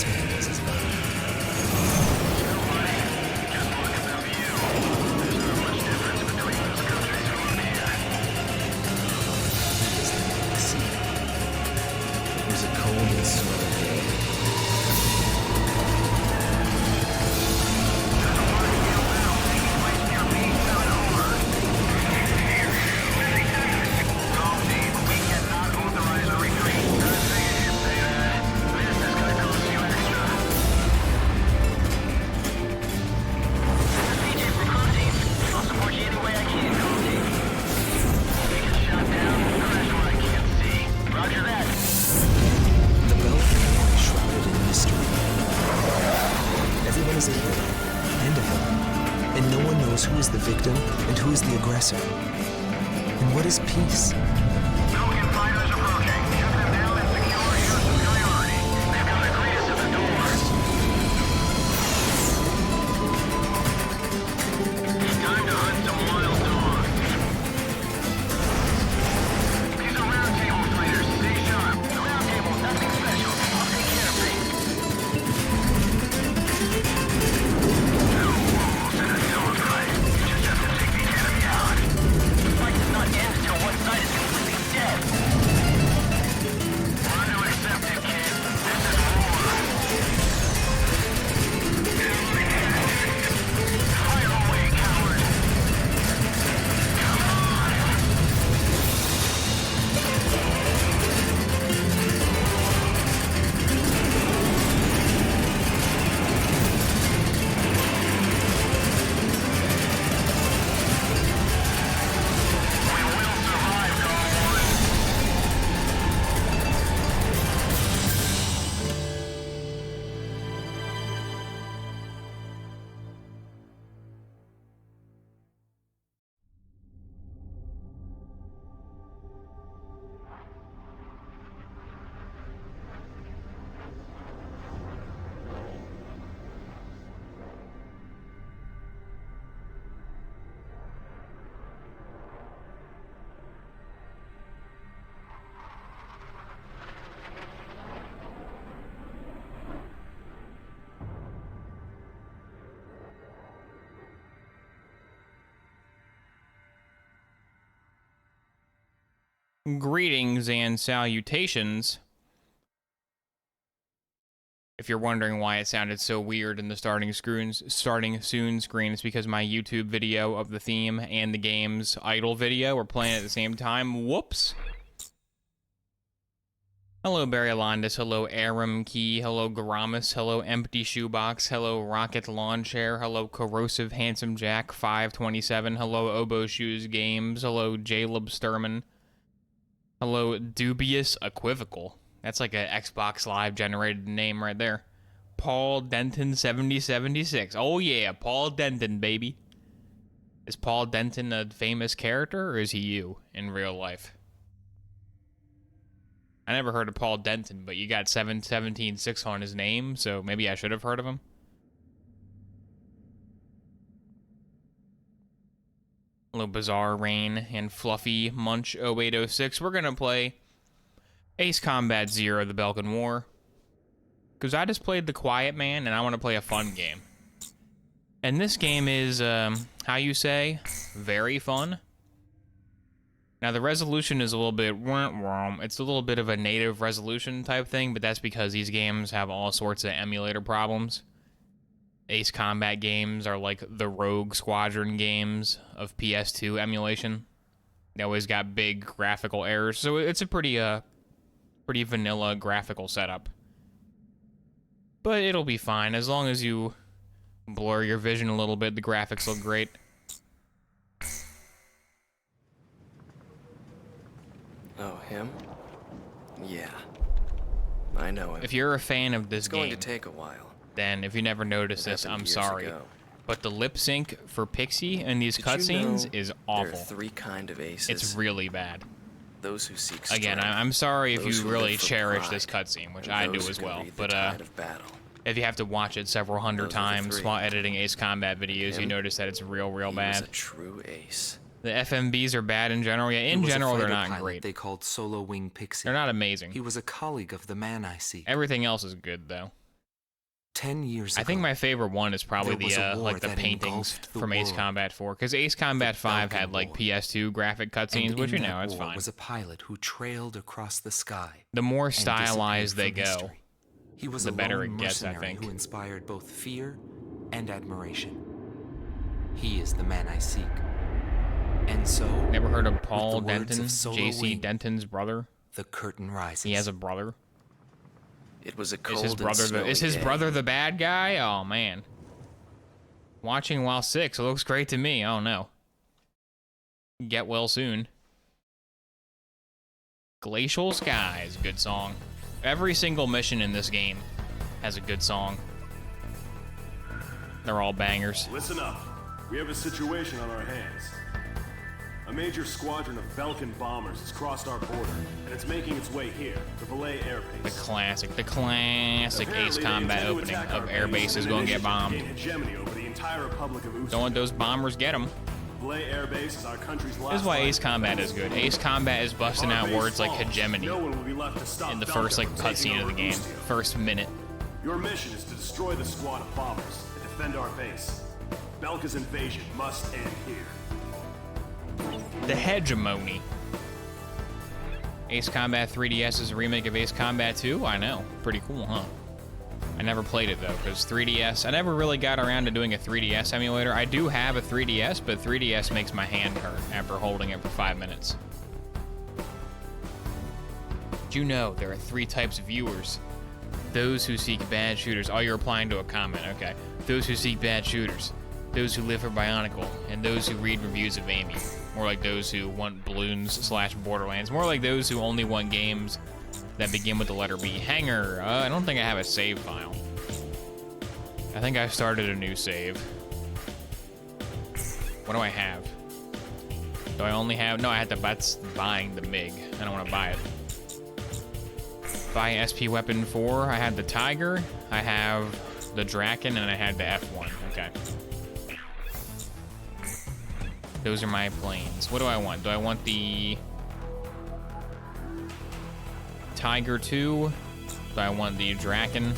this man is his body. It was a cold and snowy day. Who is the victim and who is the aggressor? And what is peace? Falcon fighters approaching. Shoot them down and secure your superiority. They've got the greatest of the doors. Time to hunt some wild dogs. These are round table fighters. Stay sharp. The round table, nothing special. I'll take care of things. No walls in a dogfight. You just have to take the enemy out. The fight does not end until one side is completely dead. Learn to accept it, kid. This is war. Fire away, coward. Come on. We will survive, Dawn. Greetings and salutations. If you're wondering why it sounded so weird in the starting soon screen, it's because my YouTube video of the theme and the game's idle video were playing at the same time. Whoops. Hello, Barry Alondis. Hello, Aram Key. Hello, Garamus. Hello, Empty Shoebox. Hello, Rocket Lawn Chair. Hello, Corrosive Handsome Jack 527. Hello, oboeshoesgames. Hello, Jaleb Sturman. Hello, Dubious Equivocal. That's like an Xbox Live generated name right there. Paul Denton 7076. Oh yeah, Paul Denton, baby. Is Paul Denton a famous character, or is he you in real life? I never heard of Paul Denton, but you got 7176 on his name, so maybe I should have heard of him. Hello, Bizarre Rain and Fluffy Munch 0806. We're gonna play Ace Combat Zero: The Belkan War, because I just played The Quiet Man and I want to play a fun game. And this game is, how you say, very fun. Now the resolution is a little bit, it's a little bit of a native resolution type thing, but that's because these games have all sorts of emulator problems. Ace Combat games are like the Rogue Squadron games of PS2 emulation. They always got big graphical errors, so it's a pretty vanilla graphical setup. But it'll be fine, as long as you blur your vision a little bit, the graphics look great. Oh, him? Yeah. I know him. If you're a fan of this It's game, going to take a while. then if you never noticed this, I'm Years sorry. ago. But the lip sync for Pixie in these Did you cutscenes know is There awful. are three kind of aces. It's really bad. Those who seek Again, strength, I'm sorry if those you who really live for cherish pride, this cutscene, which and I do those who as can well. read the But tide of battle. if you have to watch it several hundred Those are the times three. while editing Ace Combat videos, you Him? notice that it's real He was bad. a true ace. The FMBs are bad in general. Yeah, He in was a general, they're fighter not pilot great. They called Solo Wing Pixie. They're not amazing. He was a colleague of the man I seek. Everything else is good, though. 10 years I ago, think my favorite one is probably there was the a war like the that paintings engulfed the from Ace world. Combat 4, because Ace Combat 5 had Balkan like War. PS2 graphic cutscenes, and which in you know that it's war fine. was a pilot who trailed across the sky. The more and stylized they disappeared from go, history. He was the a better lone it gets, I mercenary think. who inspired both fear and admiration. He is the man I seek. And so, Never heard of with Paul the words Denton, of Solo JC Wing, Denton's brother? the curtain rises. He has a brother. It was a Is cold his brother and snowy is his day. brother the bad guy? Oh man. Watching while 6, it looks great to me. Oh no. Get well soon. Glacial Skies, good song. Every single mission in this game has a good song. They're all bangers. Listen up. We have a situation on our hands. A major squadron of Balkan bombers has crossed our border, and it's making its way here, to Valais Air The Base. classic Ace Apparently, they Combat intend to opening attack our of air base bases in gonna an get initiative to bombed. gain hegemony over the entire Republic of Uzbekistan. Don't let those bombers get them. Valais Air Base is our country's last This is why line Ace of Combat defense. is good. Ace Combat is busting If our out base words like falls, hegemony no one will be left to stop in the Belka first like from taking cutscene of the over game, Ustio. first minute. Your mission is to destroy the squad of bombers and defend our base. Belka's invasion must end here. The hegemony. Ace Combat 3DS is a remake of Ace Combat 2? I know. Pretty cool, huh? I never played it though, because 3DS, I never really got around to doing a 3DS emulator. I do have a 3DS, but 3DS makes my hand hurt after holding it for 5 minutes. Did you know there are 3 types of viewers? Those who seek bad shooters. Oh, you're replying to a comment, okay. Those who seek bad shooters. Those who live for Bionicle. And those who read reviews of Amy. More like those who want Bloons/Borderlands. More like those who only want games that begin with the letter B. Hanger. I don't think I have a save file. I think I started a new save. What do I have? Do I only have... No, I had to... That's buying the MiG. I don't want to buy it. Buy SP Weapon 4. I had the Tiger. I have the Draken, and I had the F1. Okay. Those are my planes. What do I want? Do I want the Tiger 2? Do I want the Draken?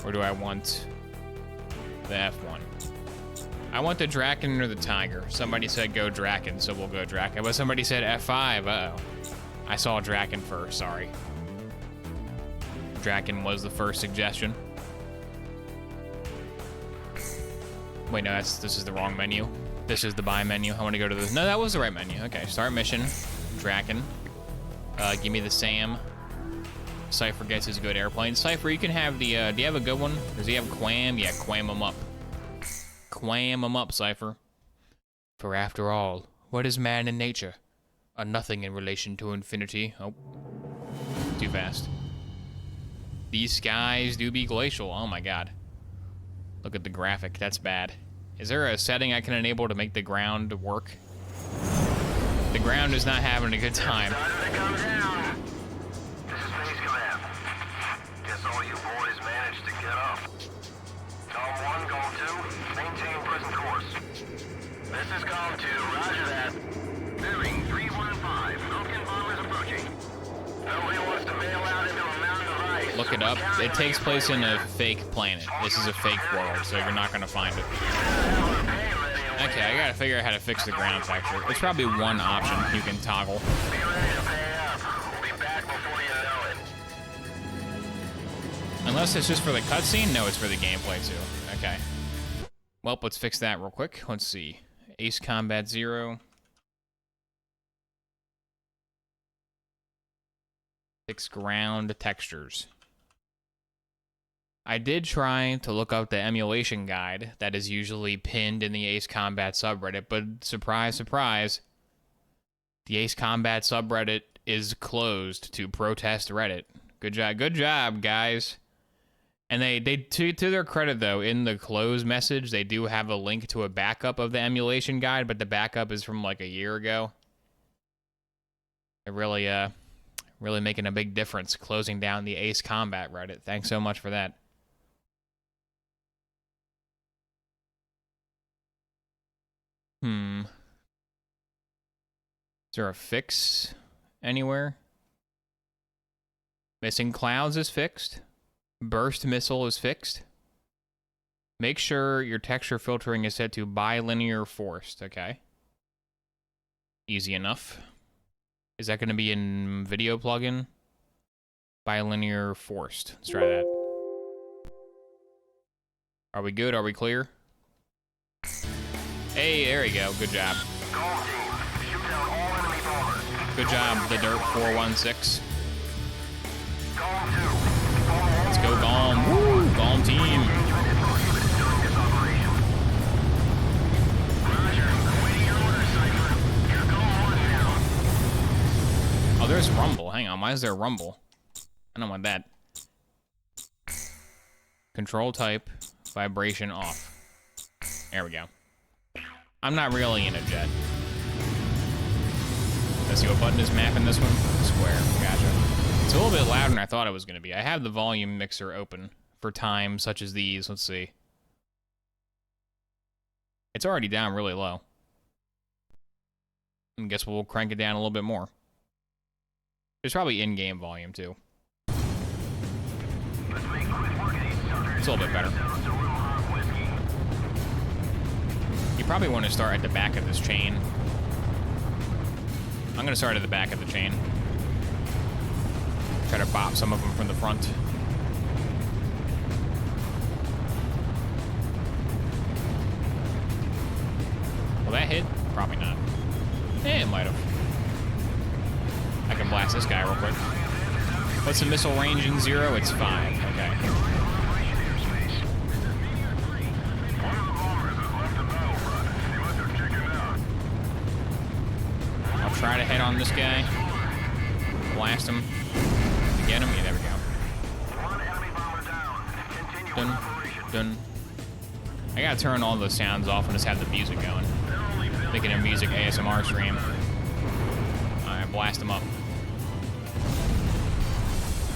Or do I want the F1? I want the Draken or the Tiger. Somebody said go Draken, so we'll go Draken. But somebody said F5. Uh-oh. I saw Draken first, sorry. Draken was the first suggestion. Wait, no, this is the wrong menu. This is the buy menu. I want to go to this. No, that was the right menu. Okay, start mission. Draken. Give me the Sam. Cypher gets his good airplane. Cypher, you can have the, do you have a good one? Does he have Quam? Yeah, Quam him up. Quam him up, Cypher. For after all, what is man in nature? A nothing in relation to infinity. Oh. Too fast. These skies do be glacial. Oh my god. Look at the graphic. That's bad. Is there a setting I can enable to make the ground work? The ground is not having a good time. Starting to come down. This is Base Command. Guess all you boys managed to get up. Column 1, Column 2, maintain present course. This is Column 2, roger that. Bearing 315, Falcon bombers approaching. Nobody wants to bail out into a mountain of ice. Look it up. It takes place in a fake planet. This is a fake world, so you're not gonna find it. Okay, I gotta figure out how to fix the ground texture. It's probably one option you can toggle. Be ready to pay up. We'll be back before you know it. Unless it's just for the cutscene? No, it's for the gameplay too. Okay. Well, let's fix that real quick. Let's see. Ace Combat 0. Fix ground textures. I did try to look up the emulation guide that is usually pinned in the Ace Combat subreddit, but surprise, surprise, the Ace Combat subreddit is closed to protest Reddit. Good job, guys. And they to their credit though, in the close message, they do have a link to a backup of the emulation guide, but the backup is from like a year ago. It really making a big difference closing down the Ace Combat Reddit. Thanks so much for that. Is there a fix anywhere? Missing clouds is fixed. Burst missile is fixed. Make sure your texture filtering is set to bilinear forced. Okay. Easy enough. Is that going to be in video plugin? Bilinear forced. Let's try that. Are we good? Are we clear? Hey, there we go. Good job. Golem team, shoot down all enemy bombers. Good job, the Dirt 416. Golem 2, follow all Let's go, Golem. Woo! Golem team. engagement is prohibited during this operation. Roger. Awaiting your orders, Cypher. You're Golem 1 now. Oh, there's rumble. Hang on, why is there rumble? I don't want that. Control type, vibration off. There we go. I'm not really in a jet. Let's see what button is mapping this one. Square. Gotcha. It's a little bit louder than I thought it was going to be. I have the volume mixer open for times such as these. Let's see. It's already down really low. I guess we'll crank it down a little bit more. There's probably in-game volume too. Let's make quick work of these suckers. It's a little bit better. Down to real hot whiskey. You probably want to start at the back of this chain. I'm going to start at the back of the chain. Try to bop some of them from the front. Will that hit? Probably not. Eh, it might have. I can blast this guy real quick. What's the missile range in 0? It's 5. Okay. I'll try to head on this guy. Blast him. Get him. Yeah, there we go. One enemy bomber down. Continue Dun, operation. dun. I gotta turn all the sounds off and just have the music going. Making a music ASMR stream. Alright, blast him up.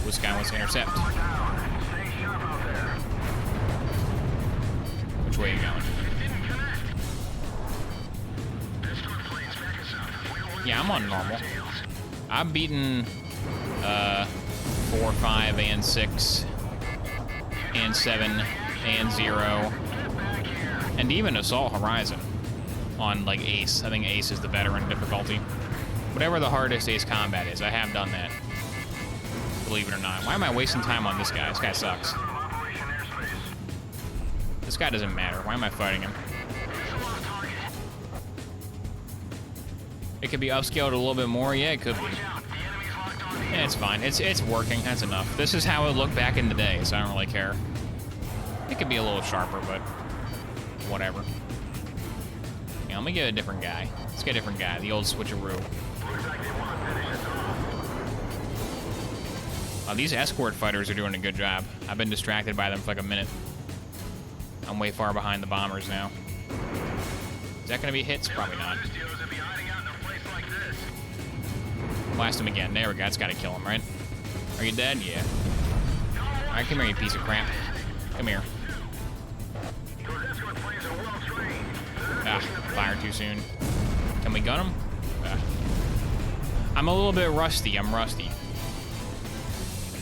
This guy wants to intercept. Stay sharp out there. Which way are you going? Yeah, I'm on normal. I've beaten 4, 5, and 6, and 7, and 0, and even Assault Horizon on like Ace. I think Ace is the veteran difficulty. Whatever the hardest Ace Combat is, I have done that. Believe it or not. Why am I wasting time on this guy? This guy sucks. This guy doesn't matter. Why am I fighting him? It could be upscaled a little bit more. Yeah, it could be. Yeah, it's fine. It's working. That's enough. This is how it looked back in the day, so I don't really care. It could be a little sharper, but whatever. Yeah, let me get a different guy. Let's get a different guy. The old switcheroo. These escort fighters are doing a good job. I've been distracted by them for like a minute. I'm way far behind the bombers now. Is that going to be hits? Probably not. Blast him again. There we go. That's got to kill him, right? Are you dead? Yeah. Alright, come here, you piece of crap. Come here. Ah, fired too soon. Can we gun him? Ah. I'm a little bit rusty. I'm rusty.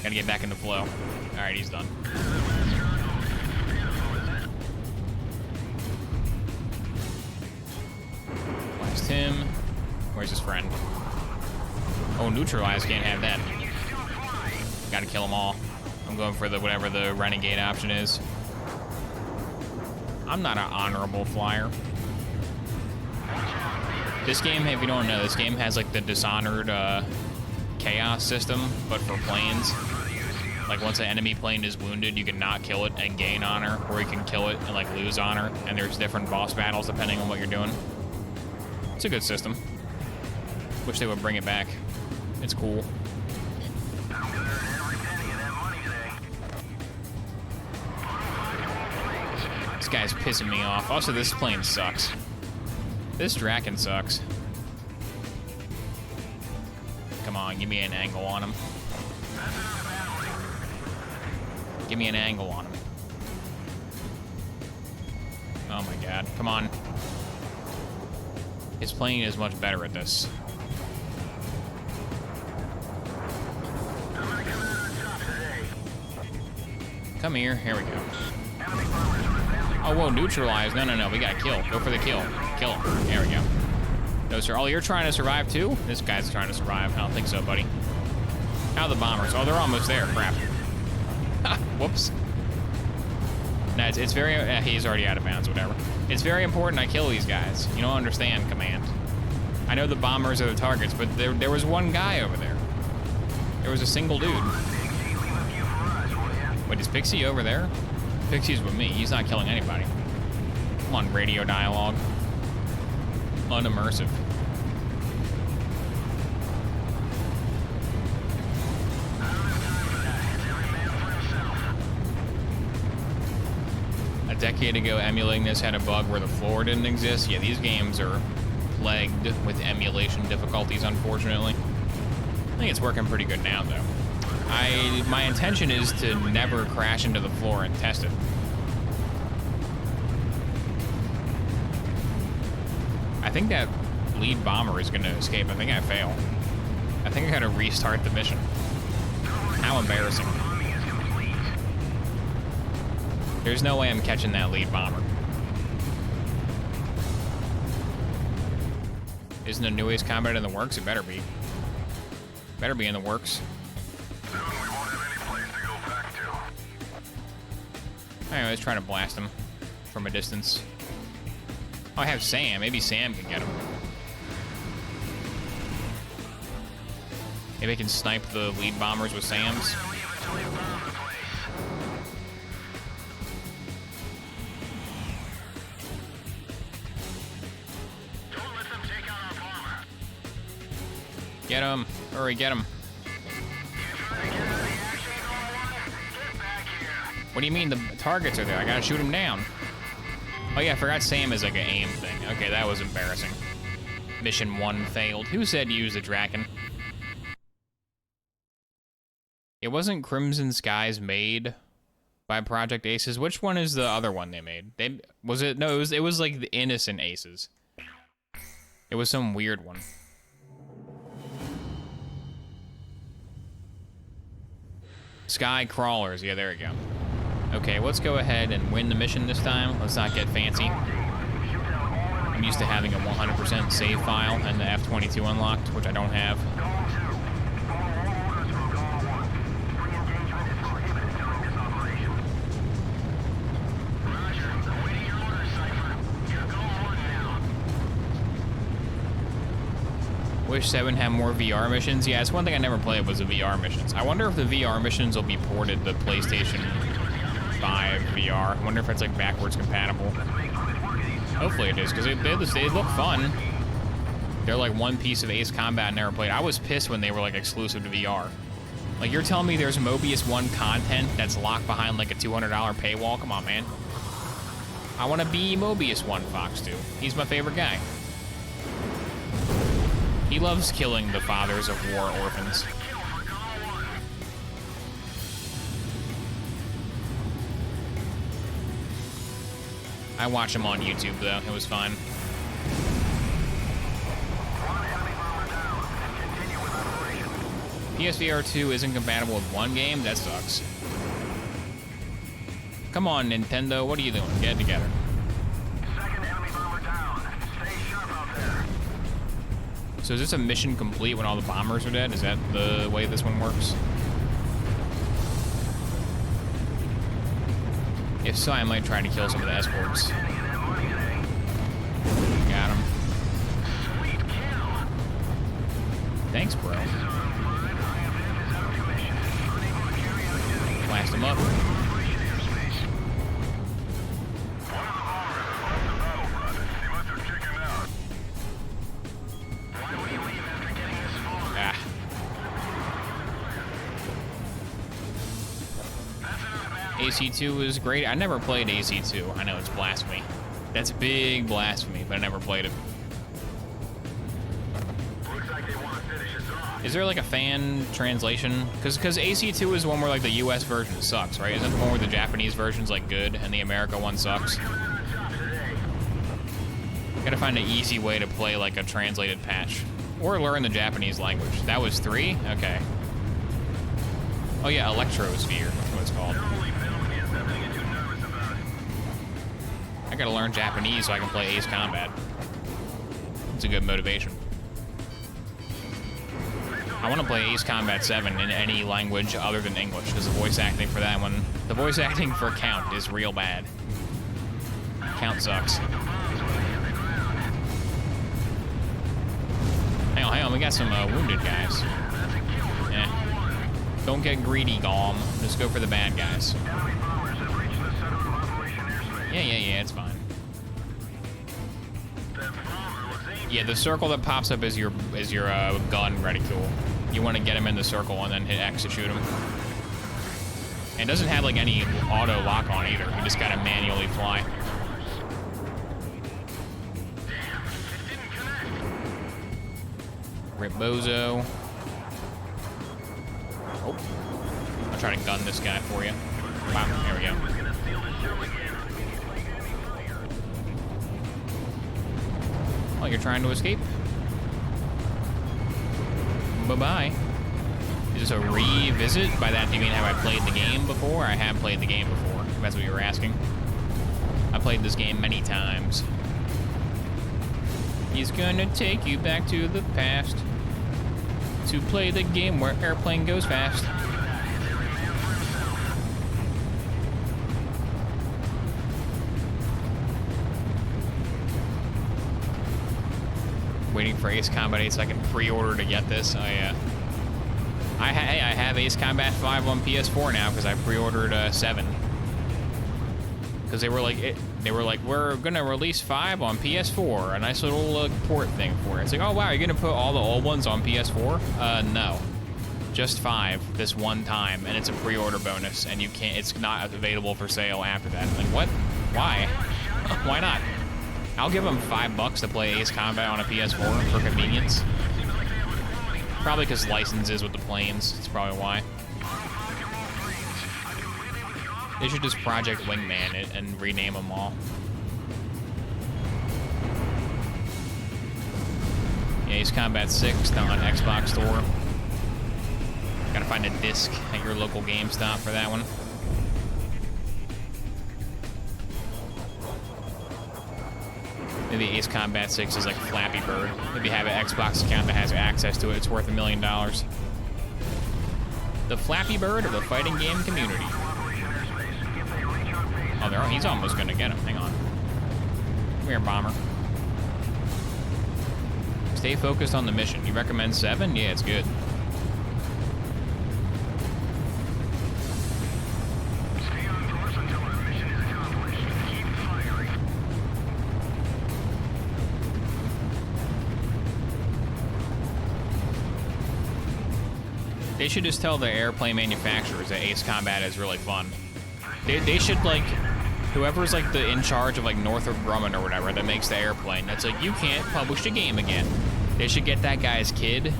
Gotta get back in the flow. Alright, he's done. Blast him. Where's his friend? Oh, neutralize. Can't have that. Gotta kill them all. I'm going for the whatever the renegade option is. I'm not an honorable flyer. This game, if you don't know, this game has like the Dishonored chaos system, but for planes. Like once an enemy plane is wounded, you can not kill it and gain honor, or you can kill it and like lose honor, and there's different boss battles depending on what you're doing. It's a good system. Wish they would bring it back. It's cool. This guy's pissing me off. Also, this plane sucks. This Draken sucks. Come on, give me an angle on him. Give me an angle on him. Oh my god, come on. His plane is much better at this. Come here. Here we go. Oh, whoa, neutralize. No, no, no. We gotta kill. Go for the kill. Kill him. There we go. No, sir. Oh, you're trying to survive too? This guy's trying to survive. I don't think so, buddy. How are the bombers? Oh, they're almost there. Crap. Whoops. No, it's very... he's already out of bounds, whatever. It's very important I kill these guys. You don't understand, Command. I know the bombers are the targets, but there was one guy over there. There was a single dude. Wait, is Pixie over there? Pixie's with me. He's not killing anybody. Come on, radio dialogue. Unimmersive. A decade ago, emulating this had a bug where the floor didn't exist. Yeah, these games are plagued with emulation difficulties, unfortunately. I think it's working pretty good now, though. My intention is to never crash into the floor and test it. I think that lead bomber is going to escape. I think I fail. I think I got to restart the mission. How embarrassing. There's no way I'm catching that lead bomber. Isn't a new Ace Combat in the works? It better be. Better be in the works. Anyway, let's try to blast him from a distance. Oh, I have Sam. Maybe Sam can get him. Maybe I can snipe the lead bombers with Sam's. Get him. Hurry, get him. What do you mean the targets are there? I gotta shoot him down. Oh yeah, I forgot Sam is like an aim thing. Okay, that was embarrassing. Mission 1 failed. Who said use the Draken? It wasn't Crimson Skies made by Project Aces. Which one is the other one they made? No, it was like the Innocent Aces. It was some weird one. Sky Crawlers. Yeah, there we go. Okay, let's go ahead and win the mission this time. Let's not get fancy. I'm used to having a 100% save file and the F-22 unlocked, which I don't have. Wish 7 had more VR missions. Yeah, it's one thing I never played was the VR missions. I wonder if the VR missions will be ported to PlayStation 5 VR. I wonder if it's like backwards compatible. Hopefully it is, because they look fun. They're like one piece of Ace Combat I never played. I was pissed when they were like exclusive to VR. Like, you're telling me there's Mobius 1 content that's locked behind like a $200 paywall? Come on, man. I want to be Mobius 1 Fox 2. He's my favorite guy. He loves killing the fathers of war orphans. I watch him on YouTube, though. It was fun. PSVR 2 isn't compatible with one game? That sucks. Come on, Nintendo. What are you doing? Get it together. So is this a mission complete when all the bombers are dead? Is that the way this one works? If so, I might try to kill some of the escorts. Got him. Thanks, bro. Blast him up. AC2 was great. I never played AC2. I know it's blasphemy. That's big blasphemy, but I never played it. Is there like a fan translation? Because AC2 is the one where like the US version sucks, right? Isn't the one where the Japanese version's like good and the America one sucks? Gotta find an easy way to play like a translated patch. Or learn the Japanese language. That was 3? Okay. Oh yeah, Electrosphere. That's what it's called. I gotta learn Japanese so I can play Ace Combat. It's a good motivation. I want to play Ace Combat 7 in any language other than English, because the voice acting for that one, the voice acting for Count is real bad. Count sucks. Hang on, we got some wounded guys. Don't get greedy, Golem. Just go for the bad guys. Yeah, it's fine. Yeah, the circle that pops up is your gun reticule. You want to get him in the circle and then hit X to shoot him. And it doesn't have like any auto lock on either. You just gotta manually fly. Rip Bozo. Oh. I'll try to gun this guy for you. Wow, there we go. Oh, you're trying to escape? Bye-bye. Is this a revisit? By that, do you mean have I played the game before? I have played the game before, if that's what you were asking. I played this game many times. He's gonna take you back to the past to play the game where airplane goes fast. Waiting for Ace Combat 8 so I can pre-order to get this. Oh yeah. I have Ace Combat 5 on PS4 now because I pre-ordered 7. Because they were like, we're gonna release 5 on PS4, a nice little port thing for it. It's like, oh wow, you're gonna put all the old ones on PS4? No, just 5 this one time, and it's a pre-order bonus, and you can't. It's not available for sale after that. Like what? Why? Why not? I'll give them $5 to play Ace Combat on a PS4 for convenience. Probably because licenses with the planes. It's probably why. They should just Project Wingman it and rename them all. Yeah, Ace Combat 6 down on Xbox Store. Gotta find a disc at your local GameStop for that one. Maybe Ace Combat 6 is like Flappy Bird. If you have an Xbox account that has access to it, it's worth $1 million. The Flappy Bird of the fighting game community. Oh, he's almost gonna get him. Hang on. Come here, Bomber. Stay focused on the mission. You recommend 7? Yeah, it's good. They should just tell the airplane manufacturers that Ace Combat is really fun. They should, like, whoever's, like, in charge of, like, Northrop Grumman or whatever that makes the airplane, that's like, you can't publish the game again. They should get that guy's kid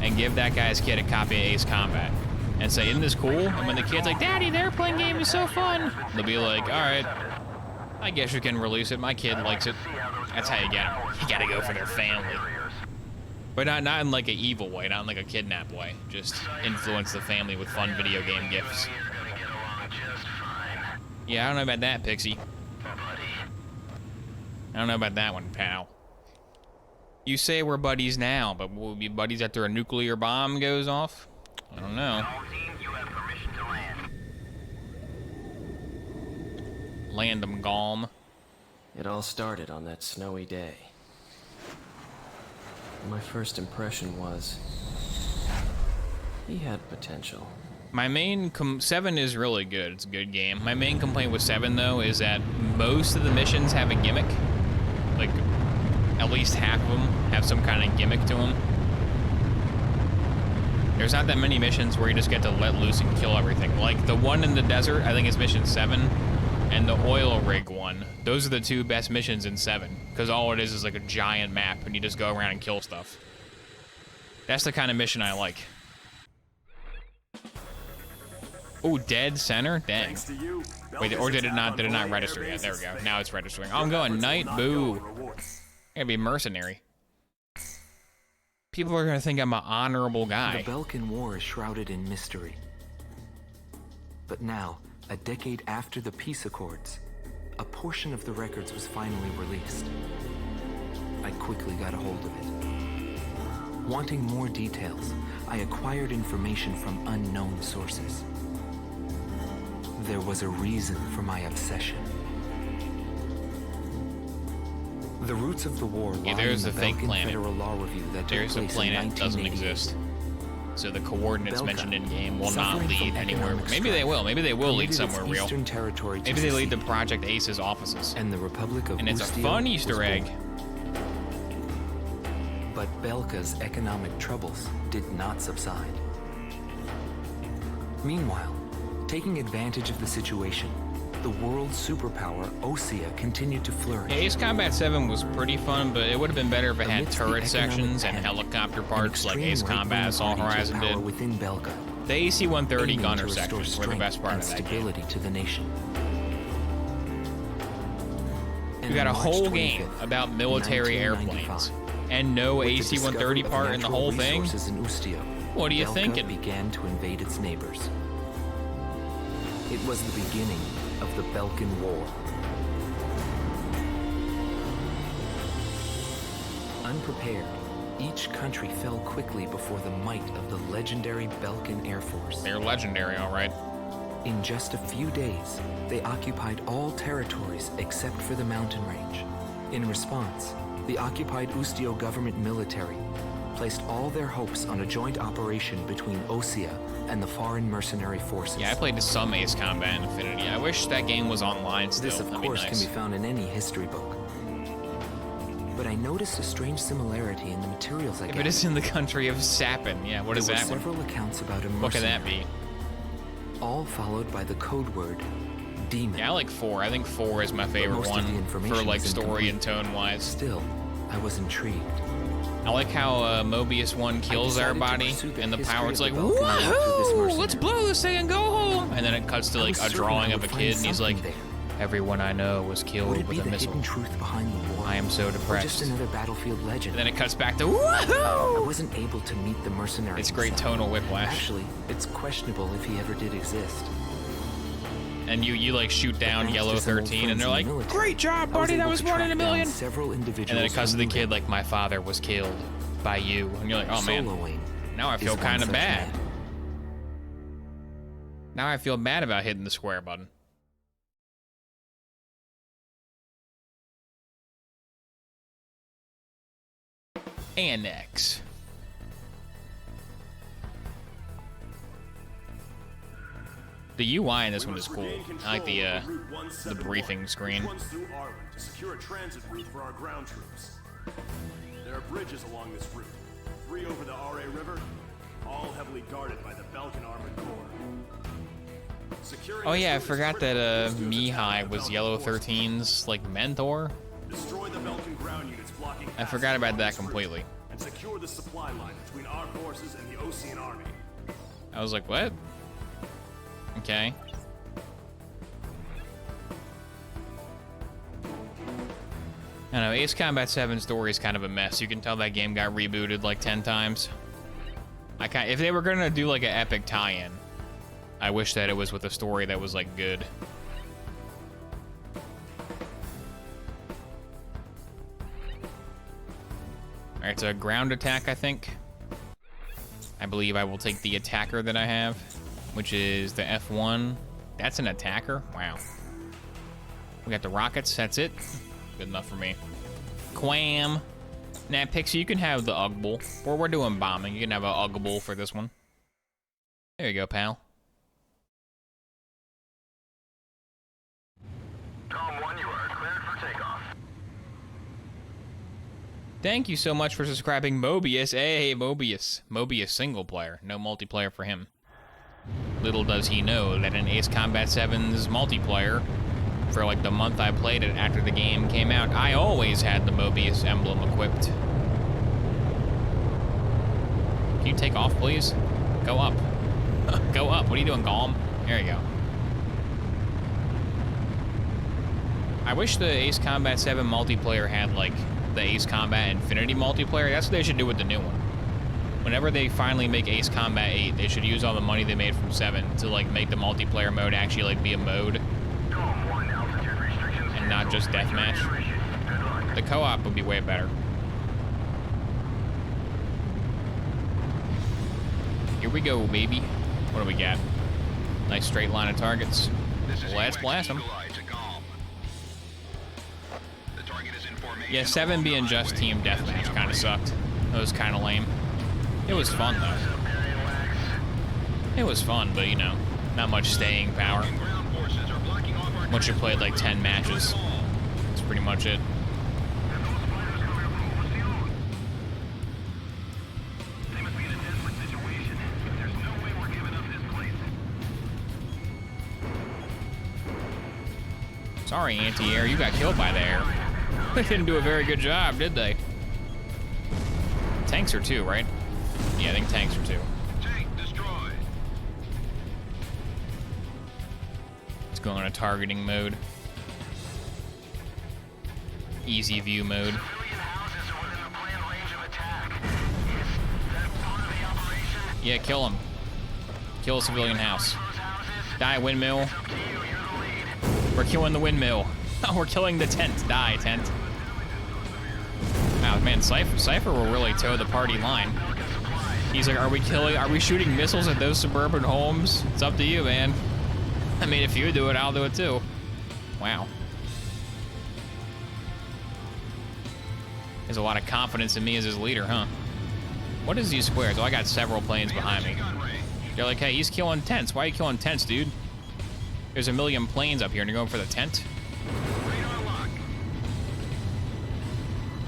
and give that guy's kid a copy of Ace Combat and say, isn't this cool? And when the kid's like, Daddy, the airplane game is so fun, they'll be like, all right, I guess you can release it. My kid likes it. That's how you get them. You gotta go for their family. But not in like an evil way, not in like a kidnap way. Just influence the family with fun video game gifts. Yeah, I don't know about that, Pixie. I don't know about that one, pal. You say we're buddies now, but we'll be buddies after a nuclear bomb goes off? I don't know. Land 'em, Galm. It all started on that snowy day. My first impression was he had potential. My main 7 is really good. It's a good game. My main complaint with 7 though is that most of the missions have a gimmick. Like at least half of them have some kind of gimmick to them. There's not that many missions where you just get to let loose and kill everything. Like the one in the desert, I think it's mission 7, and the oil rig one. Those are the 2 best missions in 7, because all it is like a giant map, and you just go around and kill stuff. That's the kind of mission I like. Oh, dead center? Dang. Wait, or did it not register yet? There we go. Now it's registering. Oh, I'm going night. Boo. I gotta be mercenary. People are gonna think I'm an honorable guy. The Belkan War is shrouded in mystery. But now, a decade after the peace accords, a portion of the records was finally released. I quickly got a hold of it. Wanting more details, I acquired information from unknown sources. There was a reason for my obsession. The roots of the war lie there's in the the fake Belkan planet. Federal Law Review that took There's a place in planet that doesn't 1988. exist. So the coordinates Belka, mentioned in game will not suffering lead from anywhere. economic Maybe they strife, will. Maybe they will lead permitted its somewhere real. Eastern territory to Maybe they lead to secede, Project Ace's offices. and the Republic of And it's a Ustio fun was Easter egg. born. But Belka's economic troubles did not subside. Meanwhile, taking advantage of the situation, the world superpower Osea continued to flourish. Yeah, Ace Combat 7 was pretty fun, but it would have been better if it had Amidst the turret economic sections and panic, helicopter an parts like extreme Ace Combat right-wing Assault party took Horizon power did. within Belka, The AC-130 aiming gunner to restore sections were the strength best part and of that game. stability to the nation. We got a whole game about military airplanes and no AC-130 part in the whole thing. What are you thinking? Began to invade its neighbors. It was the beginning of the Balkan War. Unprepared, each country fell quickly before the might of the legendary Balkan Air Force. They're legendary, all right. In just a few days, they occupied all territories except for the mountain range. In response, the occupied Ustio government military placed all their hopes on a joint operation between Osea and the foreign mercenary forces. Yeah, I played some Ace Combat Infinity. I wish that game was online still. This, of That'd course, be can nice. be found in any history book. But I noticed a strange similarity in the materials I If gathered. it is in the country of Sapin, yeah, what is There were that one? several accounts about a mercenary, What could that be? all followed by the code word demon. Yeah, I like 4. I think 4 is my favorite most of the one information for like is story incomplete. and tone-wise. Still, I was intrigued. I like how Mobius 1 kills decided to everybody, pursue the and the history power's of like, the Balkan War through this woohoo! mercenary. Let's blow this thing and go home! And then it cuts to I like was a certain drawing I of a would kid, find and he's something like, there. everyone I know was Would killed it be with a the missile. hidden truth behind the war? I am so Or just depressed. another battlefield legend? And then it cuts back to I woohoo! wasn't able to meet the mercenary. It's great himself. tonal whiplash. Actually, it's questionable if he ever did exist. And you like shoot down Thanks Yellow to some old 13, and friends they're in like, the military, great job, I buddy, that able was to 1 in a track down million! several individuals And then it cuts to who the knew kid them. like, my father was killed by you. And you're like, oh man, Soloing now I is feel one kind of such bad. man. Now I feel bad about hitting the square button. Annex. The UI in this one is cool. I like the briefing screen. Which runs through Arlen to secure a transit route for our ground troops. There are bridges along this route. 3 over the RA River, all heavily guarded by the Balkan Armored Corps. Securing Oh this yeah, I route is forgot critical that to Ustio's Mihai attack on the was Balkan Yellow forces. 13's like mentor. Destroy the Balkan ground units blocking I forgot passage about along that this route, completely. and secure the supply line between our forces and the Osean army. I was like, what? Okay. I know, Ace Combat 7 story is kind of a mess. You can tell that game got rebooted like 10 times. If they were gonna do like an epic tie-in, I wish that it was with a story that was like good. Alright, so a ground attack, I think. I believe I will take the attacker that I have, which is the F1. That's an attacker? Wow. We got the rockets, that's it. Good enough for me. Quam. Nah, Pixie, you can have the Uggle. Or we're doing bombing. You can have a Uggle for this one. There you go, pal. Tom 1, you are cleared for takeoff. Thank you so much for subscribing, Mobius. Hey, Mobius. Mobius single player. No multiplayer for him. Little does he know that in Ace Combat 7's multiplayer, for like the month I played it after the game came out, I always had the Mobius emblem equipped. Can you take off, please? Go up. Go up. What are you doing, Golem? There you go. I wish the Ace Combat 7 multiplayer had like the Ace Combat Infinity multiplayer. That's what they should do with the new one. Whenever they finally make Ace Combat 8, they should use all the money they made from 7 to like make the multiplayer mode actually like be a mode and not just deathmatch. The co-op would be way better. Here we go, baby. What do we got? Nice straight line of targets. Let's blast them. Yeah, 7 being just team deathmatch kind of sucked. It was kind of lame. It was fun, though. It was fun, but, you know, not much staying power. Once you played, like, 10 matches, that's pretty much it. Sorry, anti-air, you got killed by the air. They didn't do a very good job, did they? Tanks are 2, right? Yeah, I think tanks are 2. Tank destroyed. Let's go on a targeting mode. Easy view mode. Yeah, kill him. Kill a civilian house. Die, windmill. We're killing the windmill. Oh, we're killing the tent. Die, tent. Wow, man, Cypher will really toe the party line. He's like, are we shooting missiles at those suburban homes? It's up to you, man. I mean, if you do it, I'll do it too. Wow. There's a lot of confidence in me as his leader, huh? What is these squares? Oh, I got several planes behind me. They're like, hey, he's killing tents. Why are you killing tents, dude? There's a million planes up here and you're going for the tent?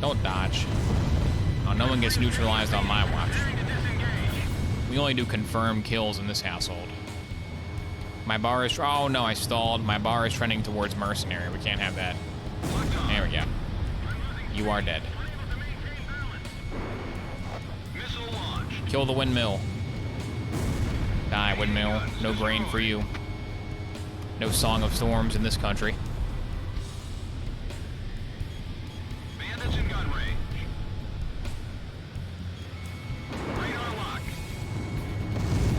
Don't dodge. Oh, no one gets neutralized on my watch. We only do confirmed kills in this household. My bar is... Oh, no, I stalled. My bar is trending towards mercenary. We can't have that. There we go. You are dead. Kill the windmill. Die, windmill. No grain for you. No Song of Storms in this country. Bandits in gun range. Radar lock.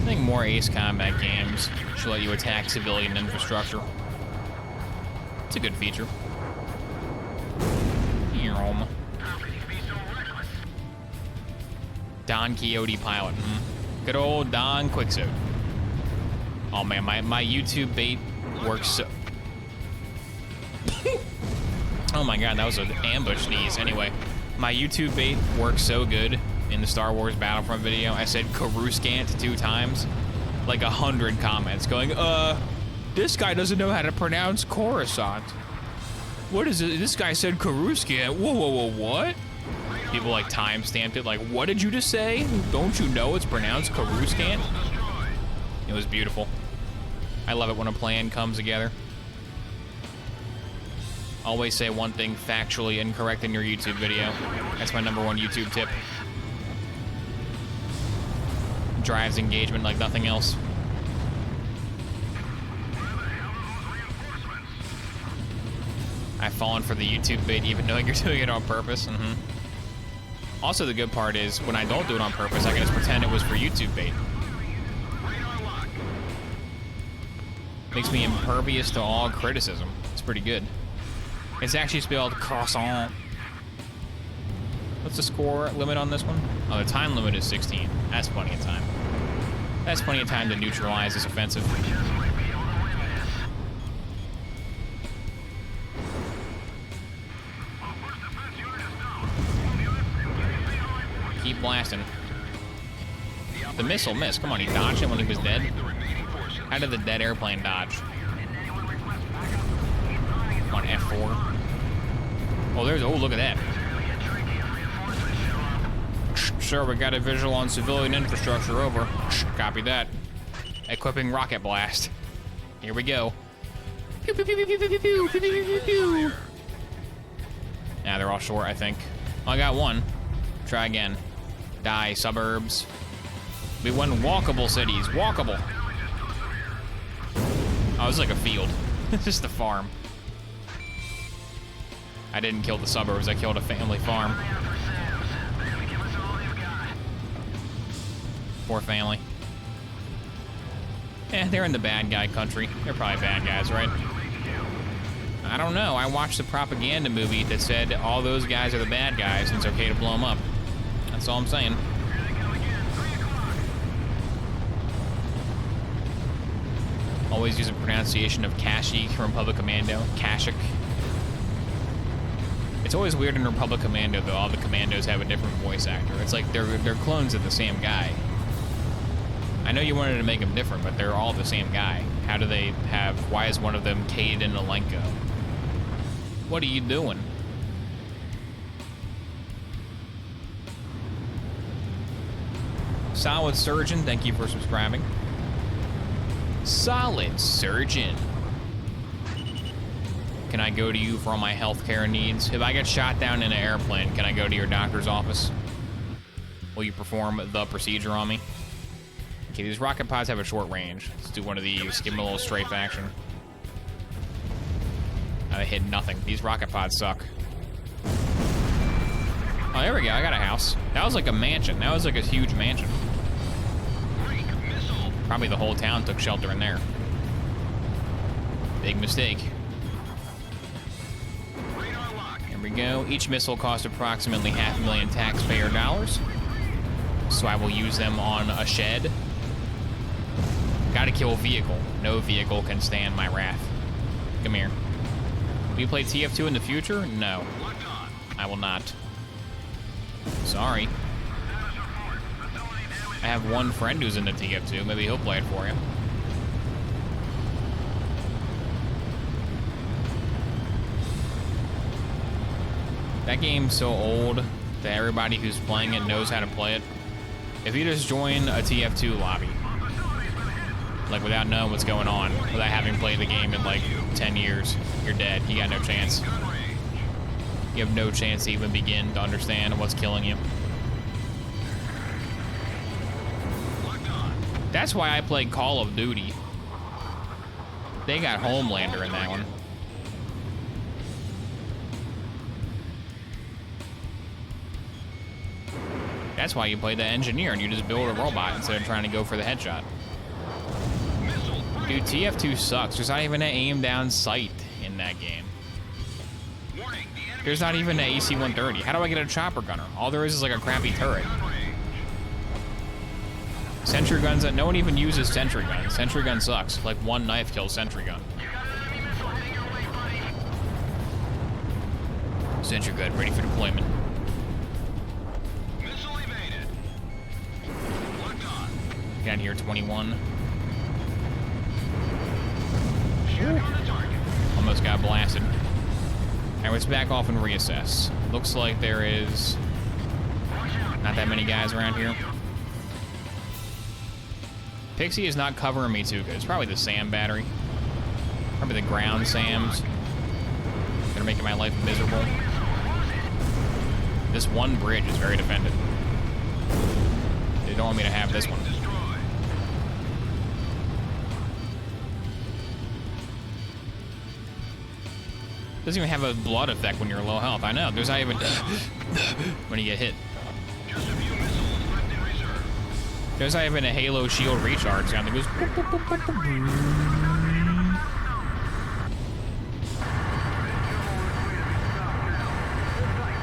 I think more Ace Combat games should let you attack civilian infrastructure. It's a good feature. Don Quixote pilot. Good old Don Quixote. Oh man, my YouTube bait works so... Oh my god, that was an ambush sneeze. Anyway, my YouTube bait works so good in the Star Wars Battlefront video. I said Coruscant 2 times. Like 100 comments going, this guy doesn't know how to pronounce Coruscant. What is it? This guy said Coruscant. Whoa, whoa, whoa, what? People like time-stamped it like, what did you just say? Don't you know it's pronounced Coruscant? It was beautiful. I love it when a plan comes together. Always say one thing factually incorrect in your YouTube video. That's my #1 YouTube tip. Drives engagement like nothing else. I've fallen for the YouTube bait even knowing you're doing it on purpose. Also, the good part is when I don't do it on purpose, I can just pretend it was for YouTube bait. Makes me impervious to all criticism. It's pretty good. It's actually spelled croissant. What's the score limit on this one? Oh, the time limit is 16. That's plenty of time. That's plenty of time to neutralize this offensive. Keep blasting. The missile missed. Come on, he dodged it when he was dead. How did the dead airplane dodge? Come on, F4. Oh, there's... Oh, look at that. Sir, we got a visual on civilian infrastructure. Over. Copy that. Equipping rocket blast. Here we go. Pew, pew, pew, pew, pew, pew, pew, pew, pew, pew, pew. Yeah, they're all short, I think. Oh, I got one. Try again. Die, suburbs. We won walkable cities. Walkable. Oh, it's like a field. It's just a farm. I didn't kill the suburbs. I killed a family farm. Poor family. They're in the bad guy country. They're probably bad guys, right? I don't know. I watched the propaganda movie that said all those guys are the bad guys and it's okay to blow them up. That's all I'm saying. Always use a pronunciation of Kashyyyk from Republic Commando. Kashyyyk. It's always weird in Republic Commando, though. All the commandos have a different voice actor. It's like they're clones of the same guy. I know you wanted to make them different, but they're all the same guy. How do they have... Why is one of them Caden Alenko? What are you doing? Solid Surgeon, thank you for subscribing. Solid Surgeon. Can I go to you for all my healthcare needs? If I get shot down in an airplane, can I go to your doctor's office? Will you perform the procedure on me? Okay, these rocket pods have a short range. Let's do one of these, give them a little strafe action. I hit nothing. These rocket pods suck. Oh, there we go. I got a house. That was like a mansion. That was like a huge mansion. Probably the whole town took shelter in there. Big mistake. There we go. Each missile costs approximately $500,000 taxpayer dollars. So I will use them on a shed. Gotta kill a vehicle. No vehicle can stand my wrath. Come here. Will you play TF2 in the future? No. I will not. Sorry. I have one friend who's in the TF2. Maybe he'll play it for you. That game's so old that everybody who's playing it knows how to play it. If you just join a TF2 lobby, like without knowing what's going on, without having played the game in like 10 years, you're dead. You got no chance. You have no chance to even begin to understand what's killing you. That's why I played Call of Duty. They got Homelander in that one. That's why you play the engineer and you just build a robot instead of trying to go for the headshot. Dude, TF2 sucks. There's not even an aim down sight in that game. There's not even an AC-130. How do I get a chopper gunner? All there is like a crappy turret. Sentry guns, no one even uses sentry guns. Sentry gun sucks. Like one knife kills sentry gun. Sentry gun ready for deployment. Get out here, 21. Almost got blasted. Alright, let's back off and reassess. Looks like there is not that many guys around here. Pixie is not covering me too good. It's probably the SAM battery. Probably the ground SAMs. They're making my life miserable. This one bridge is very defended. They don't want me to have this one. Doesn't even have a blood effect when you're low health. I know. There's not even when you get hit. There's not even a Halo shield recharge sound that goes.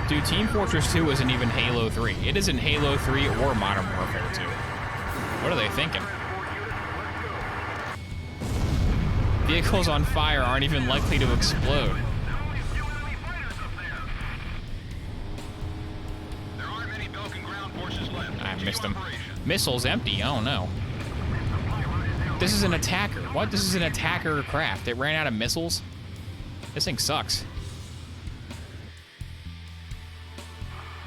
Dude, Team Fortress 2 isn't even Halo 3. It isn't Halo 3 or Modern Warfare 2. What are they thinking? Vehicles on fire aren't even likely to explode. I missed them. Missiles empty. Oh no. This is an attacker. What? This is an attacker craft. It ran out of missiles? This thing sucks.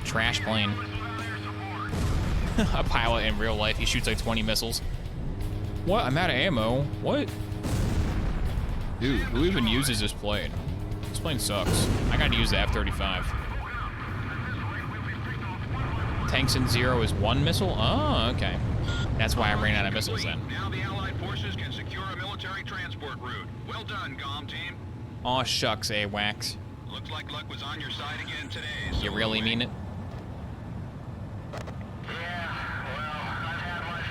Trash plane. A pilot in real life. He shoots like 20 missiles. What? I'm out of ammo. What? Dude, who even uses this plane? This plane sucks. I gotta use the F-35. Tanks in Zero is one missile? Oh, okay. That's why I ran out of missiles then. Now the Allied forces can secure a military transport route. Well done, COM team. Aw, shucks, AWACS. Looks like luck was on your side again today. You really mean it? Yeah, well, I've had my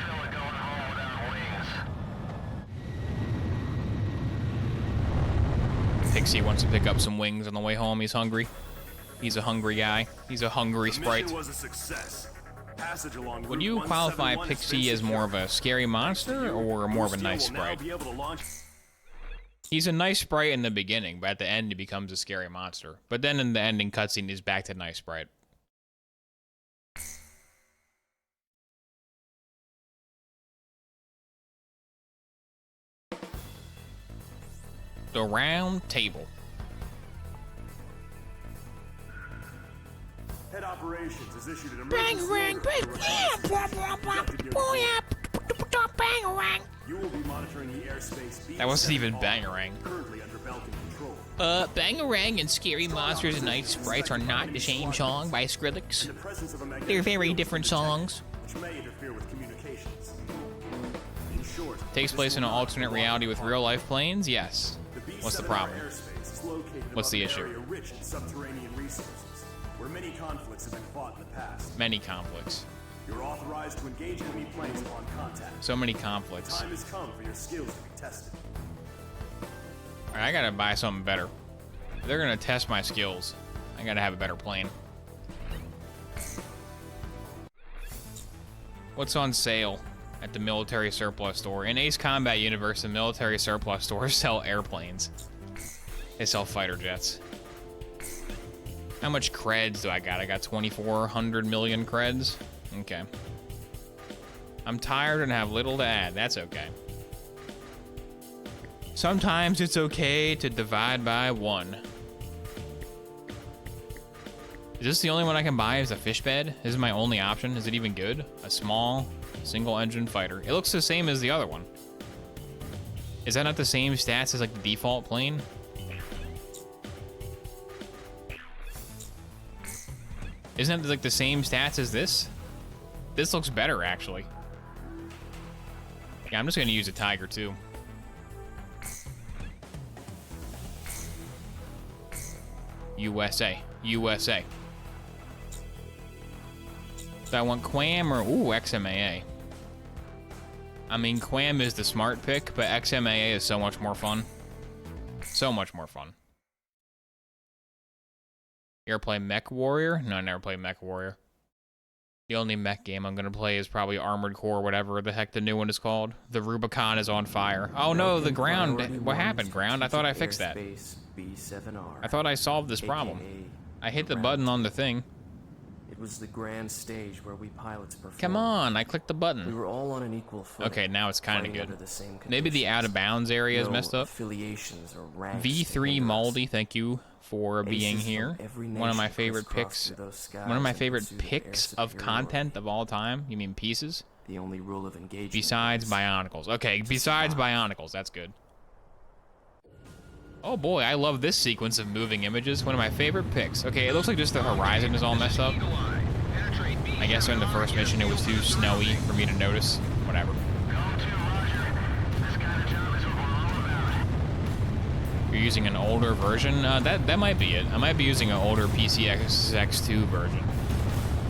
Pixie wants to pick up some wings on the way home. He's hungry. He's a hungry guy. He's a hungry sprite. Mission was a success. Passage along Would Route you qualify 171 has Pixie been as more of secured. a scary monster or more of a nice Booster will now sprite? be able to launch- He's a nice sprite in the beginning, but at the end he becomes a scary monster. But then in the ending cutscene, he's back to nice sprite. The round table. Head operations has issued an Bang emergency rang, order bang, for the yeah, rest blah, of the blah, blah, objective unit boy, four. yeah, bang rang. You will be monitoring the airspace. That wasn't even B7R, Bangarang. Currently under Belkin control. Bangarang and Scary Monsters and Night Sprites are not the same song by Skrillex. In the presence of a magnetic They're very field different detected, songs. which may interfere with communications. In short, Takes this place in will an not alternate be reality with long. real-life planes? Yes. The What's the B7R problem? airspace is located What's above the an issue? area rich in subterranean resources, where many conflicts have been fought in the past. Many conflicts. You're authorized to engage enemy planes upon contact. So many conflicts. Time has come for your skills to be tested. Alright, I gotta buy something better. If they're gonna test my skills, I gotta have a better plane. What's on sale at the military surplus store? In Ace Combat Universe, the military surplus stores sell airplanes. They sell fighter jets. How much creds do I got? I got 2,400 million creds. Okay. I'm tired and have little to add. That's okay. Sometimes it's okay to divide by 1. Is this the only one I can buy as a fish bed? This is my only option. Is it even good? A small, single-engine fighter. It looks the same as the other one. Is that not the same stats as like the default plane? Isn't it like the same stats as this? This looks better, actually. Yeah, I'm just gonna use a Tiger, too. USA. USA. So I want Quam or... Ooh, XMAA. I mean, Quam is the smart pick, but XMAA is so much more fun. So much more fun. You ever play Mech Warrior? No, I never played Mech Warrior. The only mech game I'm gonna play is probably Armored Core, whatever the heck the new one is called. The Rubicon is on fire. Oh no, the ground. What happened, ground? I thought I fixed that. B7R, I thought I solved this problem. I hit the button on the thing. It was the grand stage where we pilots performed. Come on, I clicked the We button. were all on an equal footing. Okay, now it's kind of playing good. under the same Maybe the out of bounds area is no messed up. affiliations or ranks V3 hinder us. Maldi, thank you for being Aces from here. every One of my nation favorite crisscross picks. through those skies One of my in favorite pursuit of air picks of superiority. content of all time. You mean pieces? The only rule of engagement. Besides is Bionicles. Okay, besides Bionicles, that's good. Oh boy, I love this sequence of moving images. One of my favorite picks. Okay, it looks like just the horizon is all messed up. I guess in the first mission it was too snowy for me to notice. Whatever. You're using an older version? That might be it. I might be using an older PCX2 version.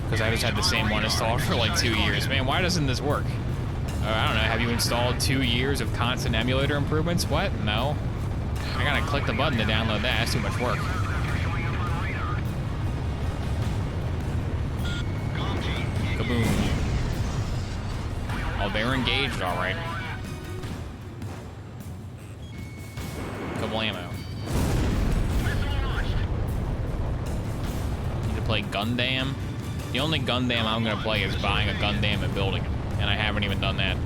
Because I just had the same one installed for like 2 years. Man, why doesn't this work? I don't know, have you installed 2 years of constant emulator improvements? What? No. I gotta click the button to download that. That's too much work. Kaboom. Oh, they're engaged, alright. Kablamo. Need to play Gundam. The only Gundam I'm gonna play is buying a Gundam and building it. And I haven't even done that.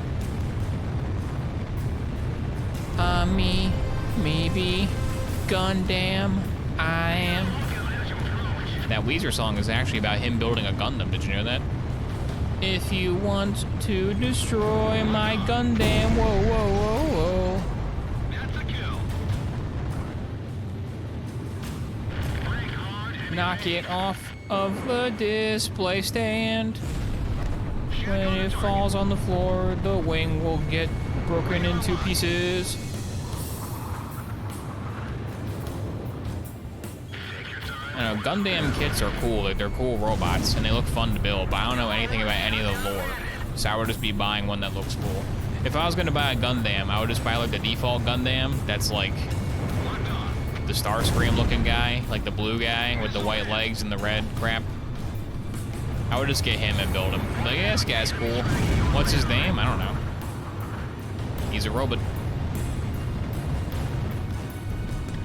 Maybe Gundam, I am. That Weezer song is actually about him building a Gundam. Did you know that? If you want to destroy my Gundam, whoa, whoa, whoa, whoa. Knock it off of the display stand. When it falls on the floor, the wing will get broken into pieces. I know, Gundam kits are cool. Like, they're cool robots, and they look fun to build, but I don't know anything about any of the lore, so I would just be buying one that looks cool. If I was going to buy a Gundam, I would just buy, like, the default Gundam that's, like, the Starscream looking guy, like the blue guy with the white legs and the red crap. I would just get him and build him. Like, yeah, this guy's cool. What's his name? I don't know. He's a robot.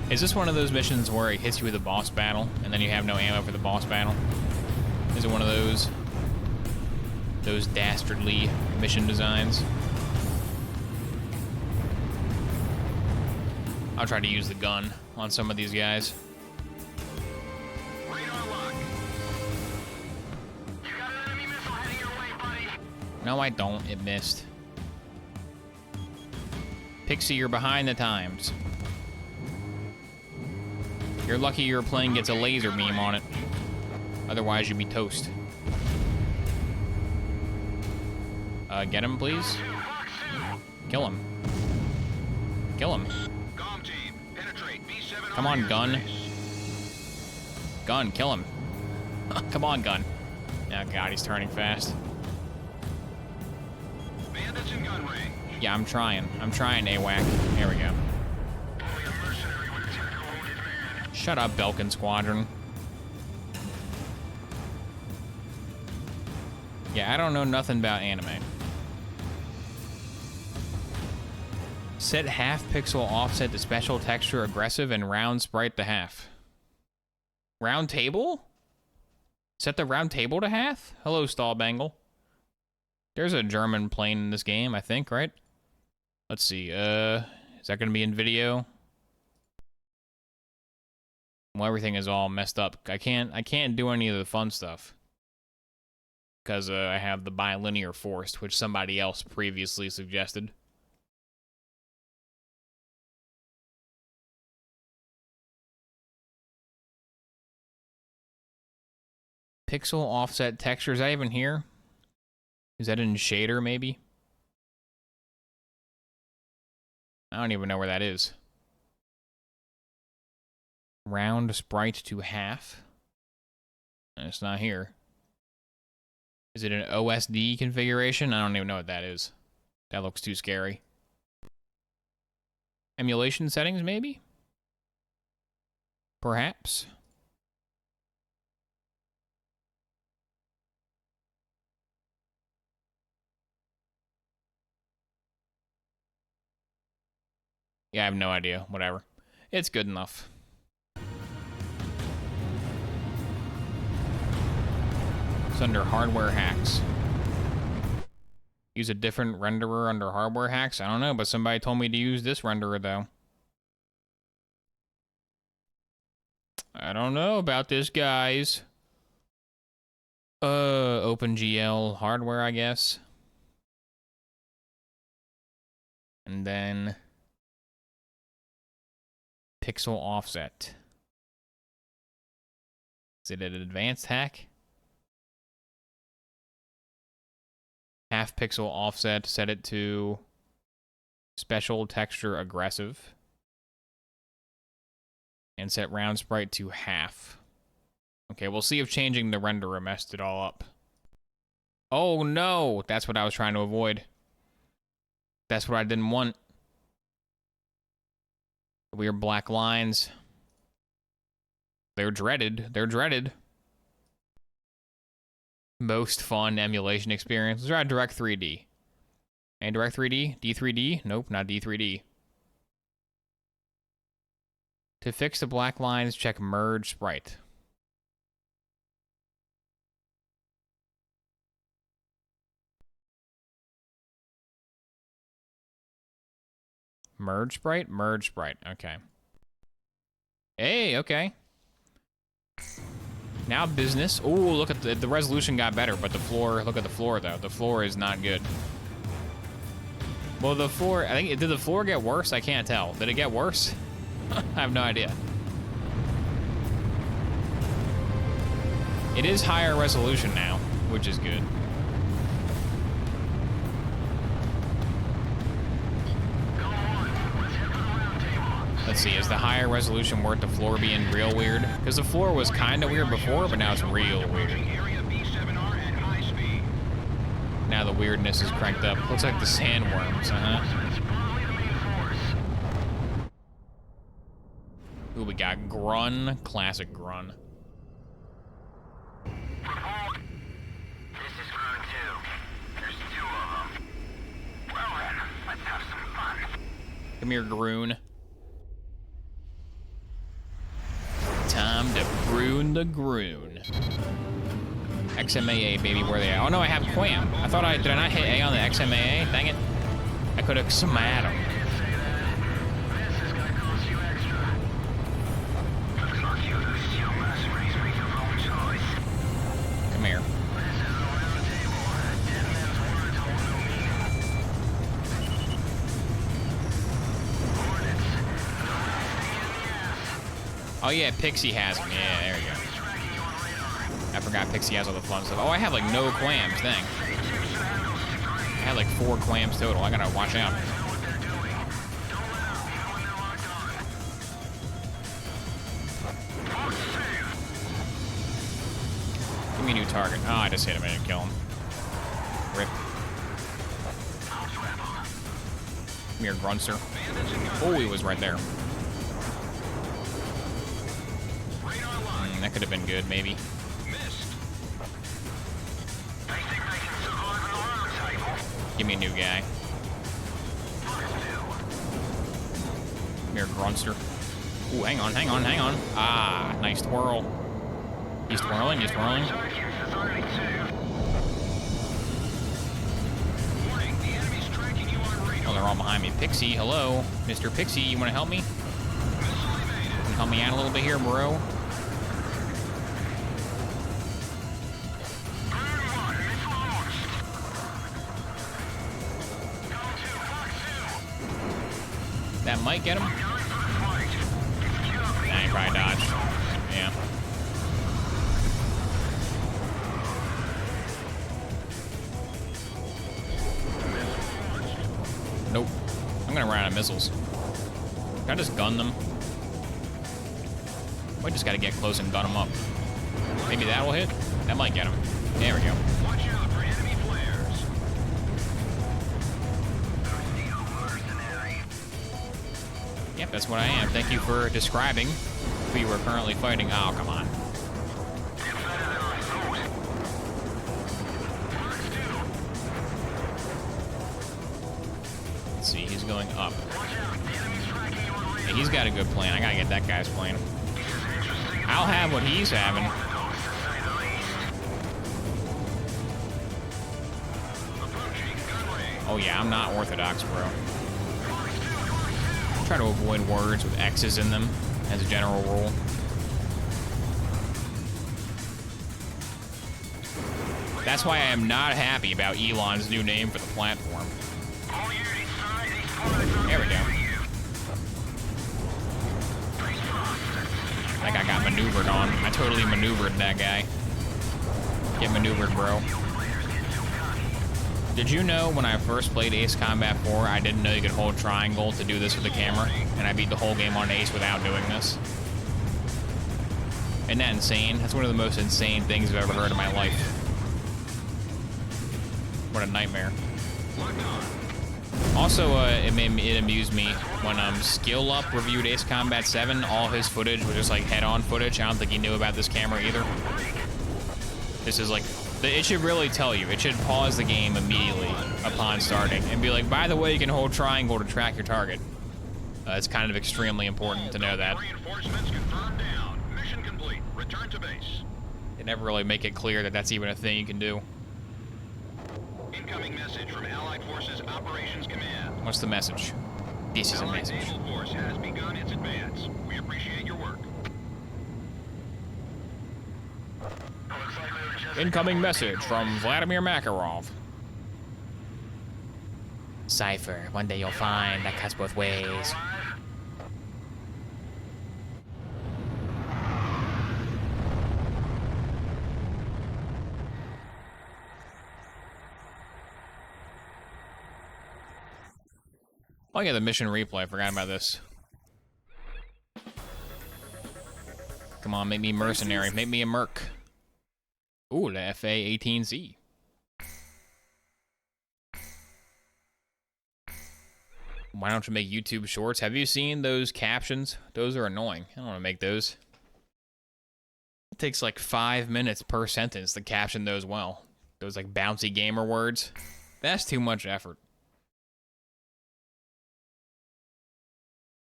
Is this one of those missions where it hits you with a boss battle and then you have no ammo for the boss battle? Is it one of those dastardly mission designs? I'll try to use the gun on some of these guys. Radar lock. You got an enemy missile heading your way, buddy. No, I don't. It missed. Pixie, you're behind the times. You're lucky your plane gets a laser beam on it. Otherwise, you'd be toast. Get him, please. Kill him. Kill him. Come on, gun. Gun, kill him. Come on, gun. Oh, God, he's turning fast. Bandits in gun range. Yeah, I'm trying. I'm trying, AWAC. There we go. Shut up, Belkin Squadron. Yeah, I don't know nothing about anime. Set half pixel offset to special texture aggressive and round sprite to half. Round table? Set the round table to half? Hello, Stallbangle. There's a German plane in this game, I think, right? Let's see, is that gonna be in video? Well, everything is all messed up. I can't do any of the fun stuff. Because I have the bilinear forced, which somebody else previously suggested. Pixel offset texture, is that even here? Is that in shader, maybe? I don't even know where that is. Round sprite to half. And it's not here. Is it an OSD configuration? I don't even know what that is. That looks too scary. Emulation settings, maybe? Perhaps? Yeah, I have no idea. Whatever. It's good enough. It's under hardware hacks. Use a different renderer under hardware hacks? I don't know, but somebody told me to use this renderer, though. I don't know about this, guys. OpenGL hardware, I guess. And then pixel offset. Is it an advanced hack? Half pixel offset, set it to special texture aggressive. And set round sprite to half. Okay, we'll see if changing the renderer messed it all up. Oh no! That's what I was trying to avoid. That's what I didn't want. Weird black lines. They're dreaded. They're dreaded. Most fun emulation experience. Let's try Direct 3D. And Direct 3D? D3D? Nope, not D3D. To fix the black lines, check Merge Sprite. Merge Sprite? Merge Sprite. Okay. Hey, okay. Now business. Oh, look at the resolution got better, but the floor, look at the floor though. The floor is not good. Well, the floor, I think, did the floor get worse? I can't tell. Did it get worse? I have no idea. It is higher resolution now, which is good. Let's see, is the higher resolution worth the floor being real weird? Because the floor was kind of weird before, but now it's real weird. Now the weirdness is cranked up. Looks like the sandworms, Ooh, we got Grun, classic Grun. Report. This is Grun 2. There's 2 of them. Well then, let's have some fun. Come here, Groon. Time to Groon the Groon. XMAA, baby, where they at? Oh no, I have Quam. Did I not hit A on the XMAA? Dang it. I could have smat him. This is gonna cost you extra. Looks like you lose your mercenaries with your own choice. Come here. This is a round table. Dead men's words hold no meaning. Hornets. The last thing in the ass. Oh yeah, Pixie has him. Yeah, there we go. Tracking you on radar. I forgot Pixie has all the fun stuff. Oh, I have like no clams, dang. I had like 4 clams total. I gotta watch out. Give me a new target. Oh, I just hit him. I didn't kill him. Rip. Come here, Grunster. Oh, he was right there. That could have been good, maybe. Give me a new guy. Come here, Grunster. Ooh, hang on, hang on, hang on. Ah, nice twirl. He's twirling, he's twirling. Oh, they're all behind me. Pixie, hello. Mr. Pixie, you want to help me? Help me out a little bit here, bro. That might get him. Nah, he probably dodged. Yeah. Nope. I'm gonna run out of missiles. Can I just gun them? I just gotta get close and gun them up. Maybe that will hit? That might get him. There we go. Watch out for enemy flares. Yep, that's what I am. Thank you for describing who you were currently fighting. Oh, come on. Let's see, he's going up. Hey, he's got a good plan. I gotta get that guy's plan. I'll have what he's having. Oh yeah, I'm not orthodox, bro. Try to avoid words with X's in them, as a general rule. That's why I am not happy about Elon's new name for the platform. There we go. That guy got maneuvered on. I totally maneuvered that guy. Get maneuvered, bro. Did you know when I first played Ace Combat 4, I didn't know you could hold triangle to do this with the camera, and I beat the whole game on Ace without doing this? Isn't that insane? That's one of the most insane things I've ever heard in my life. What a nightmare. Also, it amused me when Skill Up reviewed Ace Combat 7, all his footage was just like head-on footage. I don't think he knew about this camera either. This is like, it should really tell you. It should pause the game immediately upon starting and be like, by the way, you can hold triangle to track your target. It's kind of extremely important to know that. Reinforcements confirmed down. Mission complete. Return to base. They never really make it clear that that's even a thing you can do. Incoming message from Allied Forces Operations Command. What's the message? This is a Allied message. Naval Force has begun its advance. We appreciate your work. Incoming message from Vladimir Makarov. Cypher, one day you'll find that cuts both ways. Oh yeah, the mission replay. I forgot about this. Come on, make me mercenary. Make me a merc. Ooh, the FA-18Z. Why don't you make YouTube shorts? Have you seen those captions? Those are annoying. I don't want to make those. It takes like 5 minutes per sentence to caption those well. Those like bouncy gamer words. That's too much effort.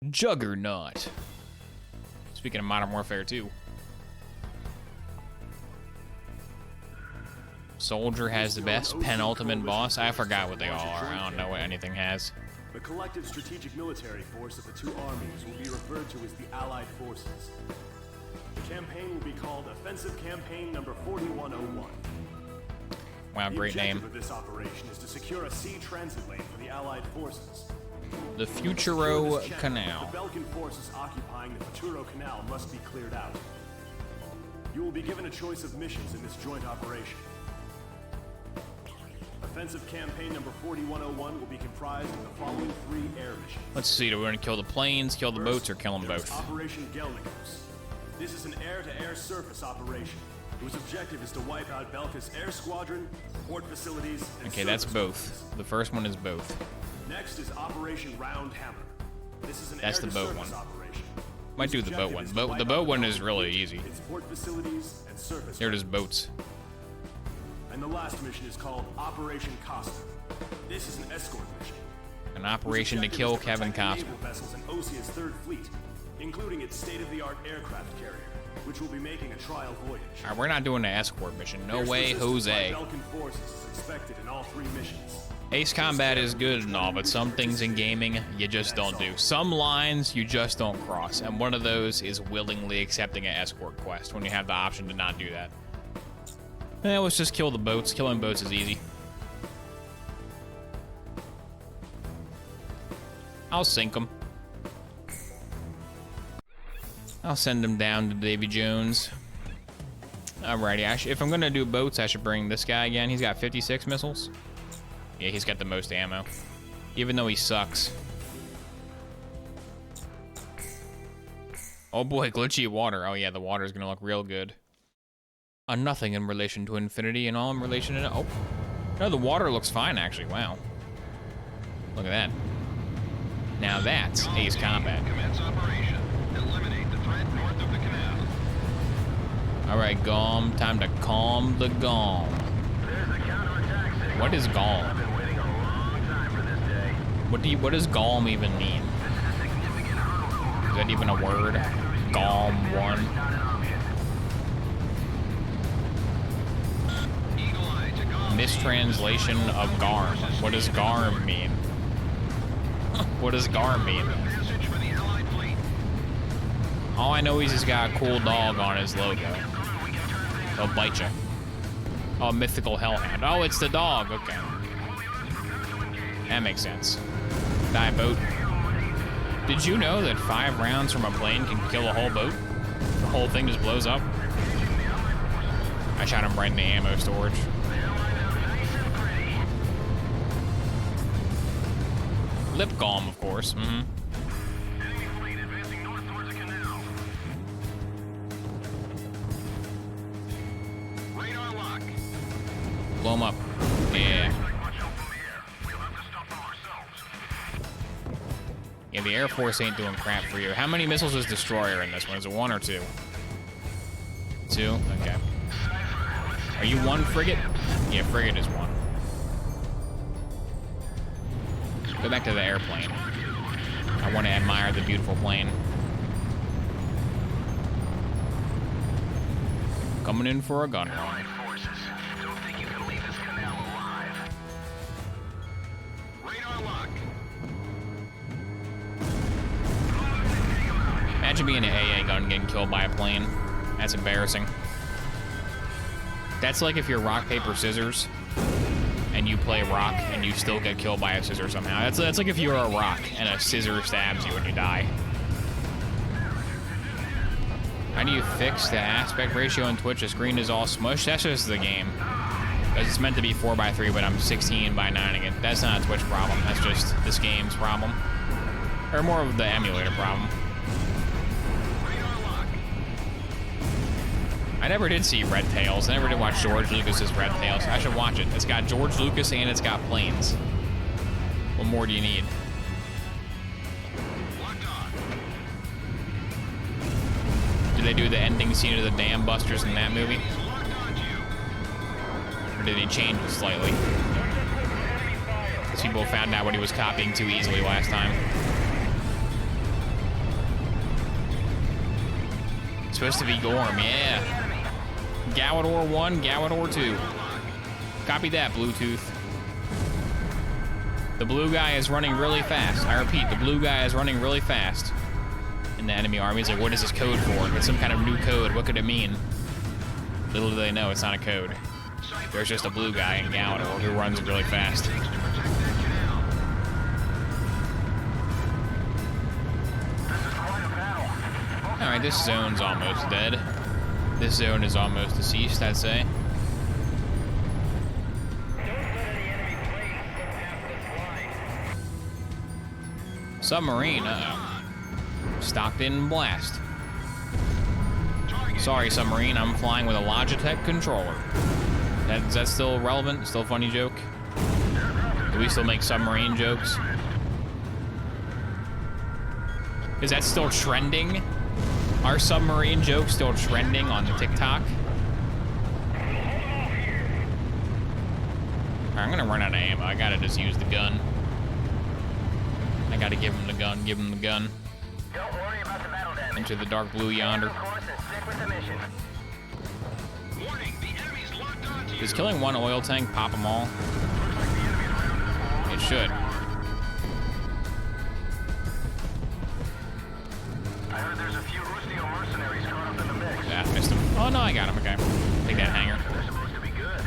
Juggernaut. Speaking of Modern Warfare 2. Soldier has the best penultimate boss. I forgot what they all are. I don't know what anything has. The collective strategic military force of the two armies will be referred to as the Allied Forces. The campaign will be called Offensive Campaign Number 4101. Wow, great name. The objective of this operation is to secure a sea transit lane for the Allied forces. The Futuro Canal. The Belkan forces occupying the Futuro Canal must be cleared out. You will be given a choice of missions in this joint operation. Offensive Campaign Number 4101 will be comprised of the following 3 air missions. Let's see, do we want to kill the planes, kill the boats, or kill them both? Operation Gelnikos. This is an air-to-air surface operation, whose objective is to wipe out Belka's air squadron, port facilities, and okay, that's both. offices. The first one is both. Next is Operation Round Hammer. This is an That's the boat one. operation. Might do the boat one. The boat one is really easy. Its port facilities and surface. They're just boats. And the last mission is called Operation Costa. This is an escort mission. An operation to kill Kevin Costner. Naval vessels in Osia's third fleet, including its state-of-the-art aircraft carrier, which will be making a trial voyage. Alright, we're not doing the escort mission. No way, Jose. Belkan forces is expected in all 3 missions. Ace Combat is good and all, but some things in gaming you just don't do. Some lines you just don't cross, and one of those is willingly accepting an escort quest when you have the option to not do that. Let's just kill the boats. Killing boats is easy. I'll sink them. I'll send them down to Davy Jones. Alrighty, if I'm gonna do boats, I should bring this guy again. He's got 56 missiles. Yeah, he's got the most ammo, even though he sucks. Oh boy, glitchy water. Oh yeah, the water's gonna look real good. Nothing in relation to infinity and all in relation to... Oh, no, the water looks fine, actually. Wow. Look at that. Now that's Ace Combat. Commence operation. Eliminate the threat north of the canal. All right, Gom. Time to calm the Gom. There's the counterattack signal. What is I've Gom? been waiting a long time for this day. What does Gom even mean? This is a significant hurdle. Is that even a word? Gom 1. Not an option. Eagle Eye to Gom. Mistranslation of Garm. What does Garm mean? What does Garm mean? Passage for the Allied fleet. All I know is he's got a cool dog on his logo. He'll bite you. Oh, mythical hellhound. Oh, it's the dog. Okay. That makes sense. Die, boat. Did you know that 5 rounds from a plane can kill a whole boat? The whole thing just blows up. I shot him right in the ammo storage. Lip Golem, of course. Enemy fleet advancing north towards the canal. Radar lock. Blow him up. Yeah. Much help from the air. We'll have to stop them ourselves. Yeah, the Air Force ain't doing crap for you. How many missiles is Destroyer in this one? Is it 1 or 2? 2? Okay. Are you 1 frigate? Yeah, frigate is 1. Go back to the airplane. I want to admire the beautiful plane. Coming in for a gun run. Forces. Don't think you can leave this canal alive. Radar lock. Imagine being an AA gun getting killed by a plane. That's embarrassing. That's like if you're rock, paper, scissors, and you play rock and you still get killed by a scissor somehow. That's like if you're a rock and a scissor stabs you and you die. How do you fix the aspect ratio in Twitch? The screen is all smushed. That's just the game. Because it's meant to be 4:3, but I'm 16:9ing it. That's not a Twitch problem. That's just this game's problem. Or more of the emulator problem. I never did see Red Tails. I never did watch George Lucas's Red Tails. I should watch it. It's got George Lucas and it's got planes. What more do you need? Did they do the ending scene of the Dam Busters in that movie? Or did he change it slightly? Because people found out what he was copying too easily last time. It's supposed to be Gorm, yeah. Galador 1, Galador 2. Copy that, Bluetooth. The blue guy is running really fast. I repeat, the blue guy is running really fast. And the enemy army is like, what is this code for? It's some kind of new code. What could it mean? Little do they know, it's not a code. There's just a blue guy in Galador who runs really fast. Alright, this zone's almost dead. This zone is almost deceased, I'd say. Submarine, uh-oh. Stocked in blast. Sorry, submarine, I'm flying with a Logitech controller. Is that still relevant? Still a funny joke? Do we still make submarine jokes? Is that still trending? Are submarine jokes still trending on TikTok? I'm gonna run out of ammo. I gotta just use the gun. I gotta give him the gun, give him the gun. Don't worry about the battle damage. Into the dark blue yonder. Stick with the mission. Warning, the enemy's locked onto you. Does killing one oil tank pop them all? It should. I heard there's a few Ustio mercenaries caught up in the mix. Yeah, missed him. Oh no, I got him. Okay. Take that hanger. They're supposed to be good.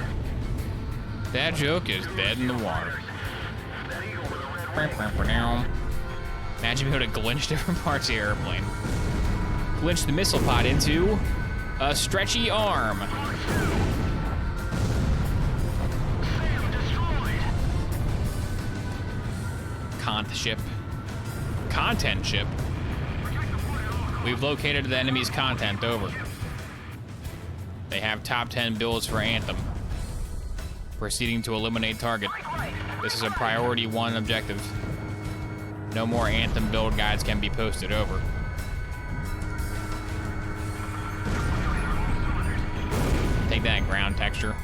That joke is dead in the water. That eagle with a red wing. Imagine being able to glitch different parts of the airplane. Glitch the missile pod into a stretchy arm. Content ship. We've located the enemy's content. Over. They have top 10 builds for Anthem. Proceeding to eliminate target. This is a priority 1 objective. No more Anthem build guides can be posted. Over. Take that ground texture.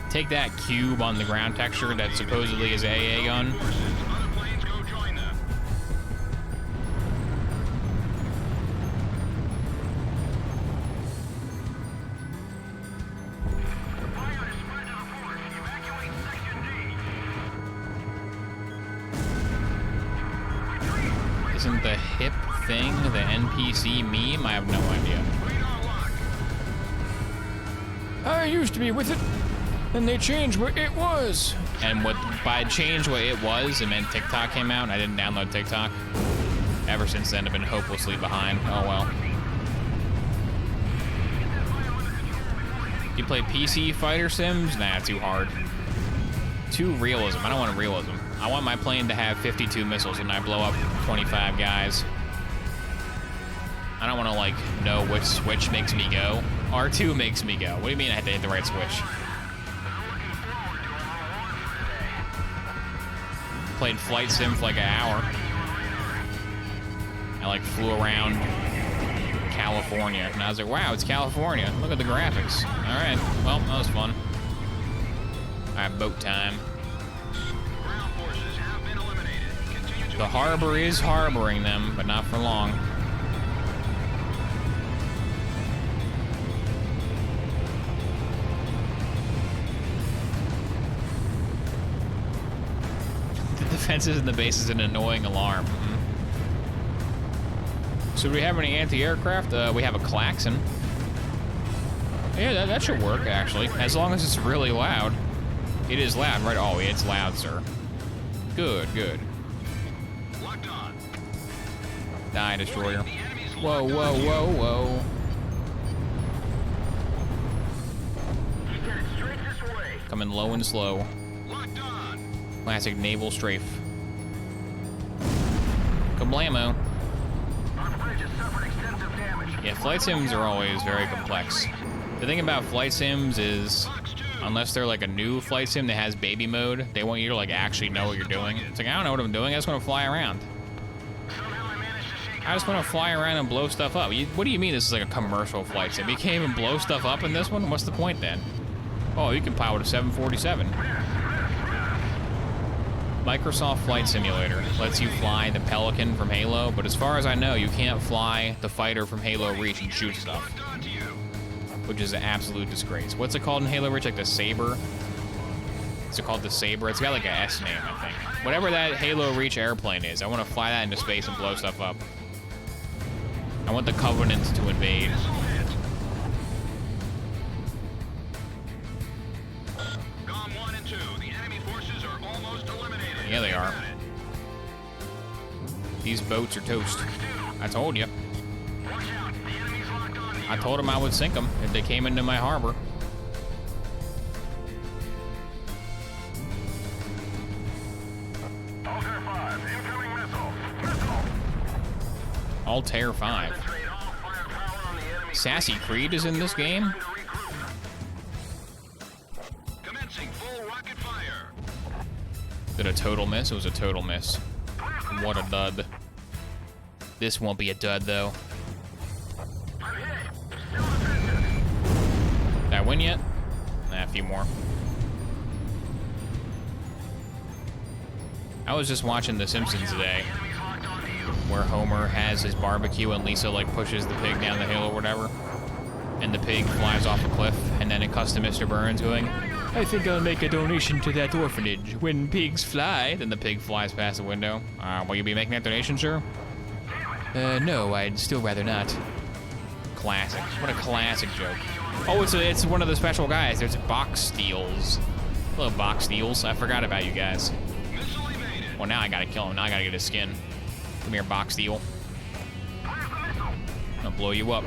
Take that cube on the ground texture that supposedly is a AA gun. Isn't the hip thing the NPC meme? I have no idea. I used to be with it, and they changed what it was. And what by change what it was, it meant TikTok came out, and I didn't download TikTok. Ever since then, I've been hopelessly behind. Oh well. You play PC fighter sims? Nah, too hard. Too realism. I don't want realism. I want my plane to have 52 missiles and I blow up 25 guys. I don't want to, like, know which switch makes me go. R2 makes me go. What do you mean I had to hit the right switch? Played Flight Sim for like an hour. I, like, flew around California. And I was like, wow, it's California. Look at the graphics. All right. Well, that was fun. All right, boat time. The harbor is harboring them, but not for long. The defenses in the base is an annoying alarm. So do we have any anti-aircraft? We have a klaxon. Yeah, that should work, actually. As long as it's really loud. It is loud, right? Oh, yeah, it's loud, sir. Good, good. Die, destroyer. Whoa, whoa, whoa, whoa. Coming low and slow. Classic naval strafe. Kablamo. Yeah, flight sims are always very complex. The thing about flight sims is, unless they're like a new flight sim that has baby mode, they want you to like actually know what you're doing. It's like, I don't know what I'm doing, I just want to fly around. Somehow I managed to shake I just want to fly around and blow stuff up. What do you mean this is like a commercial flight sim? You can't even blow stuff up in this one? What's the point then? Oh, you can pilot a 747. Microsoft Flight Simulator lets you fly the Pelican from Halo, but as far as I know, you can't fly the fighter from Halo Reach and shoot stuff, which is an absolute disgrace. What's it called in Halo Reach? Like the Saber? Is it called the Saber? It's got like a S name, I think. Whatever that Halo Reach airplane is, I want to fly that into space and blow stuff up. I want the Covenant to invade. Yeah, they are. These boats are toast. I told you. I told them I would sink them if they came into my harbor. Altair 5. Sassy Creed is in this game? Did a total miss? It was a total miss. What a dud. This won't be a dud, though. Did I win yet? Nah, a few more. I was just watching The Simpsons today, where Homer has his barbecue and Lisa, like, pushes the pig down the hill or whatever. And the pig flies off a cliff, and then it cuts to Mr. Burns going, I think I'll make a donation to that orphanage. When pigs fly, then the pig flies past the window. Will you be making that donation, sir? No, I'd still rather not. Classic. What a classic joke. Oh, it's one of the special guys. There's Box Steels. Hello, Box Steels. I forgot about you guys. Well, now I gotta kill him. Now I gotta get his skin. Come here, Box Steel. I'll blow you up.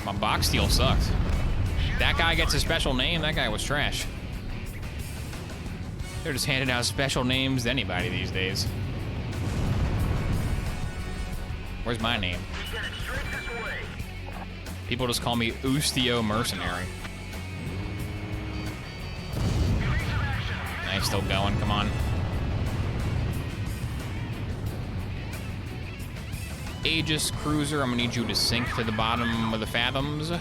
My Box Steel sucked. That guy gets a special name. That guy was trash. They're just handing out special names to anybody these days. Where's my name? People just call me Ustio Mercenary. Nice, still going. Come on. Aegis Cruiser, I'm gonna need you to sink to the bottom of the fathoms.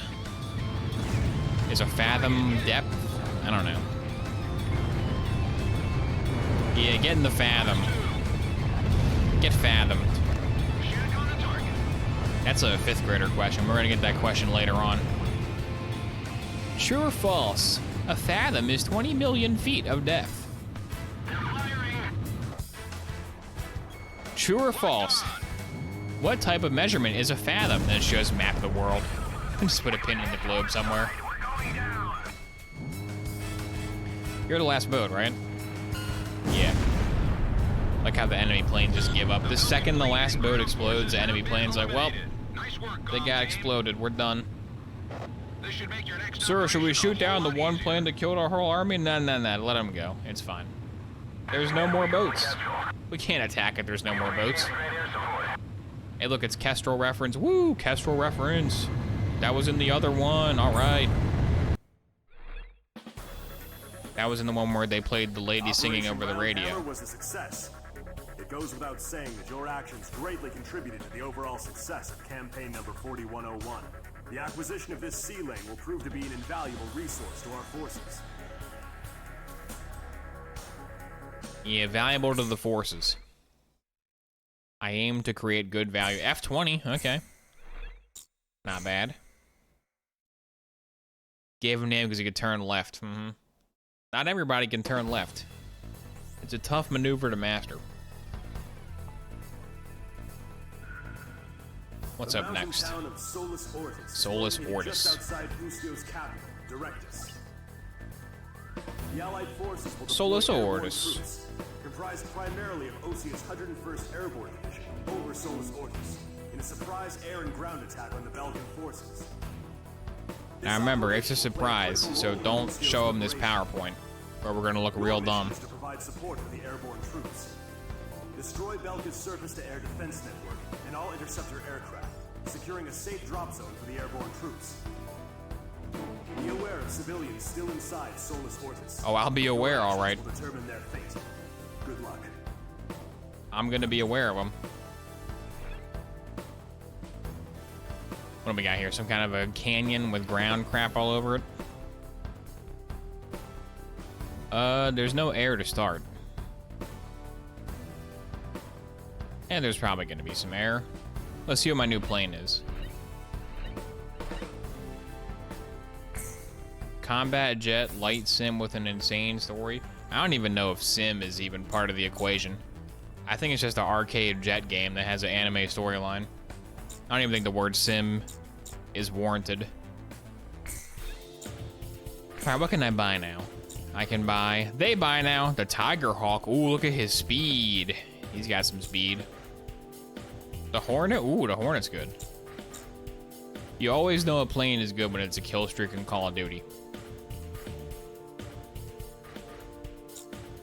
Is a fathom depth? I don't know. Yeah, get in the fathom. Get fathomed. That's a 5th grader question. We're gonna get that question later on. True or false? A fathom is 20 million feet of depth. True or false? What type of measurement is a fathom? Then it shows a map of the world. Just put a pin in the globe somewhere. You're the last boat, right? Yeah. Like how the enemy plane just give up. The second the last boat explodes, the enemy plane's like, well, they got exploded. We're done. Sir, should we shoot down the one plane that killed our whole army? No. Let them go. It's fine. There's no more boats. We can't attack if there's no more boats. Hey, look, it's Kestrel reference. Woo, Kestrel reference. That was in the other one. All right. That was in the one where they played the lady singing over the radio. Was a success. It goes without saying that your actions greatly contributed to the overall success of campaign number 4101. The acquisition of this sea lane will prove to be an invaluable resource to our forces. Yeah, valuable to the forces. I aim to create good value. F20, okay. Not bad. Gave him a name because he could turn left. Not everybody can turn left. It's a tough maneuver to master. What's up next? Solus Ortis. Just outside Ustio's capital, Directus. The Allied forces will Solus deploy Ortis. troops, comprised primarily of Osia's 101st Airborne Division, over Solus Ortis, in a surprise air and ground attack on the Belgian forces. Now remember, it's a surprise, so don't show them this PowerPoint, or we're gonna look real dumb. To provide support for the airborne troops. Destroy Belka's surface-to-air defense network and all interceptor aircraft, securing a safe drop zone for the airborne troops. Be aware of civilians still inside Solus Ortis. Oh, I'll be aware, all right. Will determine their fate. Good luck. I'm gonna be aware of them. What do we got here? Some kind of a canyon with ground crap all over it. There's no air to start. And there's probably gonna be some air. Let's see what my new plane is. Combat jet, light sim with an insane story. I don't even know if sim is even part of the equation. I think it's just an arcade jet game that has an anime storyline. I don't even think the word sim is warranted. Alright, what can I buy now? I can buy, they buy now, the Tiger Hawk. Ooh, look at his speed. He's got some speed. The Hornet? Ooh, the Hornet's good. You always know a plane is good when it's a kill streak in Call of Duty.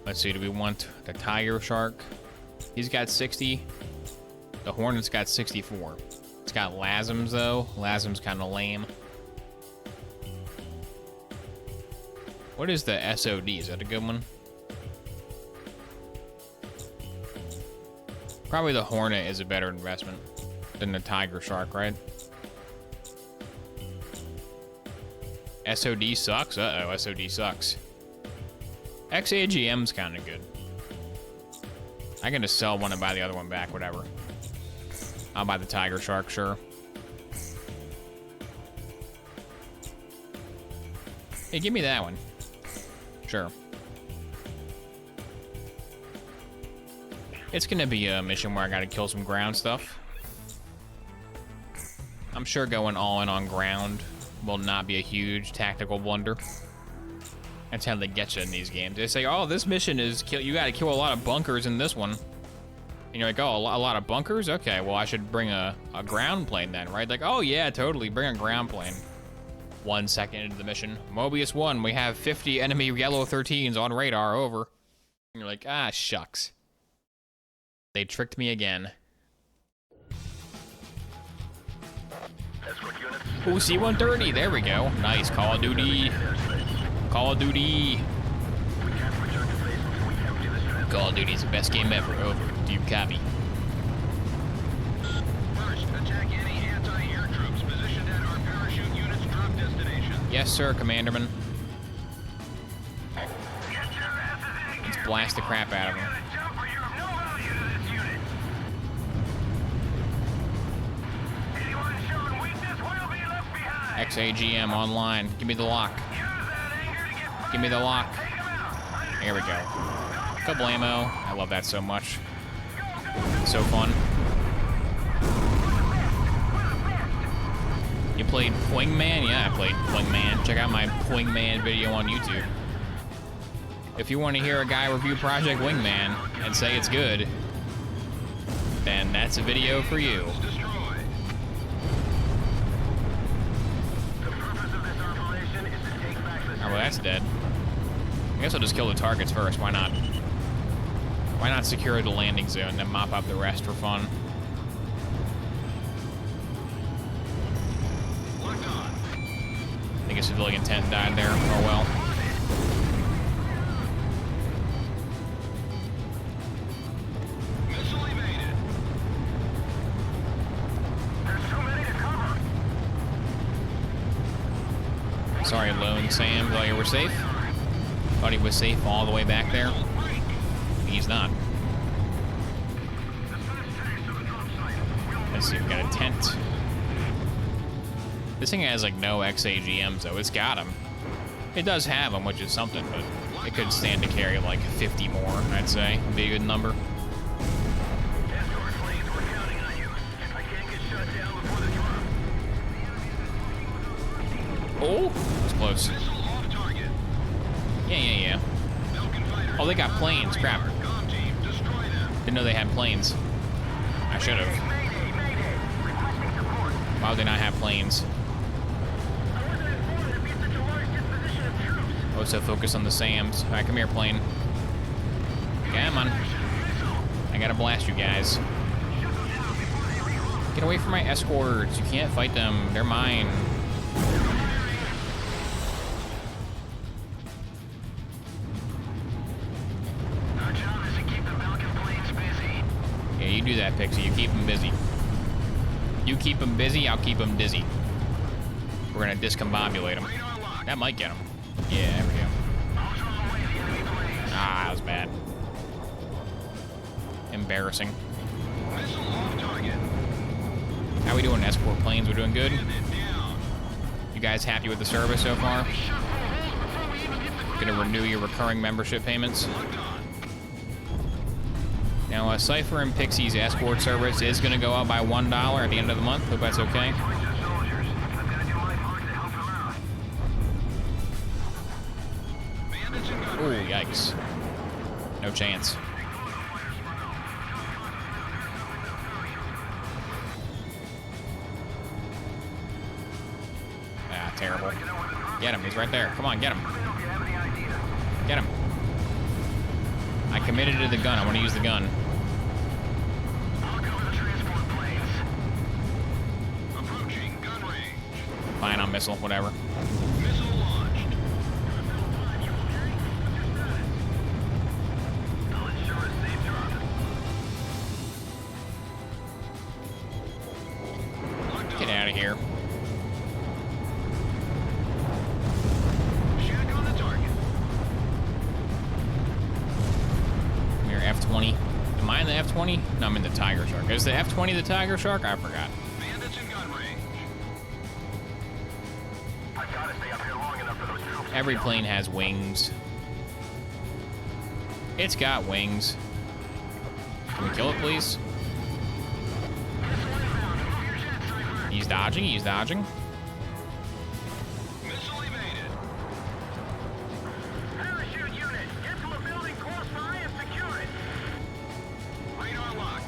Let's see, do we want the Tiger Shark? He's got 60. The Hornet's got 64. It's got Lasms though. Lasm's kind of lame. What is the SOD? Is that a good one? Probably the Hornet is a better investment than the Tiger Shark, right? SOD sucks? Uh-oh, SOD sucks. XAGM's kind of good. I can just sell one and buy the other one back, whatever. I'll buy the Tiger Shark, sure. Hey, give me that one. Sure. It's gonna be a mission where I gotta kill some ground stuff. I'm sure going all in on ground will not be a huge tactical blunder. That's how they get you in these games. They say, oh, this mission is you gotta kill a lot of bunkers in this one. And you're like, oh, a lot of bunkers? Okay, well, I should bring a ground plane then, right? Like, oh yeah, totally, bring a ground plane. 1 second into the mission. Mobius 1, we have 50 enemy yellow 13s on radar, over. And you're like, ah, shucks. They tricked me again. Ooh, C-130, there we go. Nice, Call of Duty. Call of Duty. Call of Duty's the best game ever, over. Do you copy? First, attack any anti-air troops positioned at our parachute unit's drop destination. Yes, sir, Commanderman. Let's blast the crap out of them. XAGM online. Give me the lock. Give me the lock. Here we go. Couple ammo. I love that so much. So fun. You played Wingman? Yeah, I played Wingman. Check out my Wingman video on YouTube. If you want to hear a guy review Project Wingman and say it's good, then that's a video for you. Oh, well, that's dead. I guess I'll just kill the targets first. Why not? Why not secure the landing zone, then mop up the rest for fun? I think a civilian tent died there. Oh well. Sorry, Lone Sam. Thought you were safe? Thought he was safe all the way back there? He's not. Let's see, we've got a tent. This thing has, like, no XAGMs, though. It's got them. It does have them, which is something, but it could stand to carry, like, 50 more, I'd say. Would be a good number. Oh, that was close. Yeah. Oh, they got planes. Crap. Didn't know they had planes. I should have. Why would they not have planes? Oh, so focus on the SAMs. All right, come here, plane. Come on. I gotta blast you guys. Get away from my escorts. You can't fight them. They're mine. You do that, Pixie. You keep them busy. You keep him busy, I'll keep him dizzy. We're gonna discombobulate him. That might get him. Yeah, there we go. Ah, that was bad. Embarrassing. How we doing, escort planes? We're doing good? You guys happy with the service so far? Gonna renew your recurring membership payments. Now, Cypher and Pixie's escort service is gonna go up by $1 at the end of the month. Hope that's okay. Ooh, yikes. No chance. Ah, terrible. Get him, he's right there. Come on, get him. Get him. I committed to the gun, I want to use the gun. Fine, on missile, whatever. Get out of here. Come here, F-20. Am I in the F-20? No, I'm in the Tiger Shark. Is the F-20 the Tiger Shark? I forgot. Every plane has wings. It's got wings. Can we kill it, please? He's dodging, he's dodging. Missile evaded. Parachute unit, get to a building close by and secure it. Radar lock.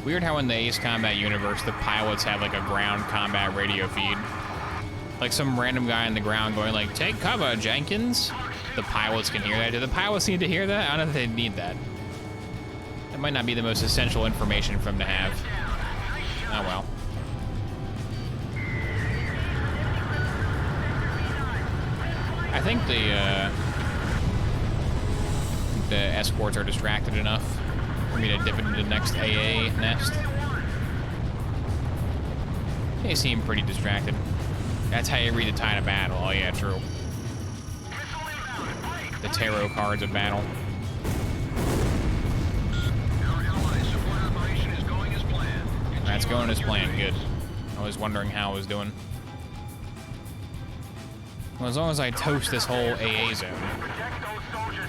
Weird how in the Ace Combat universe, the pilots have like a ground combat radio feed. Like some random guy on the ground going like, "Take cover, Jenkins." The pilots can hear that. Do the pilots need to hear that? I don't know if they need that. That might not be the most essential information for them to have. Oh well. I think the escorts are distracted enough for me to dip into the next AA nest. They seem pretty distracted. That's how you read the tide of battle. Oh yeah, true. The tarot cards of battle. That's going as planned. Good. I was wondering how I was doing. Well, as long as I toast this whole AA zone,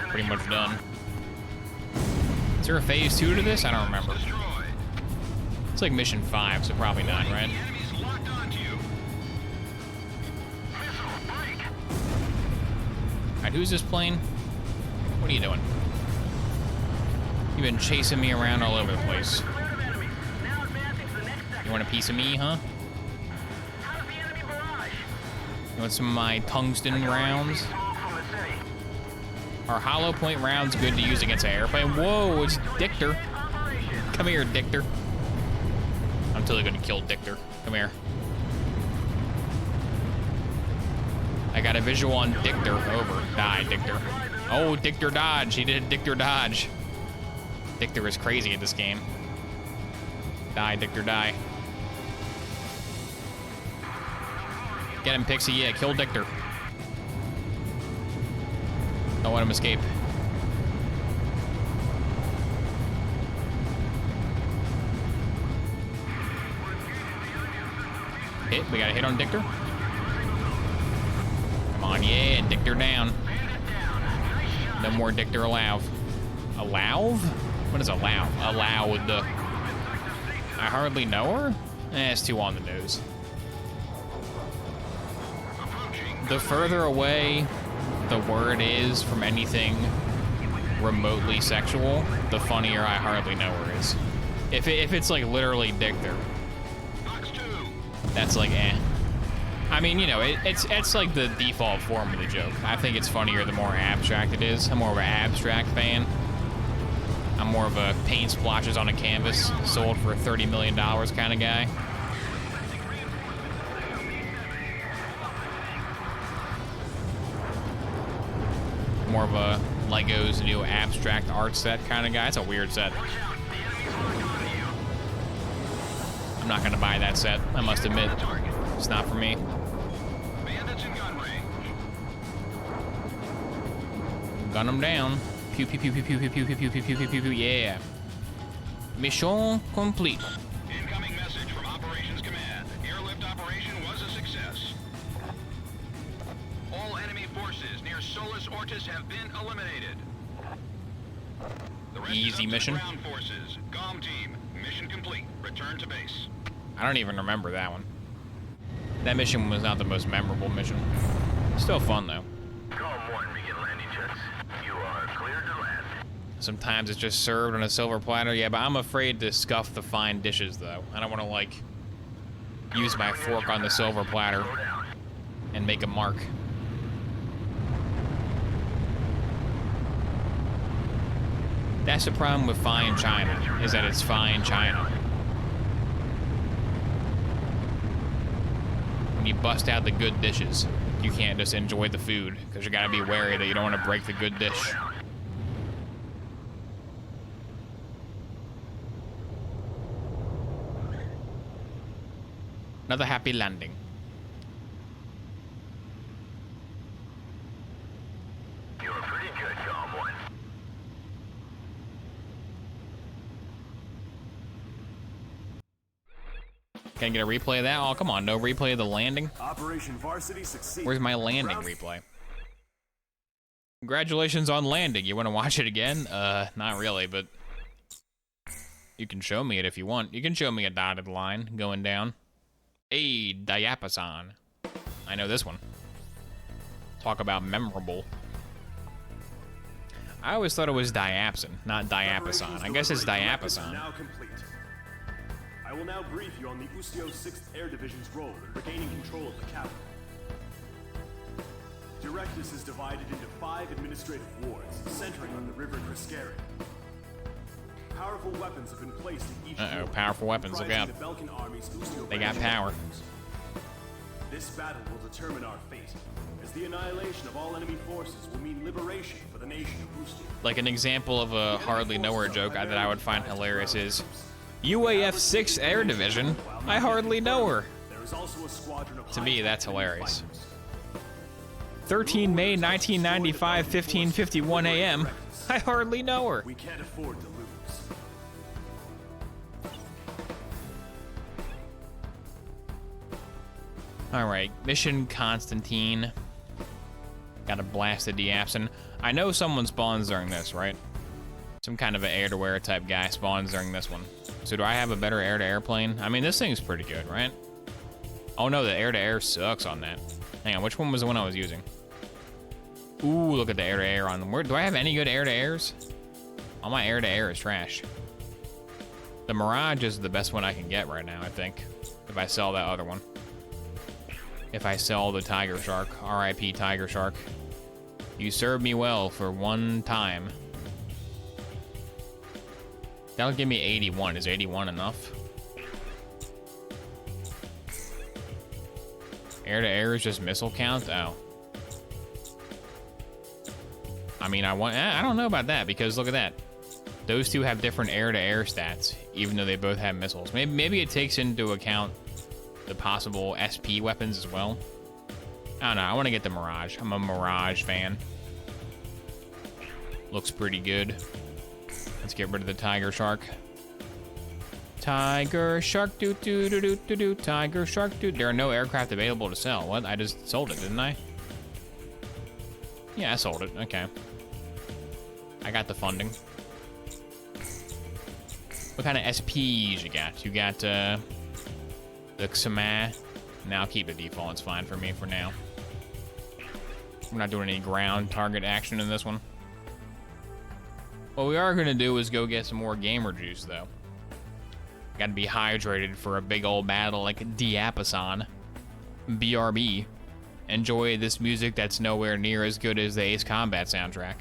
pretty much done. Is there a phase 2 to this? I don't remember. It's like mission 5, so probably not, right? Alright, who's this plane? What are you doing? You've been chasing me around all over the place. You want a piece of me, huh? You want some of my tungsten rounds? Are hollow point rounds good to use against an airplane? Whoa, it's Dictor. Come here, Dictor. I'm totally gonna kill Dictor. Come here. I got a visual on Dictor. Over. Die, Dictor. Oh, Dictor dodge. He did a Dictor dodge. Dictor is crazy at this game. Die, Dictor, die. Get him, Pixie. Yeah, kill Dictor. Don't let him escape. Hit. We got a hit on Dictor. Come on, yeah, Dictor down. No more Dictor allow. Allow? What is allow? Allow with the... I hardly know her? It's too on the nose. The further away the word is from anything remotely sexual, the funnier I hardly know her is. If it's like literally Dictor, that's like eh. I mean, you know, it's like the default form of the joke. I think it's funnier the more abstract it is. I'm more of an abstract fan. I'm more of a paint splotches on a canvas, sold for $30 million kind of guy. More of a Lego's new abstract art set kind of guy. It's a weird set. I'm not gonna buy that set. I must admit, it's not for me. Bandits in gun range. Gun them down. Pew pew pew pew pew pew pew pew pew pew pew pew pew pew. Yeah. Mission complete. Incoming message from Operations Command. Airlift operation was a success. All enemy forces near Solus Ortis have been eliminated. The rest is Easy up to the mission. ground forces. GOM team, mission complete. Return to base. I don't even remember that one. That mission was not the most memorable mission. Still fun though. GOM 1 begin landing jets. You are cleared to land. Sometimes it's just served on a silver platter. Yeah, but I'm afraid to scuff the fine dishes though. I don't want to like use my fork on the silver platter Slow down. and make a mark. That's the problem with fine china, is that it's fine china. When you bust out the good dishes, you can't just enjoy the food, because you gotta be wary that you don't want to break the good dish. Another happy landing. You're pretty good, GOM 1. Can I get a replay of that? Oh, come on, no replay of the landing? Operation Varsity succeeded. Where's my landing Ground- replay? Congratulations on landing. You want to watch it again? Not really, but you can show me it if you want. You can show me a dotted line going down. Hey, diapason. I know this one. Talk about memorable. I always thought it was diapson, not diapason. I guess it's diapason. Now complete. I will now brief you on the Ustio 6th Air Division's role in regaining control of the capital. Directus is divided into 5 administrative wards, centering on the River Criscari. Powerful weapons have been placed in each Uh-oh, ward, powerful weapons, look comprising out. the Belkan Army's Ustio They got branch power. headquarters. This battle will determine our fate, as the annihilation of all enemy forces will mean liberation for the nation of Ustio. Like an example of a hardly nowhere joke that I would find hilarious is UAF 6th Air Division. I hardly know her. There is also a squadron of To me, high that's enemy hilarious. fighters. 13 May 1995, 15:51 a.m. I hardly know her. We can't afford to lose. Alright, Mission Constantine. Gotta blast the Diapson. I know someone spawns during this, right? Some kind of an air-to-air type guy spawns during this one. So do I have a better air-to-air plane? I mean, this thing's pretty good, right? Oh no, the air-to-air sucks on that. Hang on, which one was the one I was using? Ooh, look at the air-to-air on them. Where, do I have any good air-to-airs? All my air-to-air is trash. The Mirage is the best one I can get right now, I think. If I sell that other one. If I sell the Tiger Shark. R.I.P. Tiger Shark. You served me well for one time. That'll give me 81. Is 81 enough? Air-to-air is just missile count? Oh. I mean, I don't know about that, because look at that. Those two have different air-to-air stats, even though they both have missiles. Maybe it takes into account the possible SP weapons as well. I don't know. I want to get the Mirage. I'm a Mirage fan. Looks pretty good. Let's get rid of the Tiger Shark. Tiger Shark, do do do do do do. Tiger Shark, do. There are no aircraft available to sell. What? I just sold it, didn't I? Yeah, I sold it. Okay. I got the funding. What kind of SPs you got? You got the Xamah. Now keep the default. It's fine for me for now. We're not doing any ground target action in this one. What we are gonna do is go get some more gamer juice, though. Gotta be hydrated for a big old battle like Diapason. BRB. Enjoy this music that's nowhere near as good as the Ace Combat soundtrack.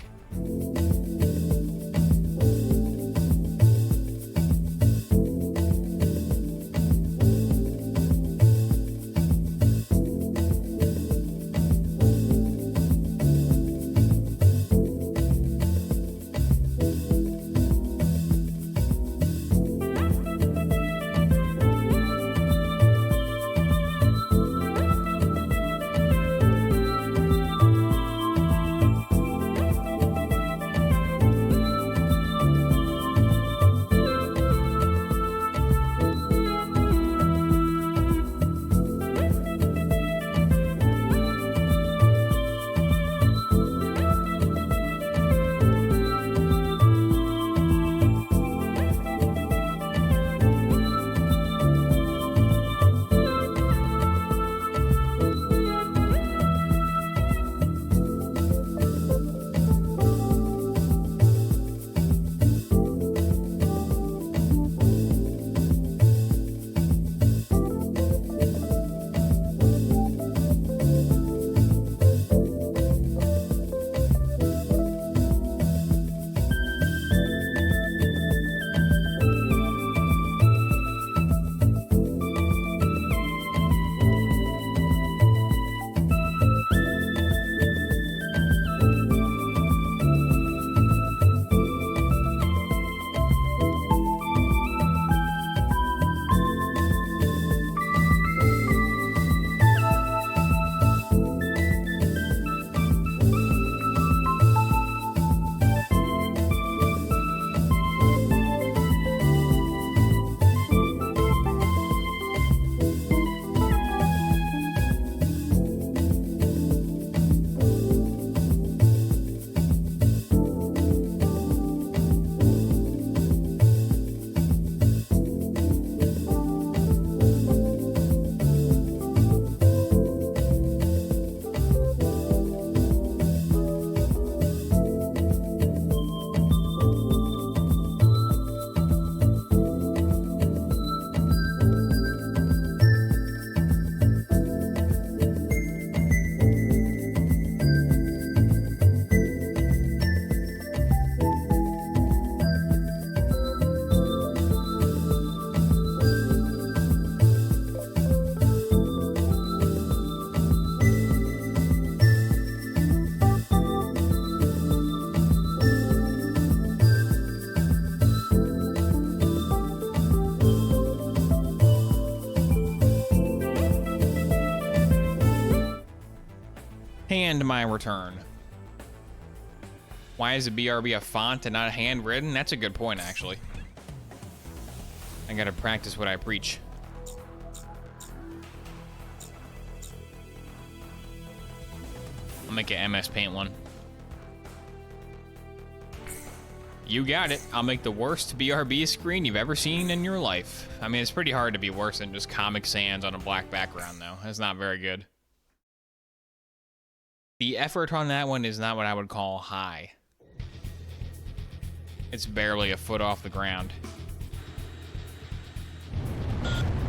and my return. Why is the BRB a font and not handwritten? That's a good point, actually. I gotta practice what I preach. I'll make an MS Paint one. You got it. I'll make the worst BRB screen you've ever seen in your life. I mean, it's pretty hard to be worse than just Comic Sans on a black background, though. That's not very good. The effort on that one is not what I would call high. It's barely a foot off the ground.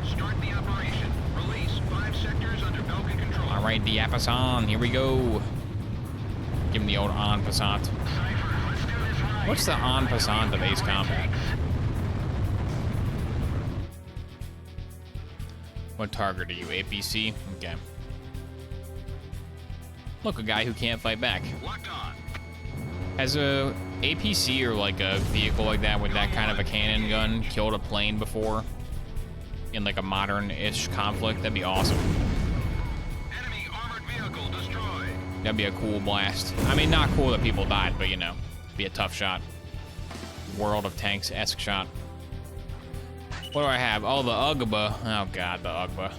Start the operation. Release 5 sectors under Belkin control. All right, Diapason, here we go. Give him the old en passant. What's the en passant of Ace Combat? What target are you, APC? Okay. Look, a guy who can't fight back. Locked on. Has a APC or like a vehicle like that with that kind of a cannon gun killed a plane before? In like a modern-ish conflict? That'd be awesome. Enemy armored vehicle destroyed. That'd be a cool blast. I mean, not cool that people died, but you know, be a tough shot. World of Tanks-esque shot. What do I have? Oh, the UGBA. Oh god, the UGBA.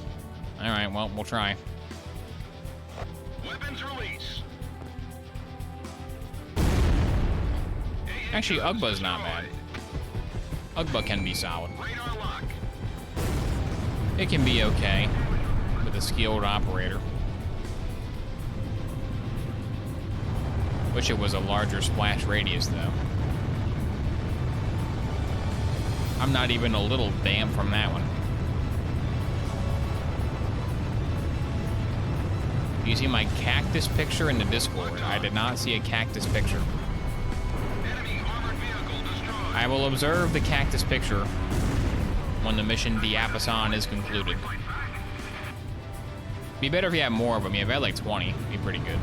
Alright, well, we'll try. Weapons release. Actually, UGBA's not bad. UGBA can be solid. Radar lock. It can be okay with a skilled operator. Wish it was a larger splash radius, though. I'm not even a little damn from that one. You see my cactus picture in the Discord? I did not see a cactus picture. Enemy armored vehicle destroyed. I will observe the cactus picture when the mission Diapason is concluded. Be better if you have more of them. You've had like 20. Be pretty good.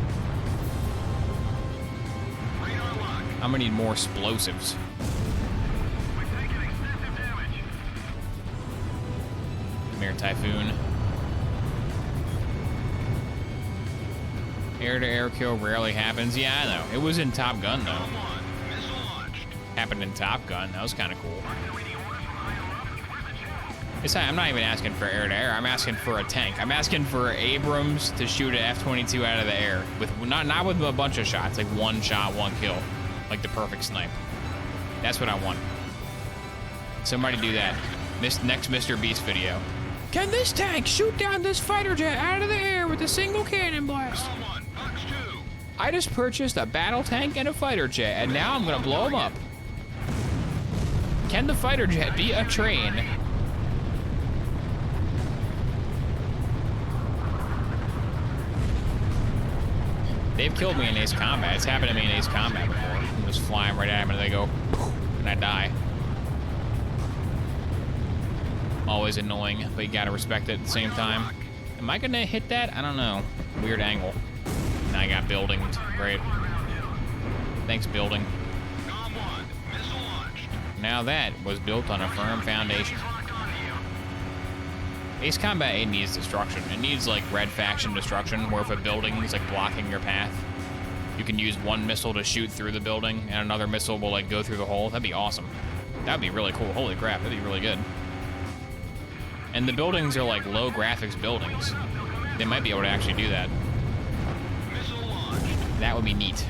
Radar lock. I'm gonna need more explosives. We've taken extensive damage. Come here, Typhoon. Air-to-air kill rarely happens. Yeah, I know. It was in Top Gun, though. Come on. Missile launched. Happened in Top Gun. That was kind of cool. Waiting orders from higher up. Where's the channel? It's not, I'm not even asking for air-to-air. I'm asking for a tank. I'm asking for Abrams to shoot an F-22 out of the air. With not with a bunch of shots. Like one shot, one kill. Like the perfect snipe. That's what I want. Somebody do that. This next Mr. Beast video. Can this tank shoot down this fighter jet out of the air with a single cannon blast? Come on. Box 2. I just purchased a battle tank and a fighter jet, and now I'm gonna blow them up. Can the fighter jet be a train? They've killed me in Ace Combat. It's happened to me in Ace Combat before. I'm just flying right at them and they go, poof, and I die. Always annoying, but you gotta respect it at the same time. Am I gonna hit that? I don't know. Weird angle. Now I got buildings. Great. Thanks, building. Com 1. Missile launched. Now that was built on a firm foundation. Locked on you. Ace Combat 8 needs destruction. It needs like red faction destruction, where if a building is like blocking your path, you can use one missile to shoot through the building, and another missile will like go through the hole. That'd be awesome. That'd be really cool. Holy crap, that'd be really good. And the buildings are like low graphics buildings. They might be able to actually do that. Missile launched. That would be neat.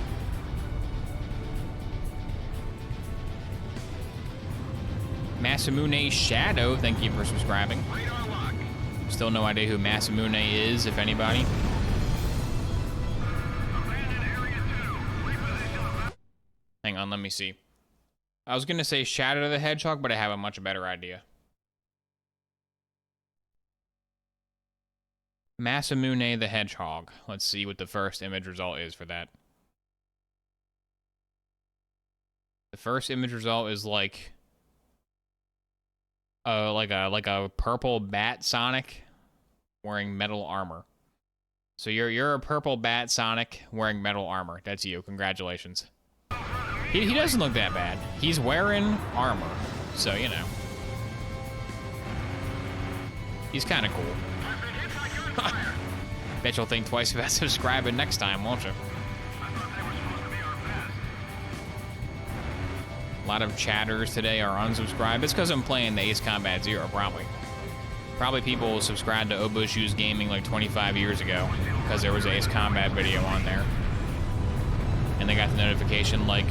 Masamune Shadow, thank you for subscribing. Radar lock. Still no idea who Masamune is, if anybody. Abandoned area 2. Reposition. Hang on, let me see. I was gonna say Shadow the Hedgehog, but I have a much better idea. Masamune the Hedgehog. Let's see what the first image result is for that. The first image result is like a purple bat Sonic wearing metal armor. So you're a purple bat Sonic wearing metal armor. That's you. Congratulations. He doesn't look that bad. He's wearing armor, so you know. He's kind of cool. Bet you'll think twice about subscribing next time, won't you? A lot of chatters today are unsubscribed. It's because I'm playing the Ace Combat Zero, probably. Probably people subscribed to oboeshoesgames Gaming like 25 years ago because there was an Ace Combat video on there. And they got the notification like,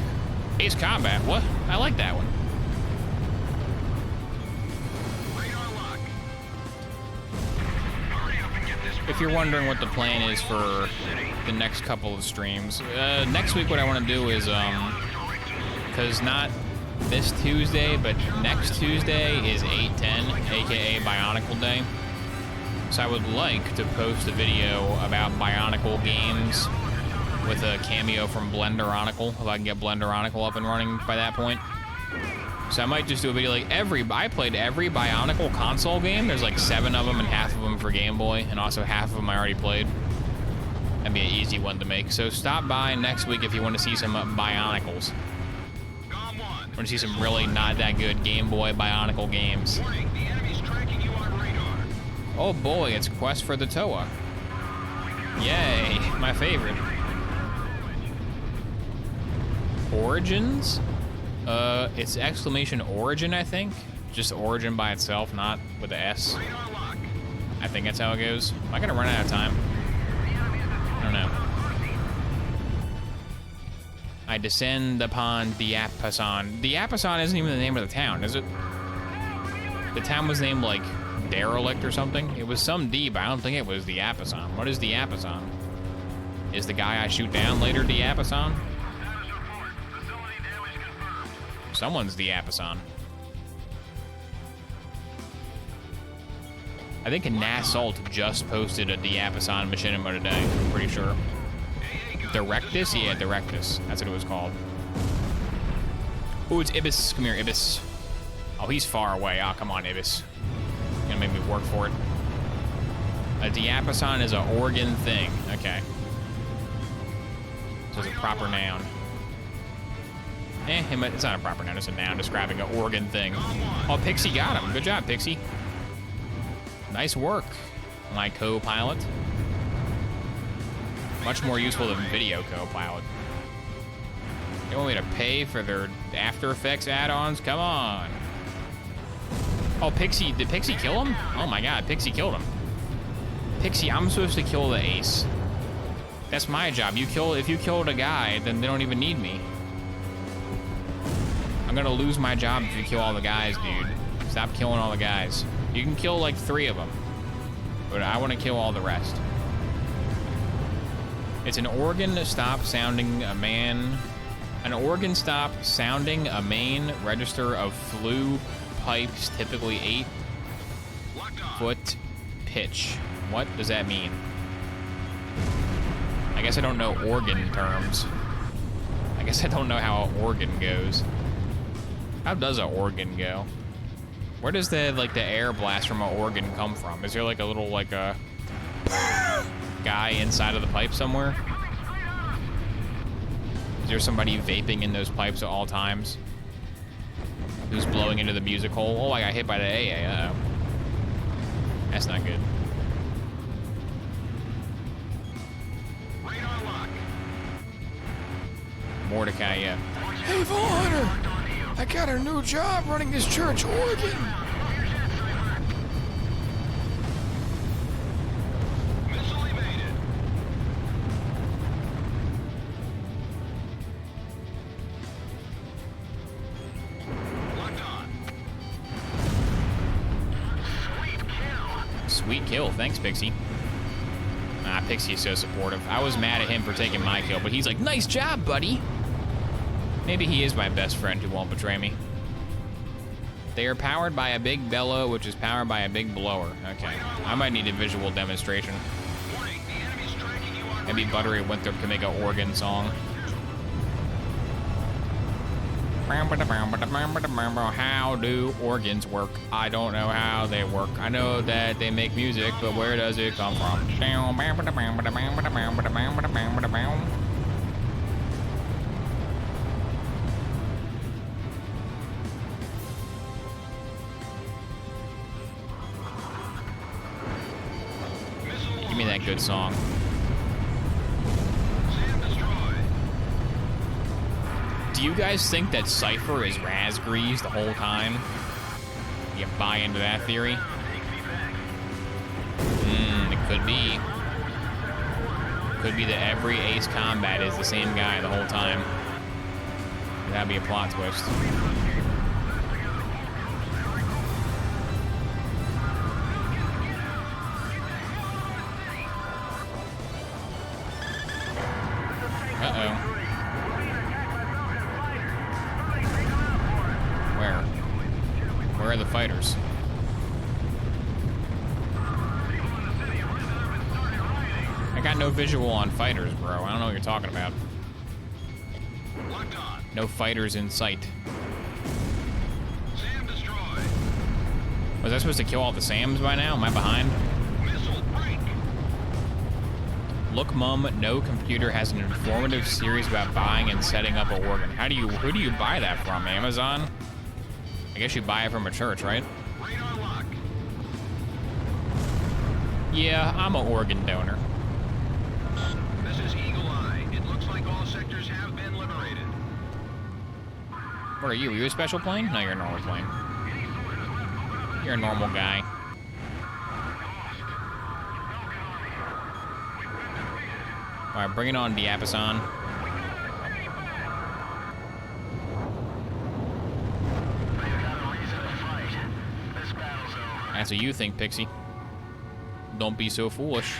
Ace Combat, what? I like that one. If you're wondering what the plan is for the next couple of streams, next week what I want to do is, because not this Tuesday, but next Tuesday is 8/10, aka Bionicle Day. So I would like to post a video about Bionicle games with a cameo from Blenderonicle, if I can get Blenderonicle up and running by that point. So I might just do a video like I played every Bionicle console game. There's like 7 of them and half of them for Game Boy, and also half of them I already played. That'd be an easy one to make. So stop by next week if you want to see some Bionicles. I want to see some really not that good Game Boy Bionicle games. Oh boy, it's Quest for the Toa. Yay, my favorite. Origins? It's exclamation origin, I think. Just origin by itself, not with the S. I think that's how it goes. Am I gonna run out of time? I don't know. I descend upon Diapason. Diapason isn't even the name of the town, is it? The town was named like Derelict or something. It was some D, but I don't think it was Diapason. What is Diapason? Is the guy I shoot down later Diapason? Someone's Diapason. I think Nassault just posted a Diapason machinima today, I'm pretty sure. Directus? Yeah, Directus. That's what it was called. Ooh, it's Ibis. Come here, Ibis. Oh, he's far away. Oh, come on, Ibis. You're gonna make me work for it. A Diapason is an organ thing. Okay. So it's a proper noun. It's not a proper noun. It's a noun describing an organ thing. Oh, Pixie got him. Good job, Pixie. Nice work, my co-pilot. Much more useful than video co-pilot. They want me to pay for their After Effects add-ons? Come on. Oh, Pixie, did Pixie kill him? Oh my God, Pixie killed him. Pixie, I'm supposed to kill the ace. That's my job. If you killed a guy, then they don't even need me. I'm gonna lose my job if you kill all the guys, dude. Stop killing all the guys. You can kill like 3 of them, but I want to kill all the rest. It's an organ stop sounding a man. An organ stop sounding a main register of flue pipes, typically 8-foot pitch. What does that mean? I guess I don't know organ terms. I guess I don't know how an organ goes. How does an organ go? Where does the air blast from an organ come from? Is there like a little guy inside of the pipe somewhere? Is there somebody vaping in those pipes at all times? Who's blowing into the music hole? Oh, I got hit by the AA. Uh-oh. That's not good. Mordecai, yeah. Hey, Vault Hunter! I got a new job running this church organ! Sweet kill. Thanks, Pixie. Ah, Pixie is so supportive. I was mad at him for taking my kill, but he's like, nice job, buddy. Maybe he is my best friend who won't betray me. They are powered by a big bellow, which is powered by a big blower. Okay. I might need a visual demonstration. Maybe Buttery Winthrop can make an organ song. How do organs work? I don't know how they work. I know that they make music, but where does it come from? Give me that good song. Do you guys think that Cypher is Razgrease the whole time? You buy into that theory? It could be. Could be that every Ace Combat is the same guy the whole time. That'd be a plot twist. Uh-oh. Where? Where are the fighters? I got no visual on fighters, bro. I don't know what you're talking about. No fighters in sight. Sam destroyed. Was I supposed to kill all the Sams by now? Am I behind? Missile break. Look, Mum, no computer has an informative series about buying and setting up an organ. Who do you buy that from? Amazon? I guess you buy it from a church, right? Radar lock. Yeah, I'm an organ donor. This is Eagle Eye. It looks like all sectors have been liberated. What are you? Are you a special plane? No, you're a normal plane. You're a normal guy. Alright, bring it on, Diapason. That's what you think, Pixie. Don't be so foolish.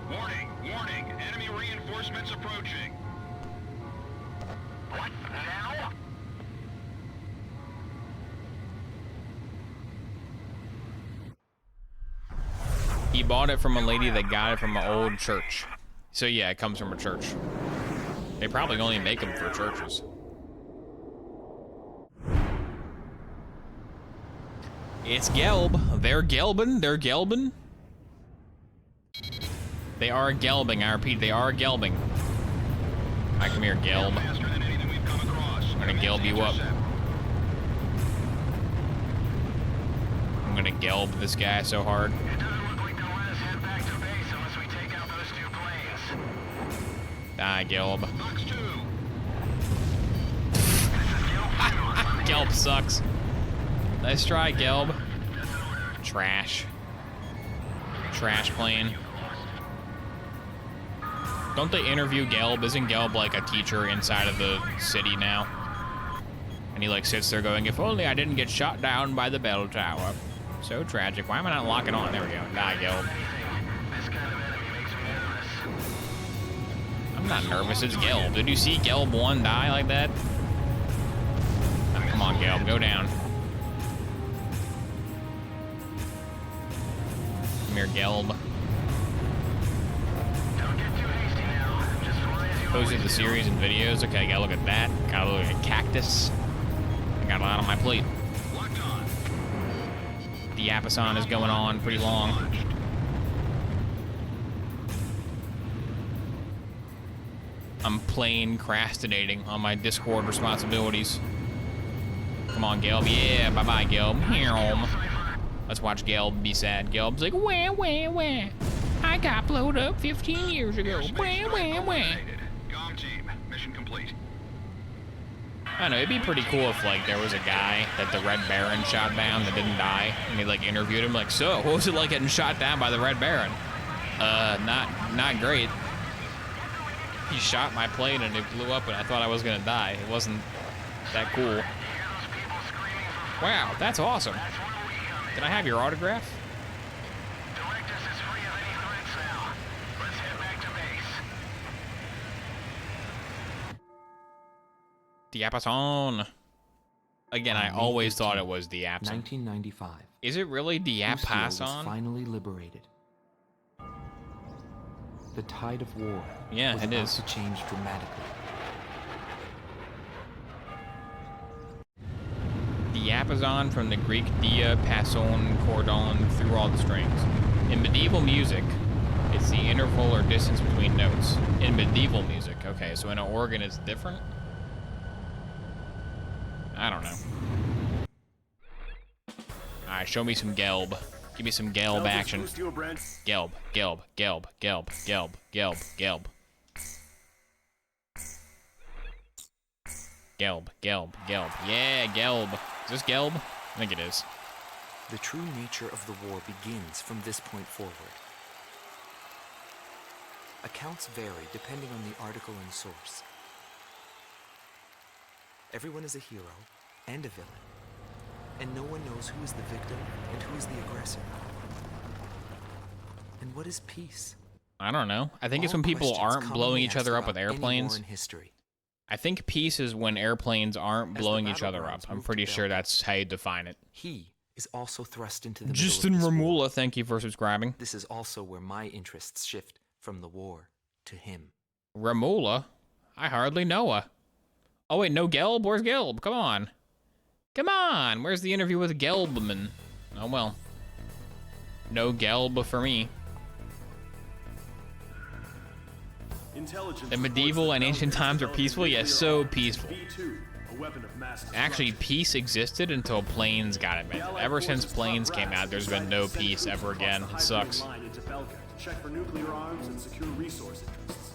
Warning, warning. Enemy reinforcements approaching. What now? He bought it from a lady that got it from an old church. So yeah, it comes from a church. They probably only make them for churches. It's Gelb. They're Gelbin. They're Gelbin. They are Gelbing. I repeat, they are Gelbing. I come here, Gelb. Faster than anything we've come across. I'm gonna Gelb you up. I'm gonna Gelb this guy so hard. It doesn't look like they'll let us head back to base unless we take out those two planes. Die, Gelb. Box 2. Gelb sucks. Nice try, Gelb. Trash. Trash plane. Don't they interview Gelb? Isn't Gelb like a teacher inside of the city now? And he like sits there going, if only I didn't get shot down by the bell tower. So tragic. Why am I not locking on? There we go. Die, Gelb. This kind of enemy makes me nervous. I'm not nervous. It's Gelb. Did you see Gelb 1 die like that? Oh, come on, Gelb. Go down. Come here, Gelb. Posted the series and videos. Okay, I gotta look at that. Gotta look at Cactus. I got a lot on my plate. The Diapason is going on pretty long. I'm procrastinating on my Discord responsibilities. Come on, Gelb. Yeah, bye-bye, Gelb. Let's watch Gelb be sad. Gelb's like, wah, wah, wah. I got blowed up 15 years ago. Wah, wah, wah. Com team, mission complete. I don't know, it'd be pretty cool if, like, there was a guy that the Red Baron shot down that didn't die, and he, like, interviewed him, like, so, what was it like getting shot down by the Red Baron? Not great. He shot my plane and it blew up and I thought I was gonna die. It wasn't that cool. Wow, that's awesome. Can I have your autograph? Directus is free of any threats now. Let's head back to base. Diapason. Again, I always thought it was Diapason. 1995. Is it really Lucille was Diapason? finally liberated. The tide of war Yeah, was it about is. to change dramatically. Diapason from the Greek dia, passon, cordon, through all the strings. In medieval music, it's the interval or distance between notes. In medieval music, okay, so in an organ it's different? I don't know. Alright, show me some Gelb. Give me some Gelb Delta's action. boost your brand. Gelb, Gelb, Gelb, Gelb, Gelb, Gelb, Gelb. Gelb, Gelb, Gelb. Yeah, Gelb. Is this Gelb? I think it is. The true nature of the war begins from this point forward. Accounts vary depending on the article and source. Everyone is a hero and a villain, and no one knows who is the victim and who is the aggressor. And what is peace? I don't know. I think it's All when people questions aren't blowing commonly each other asked up with about any war airplanes. in history. I think peace is when airplanes aren't As the blowing each other battlegrounds up. I'm move pretty to sure Belgium, that's how you define it. He is also thrust into the Justin middle of this war. Ramula, thank you for subscribing. This is also where my interests shift from the war to him. Ramula? I hardly know her. Oh wait, no Gelb? Where's Gelb? Come on. Come on! Where's the interview with Gelbman? Oh well. No Gelb for me. Intelligence The medieval and ancient times are peaceful? Yes, so peaceful. V2, a weapon of mass Actually, destruction. peace existed until planes got invented. Ever since planes came out, there's been no peace ever again. It sucks. Check for nuclear arms and secure resource interests.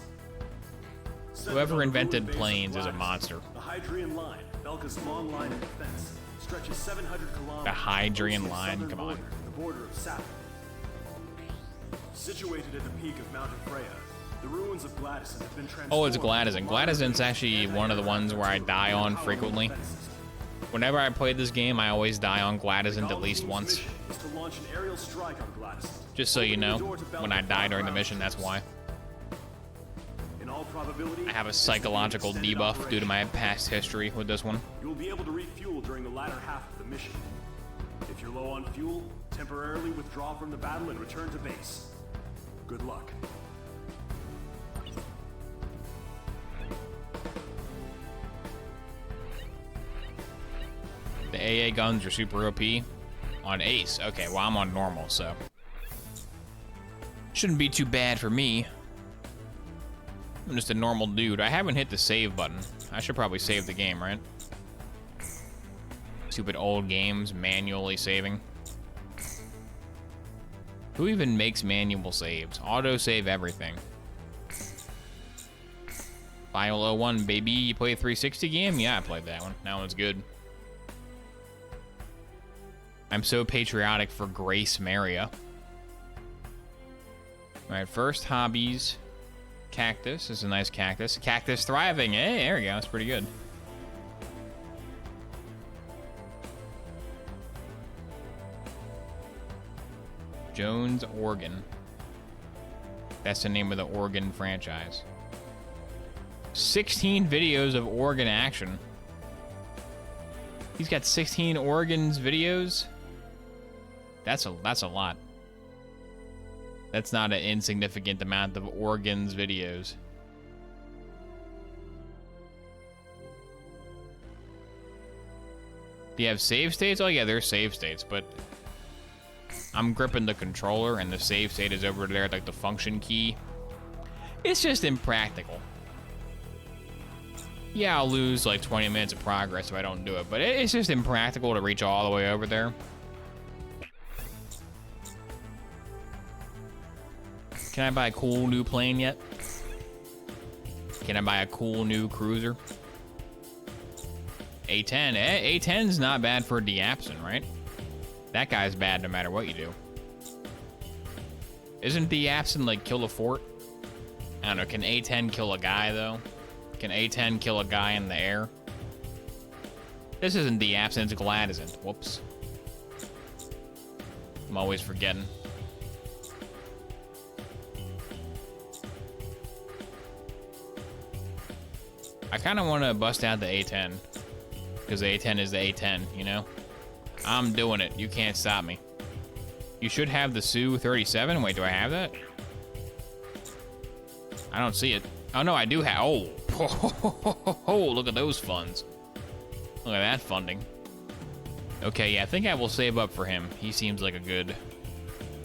Whoever invented planes is a monster. The Hydrian Line, Belka's long line of defense, stretches 700 kilometers. The Hydrian coastal Line, southern come on. border, the border of Saturn. Situated at the peak of Mount Freya, the ruins of Gladison have been transformed. Oh, it's Gladison. Gladison's actually one of the ones where I die on frequently. Whenever I play this game, I always die on Gladison at least once. Is to launch an aerial strike on Gladison. Just so you know, when I die during the mission, that's why. In all probability, I have a psychological debuff due to my past history with this one. you will be able to refuel during the latter half of the mission. If you're low on fuel, temporarily withdraw from the battle and return to base. Good luck. The AA guns are super OP on Ace. Okay, well, I'm on normal, so shouldn't be too bad for me. I'm just a normal dude. I haven't hit the save button. I should probably save the game, right? Stupid old games, manually saving. Who even makes manual saves? Auto-save everything. File 01, baby. You play a 360 game? Yeah, I played that one. That one's good. I'm so patriotic for Grace Maria. Alright, first hobbies. Cactus. This is a nice cactus. Cactus thriving. Hey, there we go. That's pretty good. Jones Oregon. That's the name of the Oregon franchise. 16 videos of Oregon action. He's got 16 Oregon's videos. That's a lot. That's not an insignificant amount of Oregon's videos. Do you have save states? Oh yeah, there's save states, but I'm gripping the controller and the save state is over there, like the function key. It's just impractical. Yeah, I'll lose like 20 minutes of progress if I don't do it, but it's just impractical to reach all the way over there. Can I buy a cool new plane yet? Can I buy a cool new cruiser? A10. A10's not bad for Diapson, right? That guy's bad no matter what you do. Isn't Diapson like kill a fort? I don't know. Can A10 kill a guy though? Can A10 kill a guy in the air? This isn't Diapson, it's Gladison. Whoops. I'm always forgetting. I kind of want to bust out the A10. Because the A10 is the A10, you know? I'm doing it. You can't stop me. You should have the Su-37. Wait, do I have that? I don't see it. Oh, no, I do have... Oh, look at those funds. Look at that funding. Okay, yeah, I think I will save up for him. He seems like a good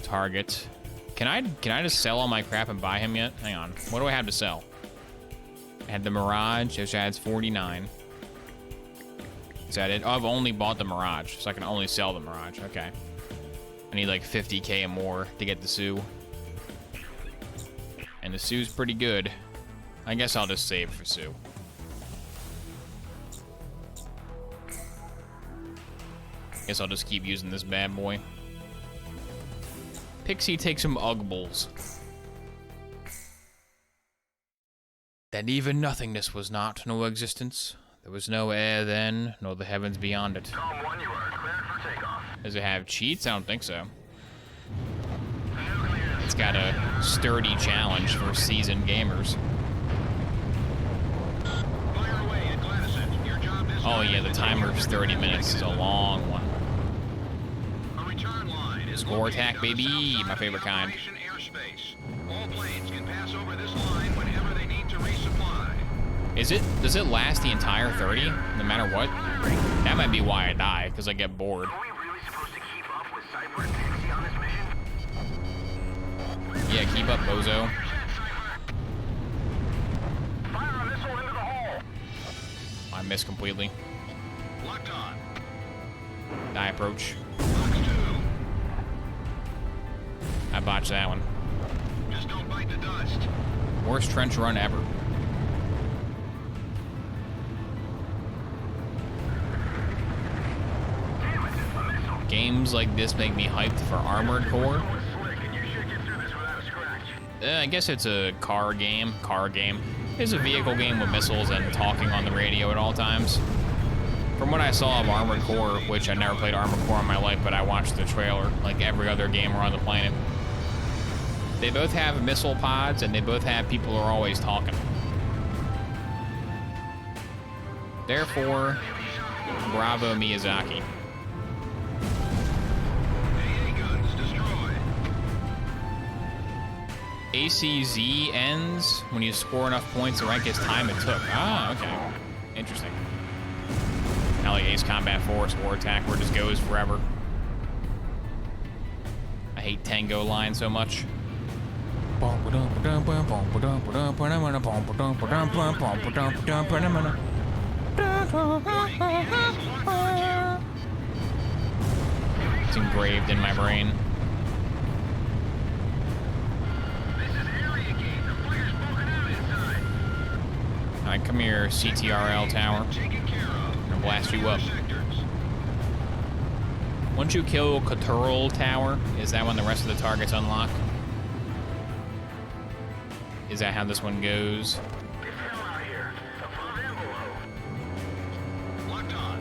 target. Can I just sell all my crap and buy him yet? Hang on. What do I have to sell? I had the Mirage, which adds 49. Is that it? Oh, I've only bought the Mirage, so I can only sell the Mirage. Okay. I need like 50k and more to get the Sioux. And the Sioux's pretty good. I guess I'll just save for Sioux. Guess I'll just keep using this bad boy. Pixie takes some Ugbles. That even nothingness was not, no existence. There was no air then, nor the heavens beyond it. Tom 1, you are cleared for takeoff. Does it have cheats? I don't think so. It's got a sturdy challenge for seasoned gamers. Fire away at Gladison. Your job is Oh yeah, the timer's 30 minutes. It's a long one. a return line. Is Score attack, located on the baby. south side My of the favorite kind. operation airspace. All planes can pass over this line whenever they need to resupply. Does it last the entire 30, no matter what? That might be why I die, because I get bored. Are we really supposed to keep up with Cyber and Pixie on this mission? Yeah, keep up, bozo. Fire a missile into the hole. I missed completely. Locked on. Die approach. Box 2. I botched that one. Just don't bite the dust. Worst trench run ever. Damn it, a missile. Games like this make me hyped for Armored Core. It's slick, and you should get through this without a scratch. I guess it's a car game. It's a vehicle game with missiles and talking on the radio at all times. From what I saw of Armored Core, which I never played Armored Core in my life, but I watched the trailer like every other gamer on the planet. They both have missile pods, and they both have people who are always talking. Therefore, bravo Miyazaki. AA guns destroyed. ACZ ends when you score enough points to rank as time it took. Ah, okay. Interesting. Not like Ace Combat 4 score attack where it just goes forever. I hate Tango line so much. It's engraved in my brain. This is area gate. The fire's broken out inside. Alright, come here, CTRL tower. Taken care of. I'm gonna blast you up. Sectors. Once you kill Caturl Tower, is that when the rest of the targets unlock? Is that how this one goes? It's hell out here. Above and below. Locked on.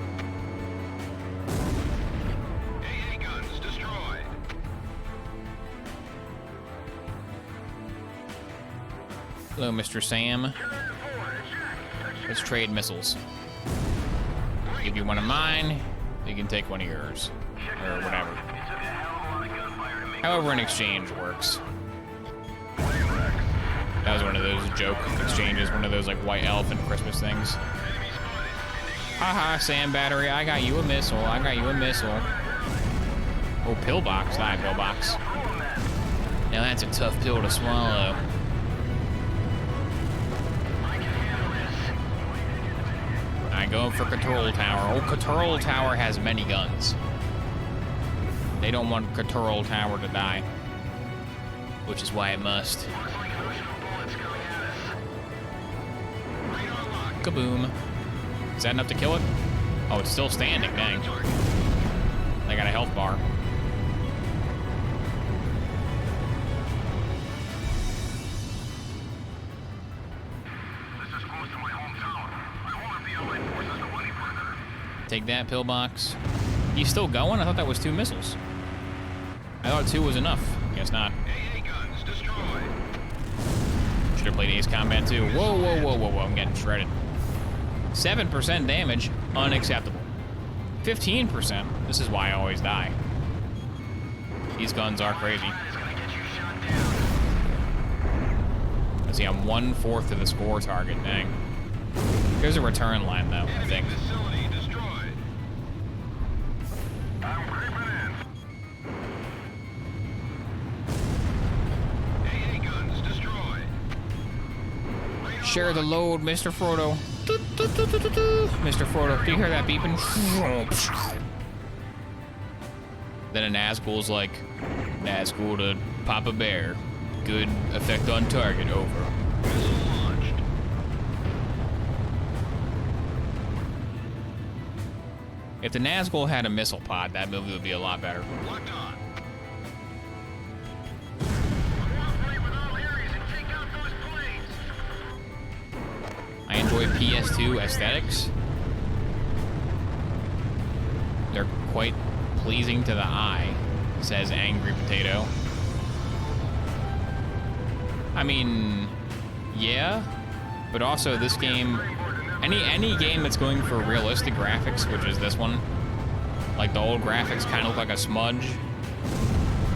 AA guns destroyed. Hello, Mr. Sam. Let's trade missiles. Give you one of mine, you can take one of yours. Or whatever. However an exchange works. That was one of those joke exchanges, one of those like white elephant Christmas things. Haha, Sam battery, I got you a missile, I got you a missile. Oh, pillbox, die pillbox. Now that's a tough pill to swallow. Alright, going for Caturl Tower. Oh, Caturl Tower has many guns. They don't want Caturl Tower to die. Which is why it must. Kaboom. Is that enough to kill it? Oh, it's still standing, dang. I got a health bar. This is close to my hometown. I won't let the Allied forces go any further. Take that, pillbox. He's still going? I thought that was 2 missiles. I thought 2 was enough. Guess not. AA guns destroyed. Should have played Ace Combat 2. Whoa, whoa, whoa, whoa, whoa. I'm getting shredded. 7% damage. Unacceptable. 15%. This is why I always die. These guns are crazy. It's gonna get you shot down. Let's see, I'm 1/4 of the score target. Dang. There's a return line, though, I think. Facility destroyed. I'm creeping in. AA guns destroyed. Share the load, Mr. Frodo. Mr. Frodo, do you hear that beeping? Then a Nazgul's like, Nazgul to Papa Bear. Good effect on target, over. If the Nazgul had a missile pod, that movie would be a lot better. I enjoy PS2 aesthetics. They're quite pleasing to the eye, says Angry Potato. I mean, yeah, but also this game, any game that's going for realistic graphics, which is this one, like the old graphics kind of look like a smudge.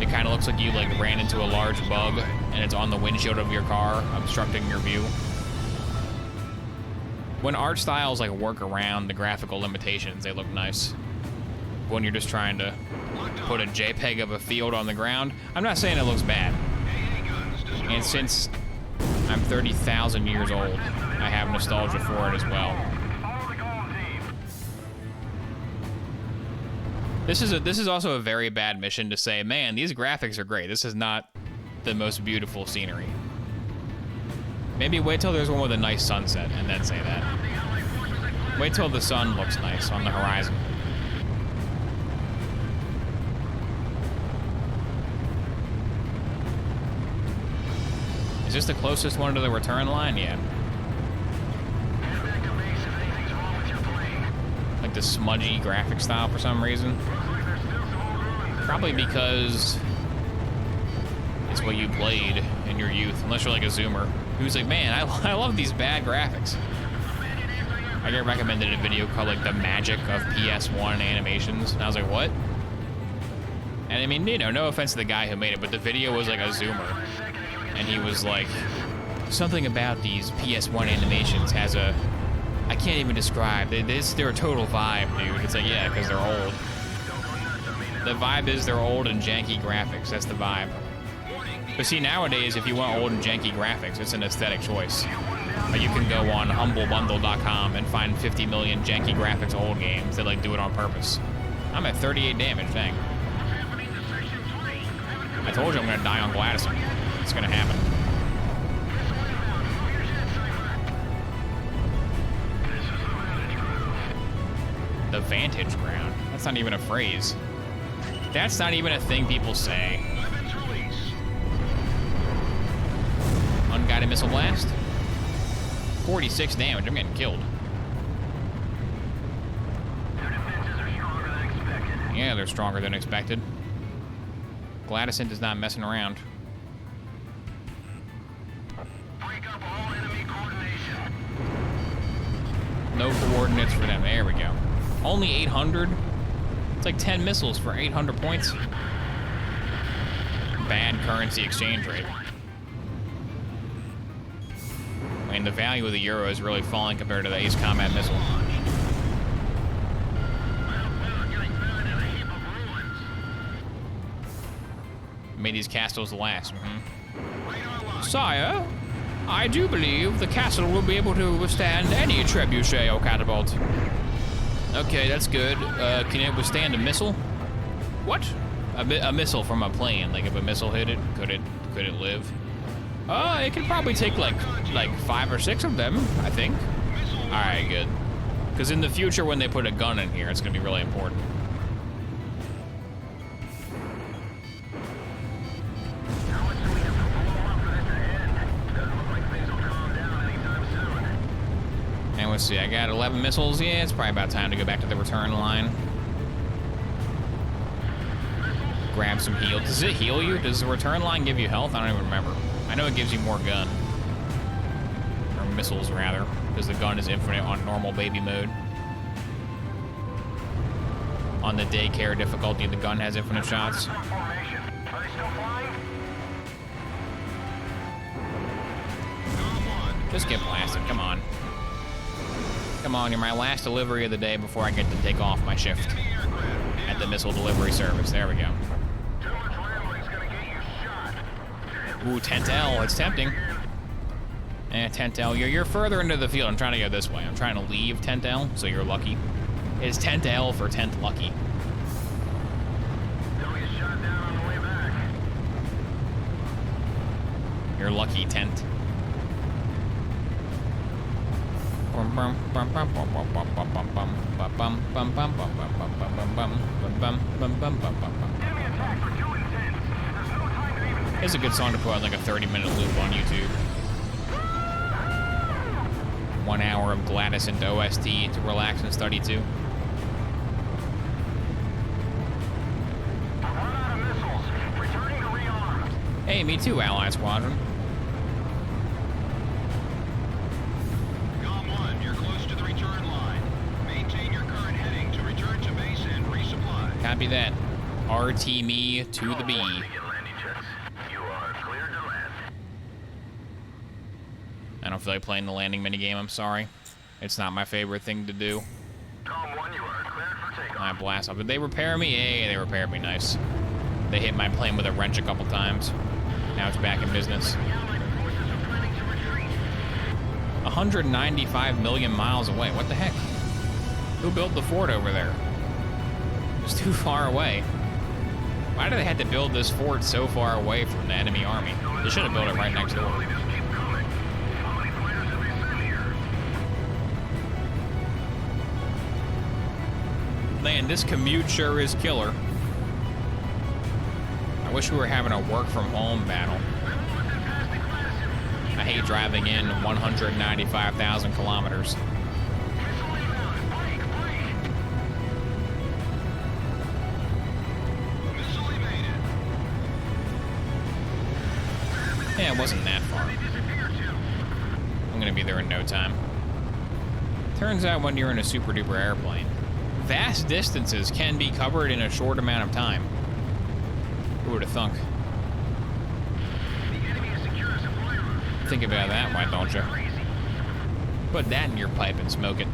It kind of looks like you like ran into a large bug and it's on the windshield of your car, obstructing your view. When art styles like work around the graphical limitations, they look nice. When you're just trying to put a JPEG of a field on the ground, I'm not saying it looks bad. And since I'm 30,000 years old, I have nostalgia for it as well. This is also a very bad mission to say, man, these graphics are great. This is not the most beautiful scenery. Maybe wait till there's one with a nice sunset and then say that. Wait till the sun looks nice on the horizon. Is this the closest one to the return line? Yeah. Like the smudgy graphic style for some reason. Probably because it's what you played in your youth, unless you're like a Zoomer who's like, man, I love these bad graphics. I get recommended a video called like the magic of PS1 animations, and I was like, what? And I mean, you know, no offense to the guy who made it, but the video was like a Zoomer, and he was like, something about these PS1 animations has a, I can't even describe. They're a total vibe, dude. It's like, yeah, because they're old. The vibe is they're old and janky graphics. That's the vibe. But see, nowadays, if you want old and janky graphics, it's an aesthetic choice. Like you can go on humblebundle.com and find 50 million janky graphics old games that like do it on purpose. I'm at 38 damage, dang. I told you I'm gonna die on Gladison. It's gonna happen. The Vantage Ground. That's not even a phrase. That's not even a thing people say. Unguided missile blast. 46 damage. I'm getting killed. Yeah, they're stronger than expected. Gladison is not messing around. No coordinates for them. There we go. Only 800? It's like 10 missiles for 800 points. Bad currency exchange rate. I mean, the value of the euro is really falling compared to the Ace Combat missile. Made these castles last. Sire, I do believe the castle will be able to withstand any trebuchet or catapult. Okay, that's good. Can it withstand a missile? What? A missile from a plane. Like if a missile hit it, could it live? It can probably take like 5 or 6 of them, I think. All right, good. Because in the future, when they put a gun in here, it's gonna be really important. And let's see, I got 11 missiles. Yeah, it's probably about time to go back to the return line. Grab some heal. Does it heal you? Does the return line give you health? I don't even remember. I know it gives you more gun. Or missiles, rather. Because the gun is infinite on normal baby mode. On the daycare difficulty, the gun has infinite shots. Just get blasted, come on. Come on, you're my last delivery of the day before I get to take off my shift at the missile delivery service. There we go. Ooh, Tent L, it's tempting. Tent L, you're further into the field. I'm trying to go this way. I'm trying to leave Tent L, so you're lucky. It's Tent L for 10th lucky. Your lucky tent. It's a good song to put on like a 30-minute loop on YouTube. 1 hour of Gladys into OST to relax and study to. Hey, me too, Allied Squadron. Gom 1, you're close to the return line. Maintain your current heading to return to base and resupply. Copy that. RT me to the B. You are clear to land. I don't feel like playing the landing minigame, I'm sorry. It's not my favorite thing to do. Gom 1, you are cleared for takeoff. I blast off. Did they repair me? Yeah, they repaired me. Nice. They hit my plane with a wrench a couple times. Now it's back in business. 195 million miles away. What the heck? Who built the fort over there? It's too far away. Why do they have to build this fort so far away from the enemy army? They should have built it right next door. Man, this commute sure is killer. I wish we were having a work from home battle. I hate driving in 195,000 kilometers. Yeah, it wasn't that far. I'm gonna be there in no time. Turns out when you're in a super duper airplane, vast distances can be covered in a short amount of time. Who would have thunk? Think about that, why don't you? Put that in your pipe and smoke it.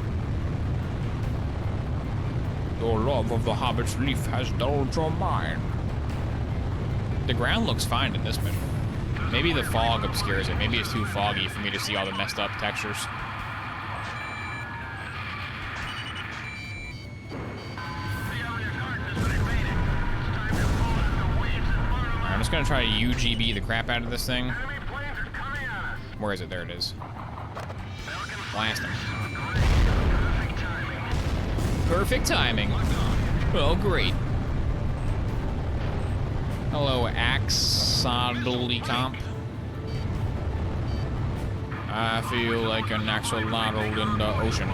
Your love of the Hobbit's leaf has dulled your mind. The ground looks fine in this mission. Maybe the fog obscures it. Maybe it's too foggy for me to see all the messed up textures. I'm just gonna try to UGB the crap out of this thing. Where is it? There it is. Blast him. Perfect timing. Oh, great. Hello, Axolotl Comp. I feel like an axolotl in the ocean.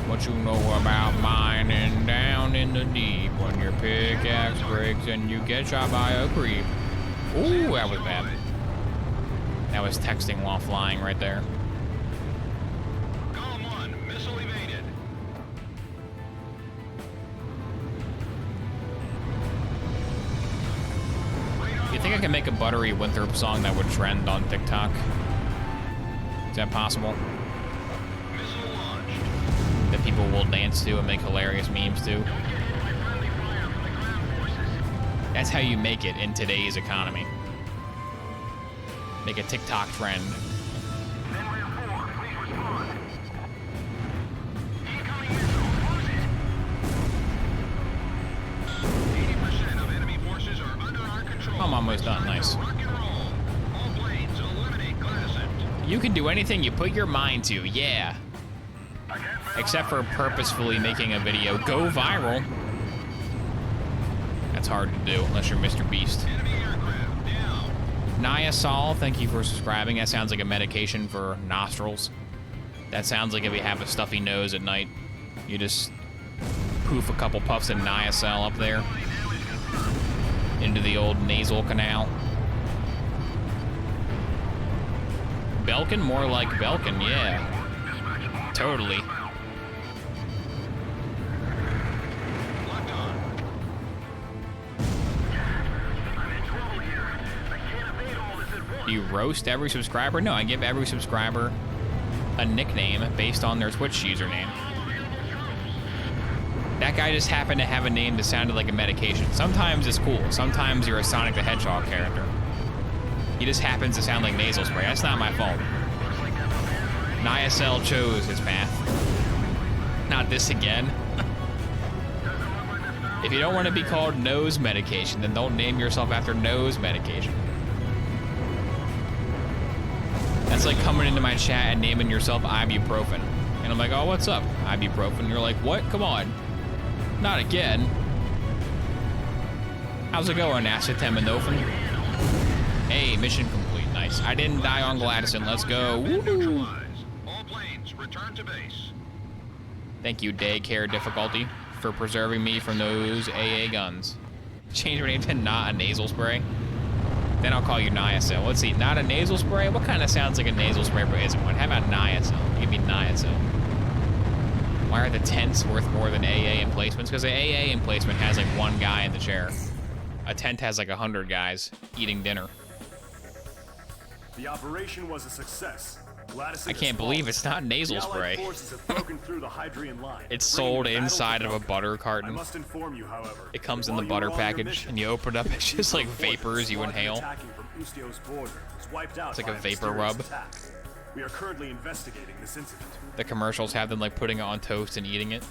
What you know about mining down in the deep when your pickaxe breaks and you get shot by a creep? Ooh, that was bad. That was texting while flying right there. Gom 1, missile evaded. You think I can make a buttery Winthrop song that would trend on TikTok? Is that possible? Missile launched. That people will dance to and make hilarious memes to? That's how you make it in today's economy. Make a TikTok trend. Fenrir 4, please respond. Incoming missile, close it. 80% of enemy forces are under our control. I'm almost done, nice. Rock and roll. All blades eliminate Gladysent. You can do anything you put your mind to, yeah. Except for purposefully making a video go viral. That's hard to do unless you're Mr. Beast. Enemy aircraft down. Naya Sol, thank you for subscribing. That sounds like a medication for nostrils. That sounds like if you have a stuffy nose at night, you just poof a couple puffs of Niacel up there into the old nasal canal. Belkin, more like Belkin, yeah. Totally. Locked on. I'm in trouble here. I can't evade all this at once. Do you roast every subscriber? No, I give every subscriber a nickname based on their Twitch username. That guy just happened to have a name that sounded like a medication. Sometimes it's cool. Sometimes you're a Sonic the Hedgehog character. He just happens to sound like nasal spray. That's not my fault. Niacel chose his path. Not this again. If you don't want to be called nose medication, then don't name yourself after nose medication. That's like coming into my chat and naming yourself ibuprofen. And I'm like, oh, what's up, ibuprofen? You're like, what? Come on. Not again. How's it going, acetaminophen? Hey, mission complete. Nice. I didn't die on Gladison. Let's go. Woo! All planes, return to base. Thank you, daycare difficulty, for preserving me from those AA guns. Change your name to not a nasal spray. Then I'll call you Niacil. Let's see, not a nasal spray? What kind of sounds like a nasal spray but isn't one? How about Niacil? Give me Niacil. Why are the tents worth more than AA emplacements? Because the AA emplacement has like one guy in the chair. A tent has like 100 guys eating dinner. The operation was a success. I can't believe it's not nasal spray. It's sold inside of a butter carton. It comes in the butter package, and you open it up, it's just like vapors you inhale. It's like a vapor rub. We are currently investigating this incident. The commercials have them like putting it on toast and eating it.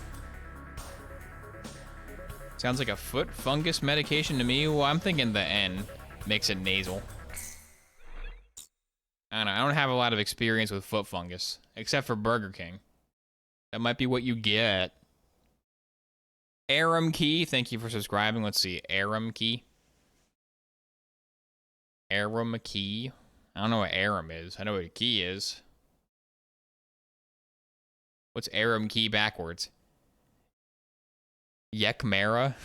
Sounds like a foot fungus medication to me. Well, I'm thinking the N makes it nasal. I don't know, I don't have a lot of experience with foot fungus, except for Burger King. That might be what you get. Aram Key, thank you for subscribing. Let's see, Aram Key. Aram Key. I don't know what Aram is. I know what a key is. What's Aram Key backwards? Yekmera?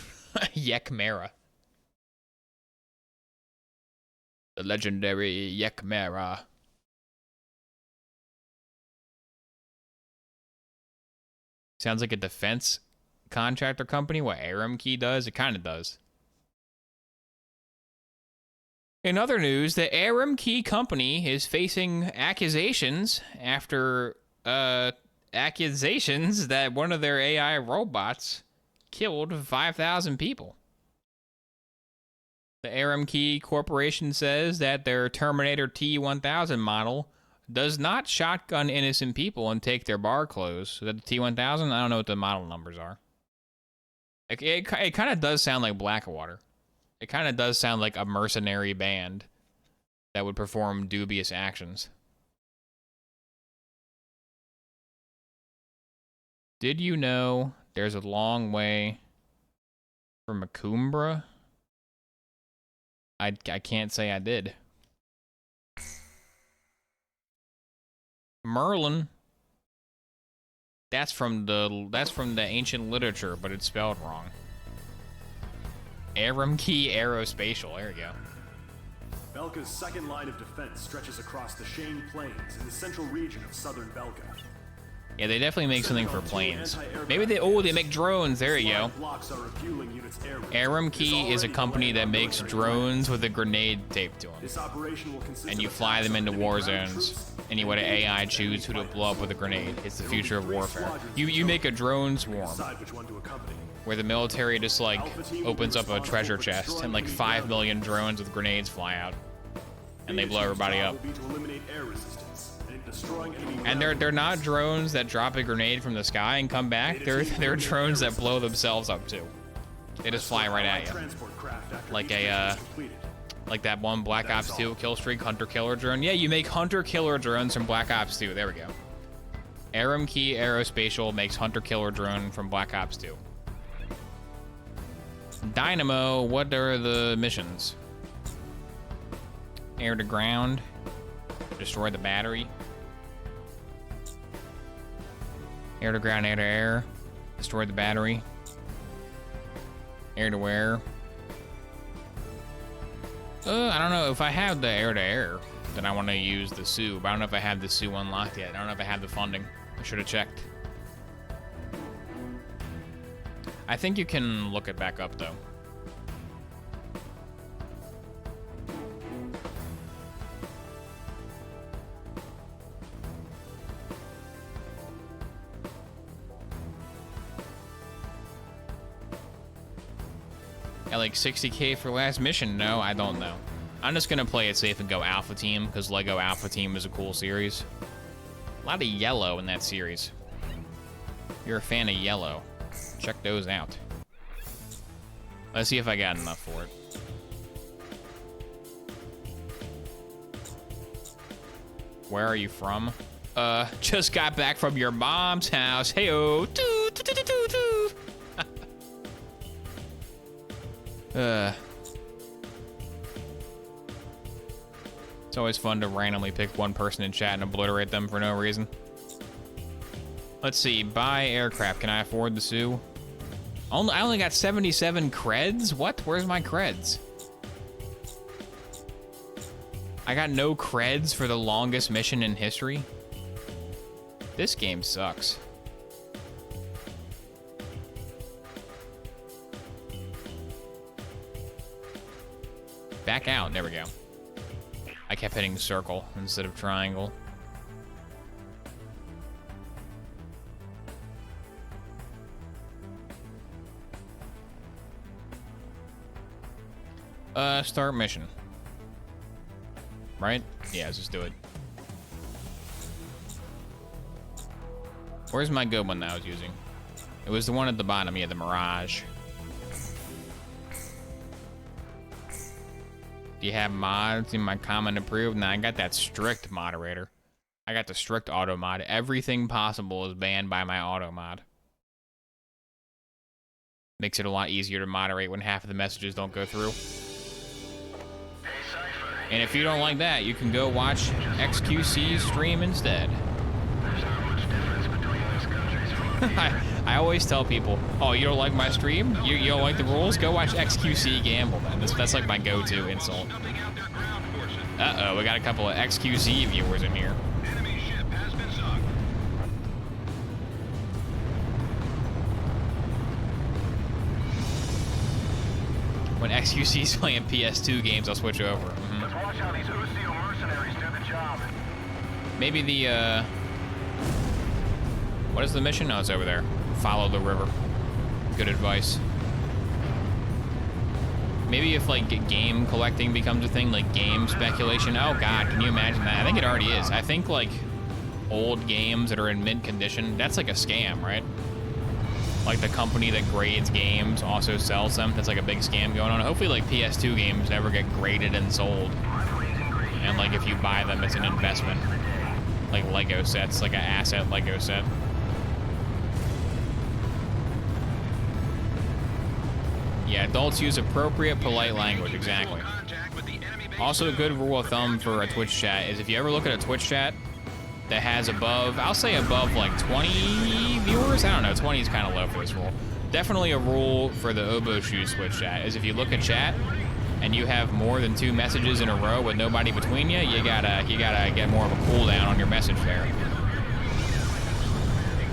Yekmera. The legendary Yekmera. Sounds like a defense contractor company. What Aram Key does? It kind of does. In other news, the Aram Key company is facing accusations after accusations that one of their AI robots killed 5,000 people. The Aram Key Corporation says that their Terminator T-1000 model does not shotgun innocent people and take their bar clothes. Is that the T-1000? I don't know what the model numbers are. It kind of does sound like Blackwater. It kind of does sound like a mercenary band that would perform dubious actions. Did you know there's a long way from Macumbra? I can't say I did. Merlin. That's from the ancient literature, but it's spelled wrong. Aram Key Aerospatial. There we go. Belka's second line of defense stretches across the Shane Plains in the central region of southern Belka. Yeah, they definitely make something for planes. Maybe they make drones. There you go. Aram Key is a company that makes drones with a grenade taped to them. And you fly them into war zones, and you let an AI choose who to blow up with a grenade. It's the future of warfare. You make a drone swarm where the military just like opens up a treasure chest and like 5 million drones with grenades fly out, and they blow everybody up. And they're not drones that drop a grenade from the sky and come back. They're drones that blow themselves up too. They just fly right at you. Like like that one Black Ops 2 kill streak hunter killer drone. Yeah, you make hunter killer drones from Black Ops 2. There we go. Aram Key Aerospatial makes hunter killer drone from Black Ops 2. Dynamo, what are the missions? Air to ground. Destroy the battery. Air to ground, air to air. Destroy the battery. Air to air. I don't know if I have the air to air, then I want to use the SU, but I don't know if I have the SU unlocked yet. I don't know if I have the funding. I should have checked. I think you can look it back up though. At like 60k for last mission? No, I don't know. I'm just gonna play it safe and go Alpha Team because Lego Alpha Team is a cool series. A lot of yellow in that series. If you're a fan of yellow, check those out. Let's see if I got enough for it. Where are you from? Just got back from your mom's house. Hey-oh. Doo, doo, doo, doo, doo, doo. It's always fun to randomly pick one person in chat and obliterate them for no reason. Let's see, buy aircraft. Can I afford the Sioux? I only got 77 creds? What? Where's my creds? I got no creds for the longest mission in history? This game sucks. Back out, there we go. I kept hitting circle instead of triangle. Start mission. Right? Yeah, let's just do it. Where's my good one that I was using? It was the one at the bottom, yeah, the Mirage. Do you have mods in my common approved? Nah, I got that strict moderator. I got the strict auto mod. Everything possible is banned by my auto mod. Makes it a lot easier to moderate when half of the messages don't go through. And if you don't like that, you can go watch XQC's stream instead. I always tell people, oh, you don't like my stream? You don't like the rules? Go watch XQC gamble, then. That's like my go-to insult. Uh-oh, we got a couple of XQC viewers in here. When XQC's playing PS2 games, I'll switch over. Mm-hmm. Let's watch how these Ucio mercenaries do the job. Maybe the, what is the mission? Oh, it's over there. Follow the river. Good advice. Maybe if, like, game collecting becomes a thing, like game speculation. Oh, God, can you imagine that? I think it already is. I think, like, old games that are in mint condition, that's like a scam, right? Like, the company that grades games also sells them. That's like a big scam going on. Hopefully, like, PS2 games never get graded and sold. And, like, if you buy them, it's an investment. Like Lego sets, like an asset Lego set. Yeah, adults use appropriate, polite language, exactly. Also, a good rule of thumb for a Twitch chat is if you ever look at a Twitch chat that has above, I'll say above like 20 viewers? I don't know, 20 is kind of low for this rule. Definitely a rule for the oboeshoes Twitch chat is if you look at chat and you have more than 2 messages in a row with nobody between you, you gotta get more of a cooldown on your message there.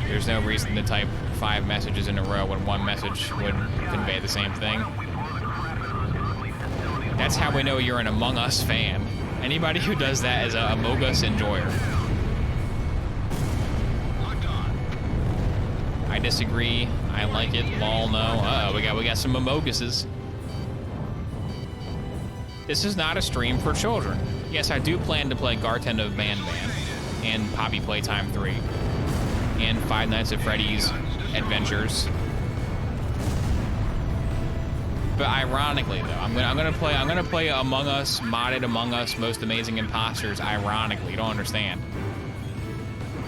There's no reason to type 5 messages in a row when one message would convey the same thing. That's how we know you're an Among Us fan. Anybody who does that is a Among Us enjoyer. I disagree. I like it. Lol, no. Uh-oh, we got some Amoguses. This is not a stream for children. Yes, I do plan to play Garten of Man and Poppy Playtime 3 and Five Nights at Freddy's Adventures. But ironically, though, I'm gonna play Among Us, modded Among Us, Most Amazing Imposters. Ironically, you don't understand.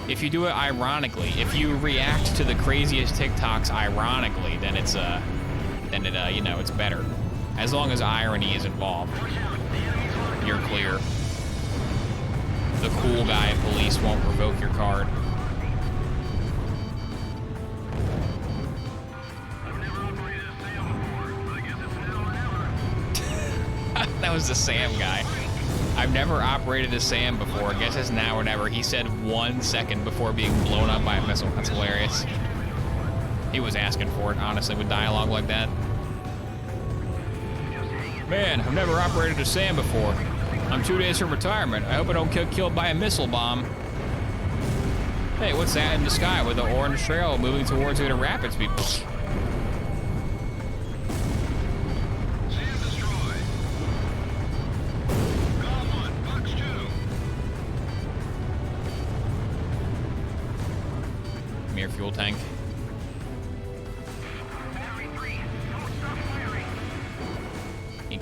If you do it ironically, if you react to the craziest TikToks ironically, then it's you know, it's better. As long as irony is involved, you're clear. The cool guy police won't revoke your card. That was the Sam guy. I've never operated a Sam before. I guess it's now or never. He said 1 second before being blown up by a missile. That's hilarious. He was asking for it, honestly, with dialogue like that. Man, I've never operated a SAM before. I'm 2 days from retirement. I hope I don't get killed by a missile bomb. Hey, what's that in the sky with the orange trail moving towards you at a rapid speed? Mere fuel tank.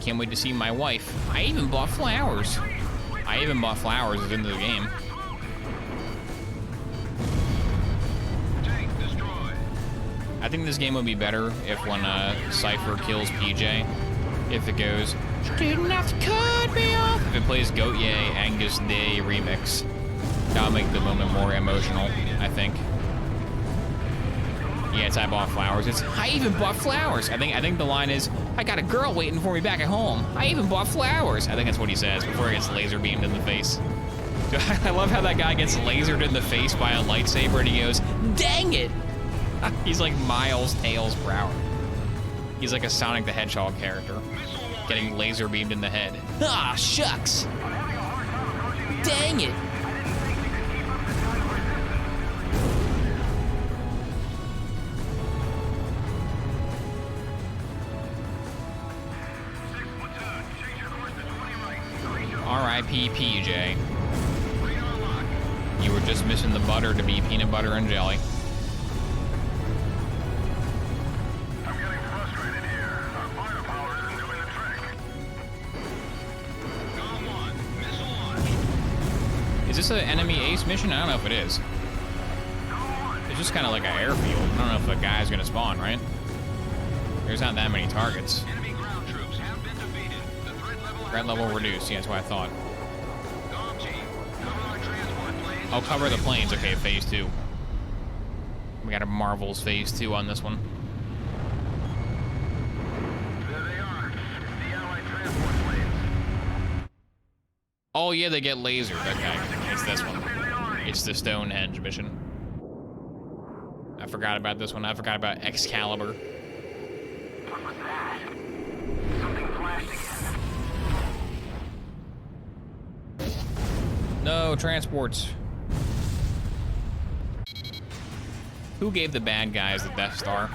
Can't wait to see my wife. I even bought flowers. I even bought flowers into the game. I think this game would be better if when Cypher kills PJ, if it goes, "You didn't have to cut me off." If it plays Goat Ye Angus Day remix, that'll make the moment more emotional, I think. Yes, I bought flowers. I even bought flowers. I think the line is, "I got a girl waiting for me back at home. I even bought flowers." I think that's what he says before he gets laser beamed in the face. I love how that guy gets lasered in the face by a lightsaber and he goes, "Dang it!" He's like Miles Tails Prower. He's like a Sonic the Hedgehog character, getting laser beamed in the head. Ah, shucks! Dang it! R.I.P. PJ. You were just missing the butter to be peanut butter and jelly. I'm getting frustrated here. Our firepower isn't doing the trick. Gone one. Missile launch. Is this an enemy ace mission? I don't know if it is. It's just kind of like an airfield. I don't know if a guy's gonna spawn, right? There's not that many targets. Enemy ground troops have been defeated. The Threat level reduced. Yeah, that's what I thought. Dom team, cover our transport planes. I'll cover the planes. Okay, phase 2. We got a Marvel's phase 2 on this one. There they are. The Allied transport planes. Oh yeah, they get lasered. Okay, it's this one. It's the Stonehenge mission. I forgot about this one. I forgot about Excalibur. What was that? Something flashed again. No, transports. Who gave the bad guys the Death Star?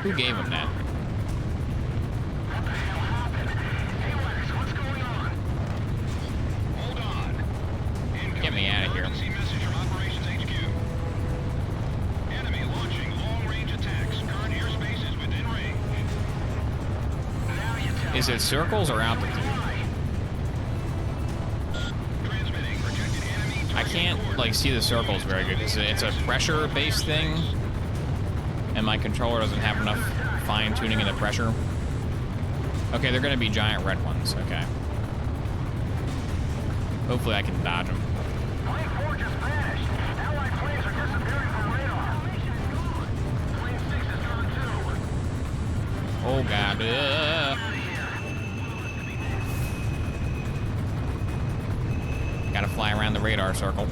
Who gave them that? What the hell happened? Hey, Lex, what's going on? Hold on. Get me out of here. Emergency message from Operations HQ. Enemy launching long-range attacks. Current airspace is within range. Now you tell Is it circles or altitude? Transmitting projected enemy. I can't like see the circles very good because it's a pressure-based thing, and my controller doesn't have enough fine-tuning in the pressure. Okay, they're gonna be giant red ones. Okay. Hopefully, I can dodge them. Plane 4 just vanished. Allied planes are disappearing from radar. Plane 6 is gone too. Oh god. Gotta fly around the radar circle.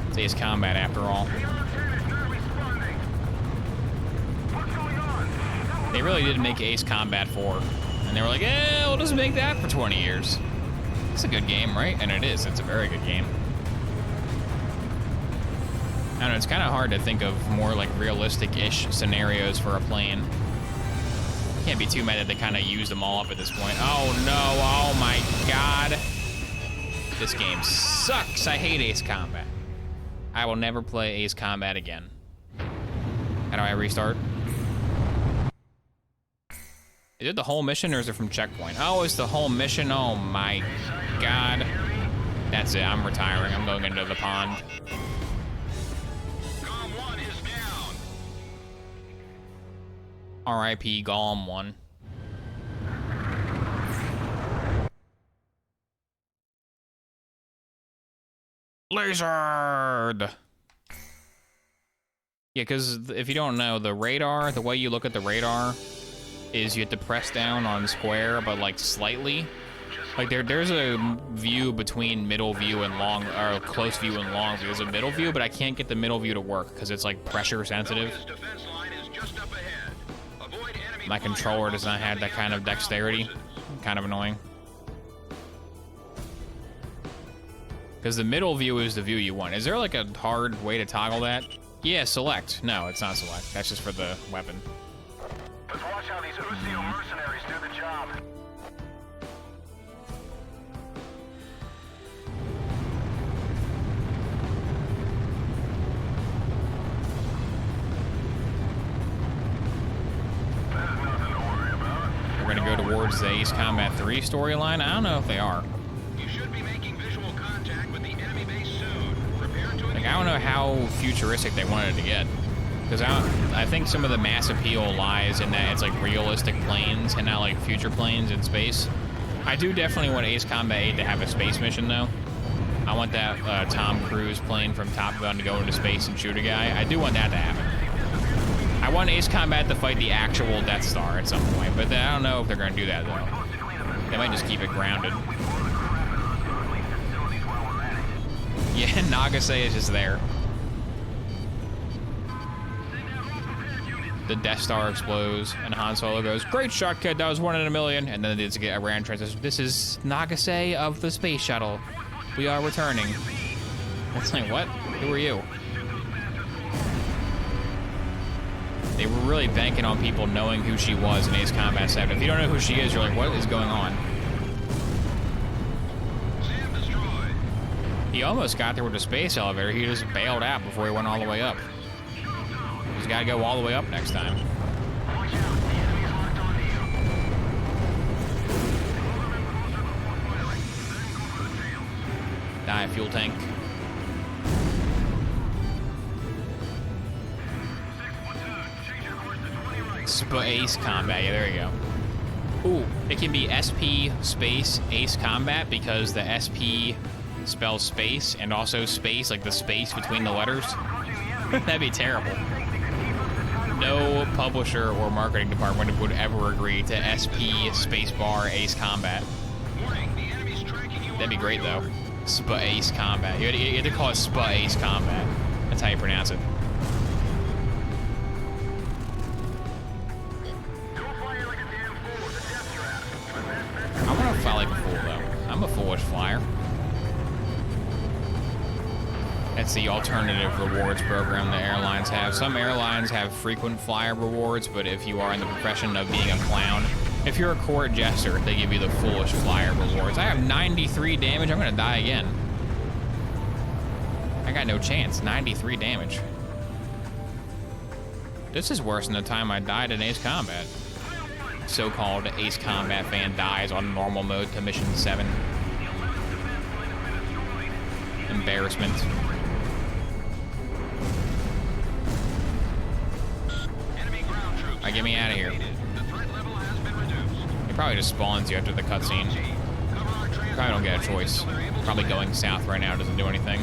It's Ace Combat after all. Beyond 10 is not responding. What's going on? They really did make Ace Combat 4. And they were like, eh, we'll just make that for 20 years. It's a good game, right? And it is. It's a very good game. I don't know, it's kind of hard to think of more like realistic-ish scenarios for a plane. Can't be too mad that they kind of used them all up at this point. Oh no, oh my god. This game sucks. I hate Ace Combat. I will never play Ace Combat again. How do I restart? Is it the whole mission or is it from checkpoint? Oh, it's the whole mission. Oh my god. That's it. I'm retiring. I'm going into the pond. Golem 1 is down. R.I.P. Golem 1. Lasered! Yeah, because if you don't know, the radar, the way you look at the radar is you have to press down on square, but like slightly. Like there's a view between middle view and long, or close view and long view. There's a middle view, but I can't get the middle view to work because it's like pressure sensitive. This defense line is just up ahead. Avoid enemy My controller does not have that kind of dexterity. Kind of annoying. Because the middle view is the view you want. Is there like a hard way to toggle that? Yeah, select. No, it's not select. That's just for the weapon. Let's watch how these Ucio mercenaries do the job. There's nothing to worry about. We're gonna go towards the Ace Combat 3 storyline. I don't know if they are. You should be making visual contact with the enemy base soon. Prepare to Like, I don't know how futuristic they wanted to get. Because I think some of the mass appeal lies in that it's like realistic planes and not like future planes in space. I do definitely want Ace Combat 8 to have a space mission though. I want that Tom Cruise plane from Top Gun to go into space and shoot a guy. I do want that to happen. I want Ace Combat to fight the actual Death Star at some point, but I don't know if they're going to do that though. They might just keep it grounded. Yeah, Nagase is just there. The Death Star explodes, and Han Solo goes, "Great shot, kid, that was 1 in a million." And then it's a random transition. "This is Nagase of the space shuttle. We are returning." It's like, what? Who are you? They were really banking on people knowing who she was in Ace Combat 7. If you don't know who she is, you're like, what is going on? He almost got there with a space elevator. He just bailed out before he went all the way up. He's got to go all the way up next time. Die, fuel tank. Space Combat. Yeah, there you go. Ooh, it can be SP space Ace Combat because the SP spells space and also space, like the space between the letters. That'd be terrible. No publisher or marketing department would ever agree to SP spacebar Ace Combat. That'd be great though. Space Combat. You had to call it Space Combat. That's how you pronounce it. I want to fly like a fool though. I'm a foolish flyer. That's the alternative rewards program the airlines have. Some airlines have frequent flyer rewards, but if you are in the profession of being a clown, if you're a court jester, they give you the foolish flyer rewards. I have 93 damage. I'm gonna die again. I got no chance. 93 damage. This is worse than the time I died in Ace Combat. So-called Ace Combat fan dies on normal mode to mission 7. Embarrassment. Alright, get me out of here. It probably just spawns you after the cutscene. Probably don't get a choice. Probably going south right now doesn't do anything.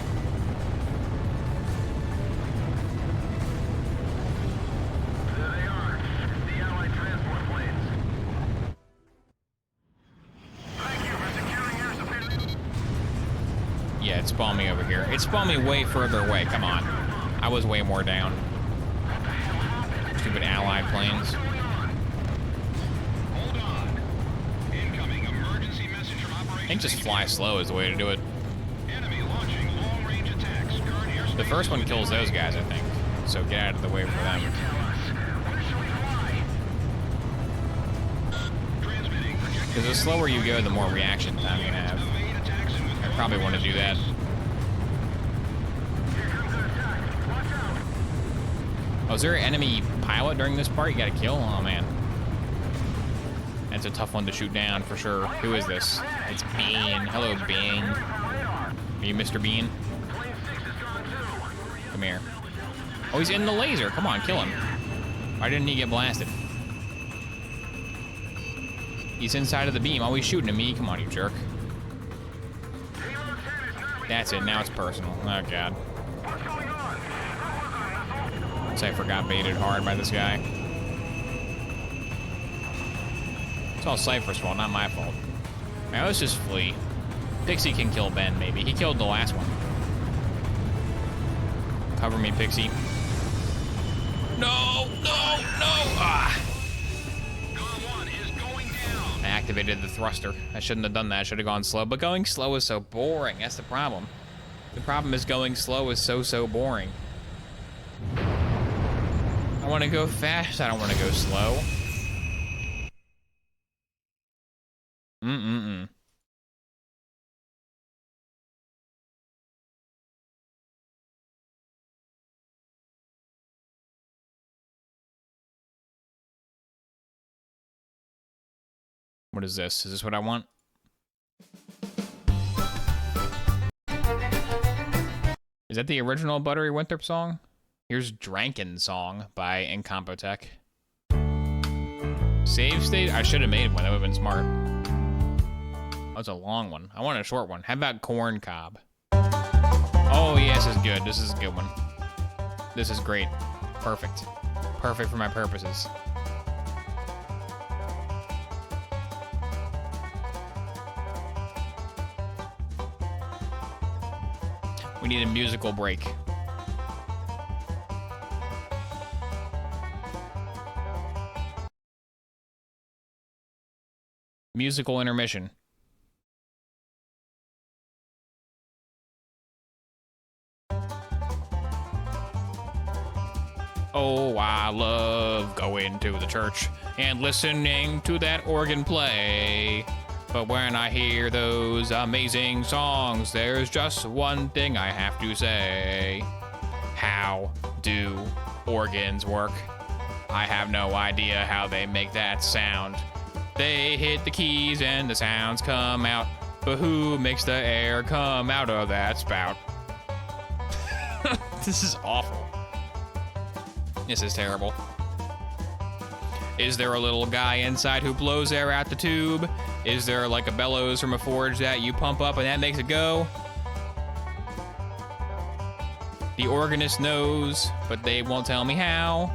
Yeah, it spawned me over here. It spawned me way further away, come on. I was way more down. Stupid allied planes. I think just fly slow is the way to do it. The first one kills those guys, I think. So get out of the way for them. Because the slower you go, the more reaction time you have. I probably want to do that. Oh, is there an enemy pilot during this part you gotta kill? Oh, man. That's a tough one to shoot down, for sure. Who is this? It's Bean. Hello, Bean. Are you Mr. Bean? Come here. Oh, he's in the laser. Come on, kill him. Why didn't he get blasted? He's inside of the beam. Oh, he's shooting at me. Come on, you jerk. That's it. Now it's personal. Oh, God. Cypher got baited hard by this guy. It's all Cypher's fault, not my fault. Man, let's just flee. Pixie can kill Ben, maybe. He killed the last one. Cover me, Pixie. No, no, no! Ah! I activated the thruster. I shouldn't have done that. I should have gone slow. But going slow is so boring. That's the problem. The problem is going slow is so boring. I want to go fast. I don't want to go slow. What is this? Is this what I want? Is that the original Buttery Winthrop song? Here's Drankin' Song by Incompotech. Save state? I should have made one. That would have been smart. That was a long one. I want a short one. How about Corn Cob? Oh, yeah, this is good. This is a good one. This is great. Perfect. Perfect for my purposes. We need a musical break. Musical intermission. Oh, I love going to the church and listening to that organ play. But when I hear those amazing songs, there's just one thing I have to say. How do organs work? I have no idea how they make that sound. They hit the keys and the sounds come out. But who makes the air come out of that spout? This is awful. This is terrible. Is there a little guy inside who blows air out the tube? Is there like a bellows from a forge that you pump up and that makes it go? The organist knows, but they won't tell me how.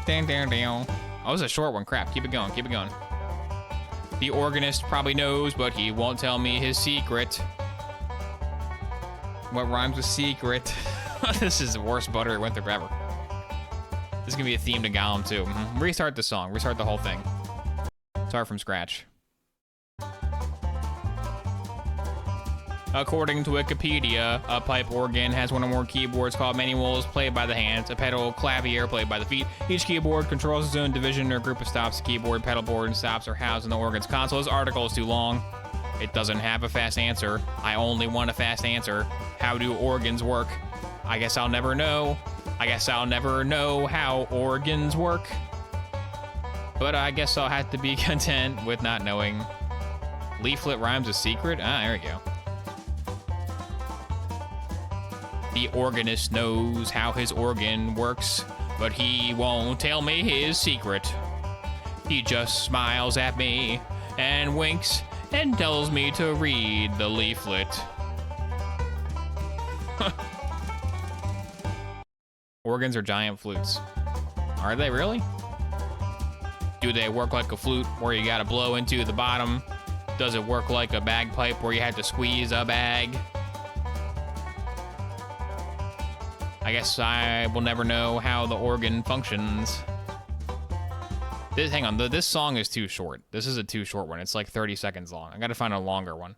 Dang, dang, dang. Oh, this is a short one. Crap. Keep it going. Keep it going. The organist probably knows, but he won't tell me his secret. What rhymes with secret? This is the worst butter it went through ever. This is gonna be a theme to Gollum too. Restart the song. Restart the whole thing. Start from scratch. According to Wikipedia, a pipe organ has one or more keyboards called manuals, played by the hands, a pedal clavier played by the feet. Each keyboard controls its own division or group of stops. The keyboard, pedal board, and stops are housed in the organ's console. This article is too long. It doesn't have a fast answer. I only want a fast answer. How do organs work? I guess I'll never know. I guess I'll never know how organs work. But I guess I'll have to be content with not knowing. Leaflet rhymes with secret? Ah, there we go. The organist knows how his organ works, but he won't tell me his secret. He just smiles at me and winks and tells me to read the leaflet. Organs are giant flutes. Are they really? Do they work like a flute where you gotta blow into the bottom? Does it work like a bagpipe where you have to squeeze a bag? I guess I will never know how the organ functions. Hang on, this song is too short. This is a too short one. It's like 30 seconds long. I gotta find a longer one.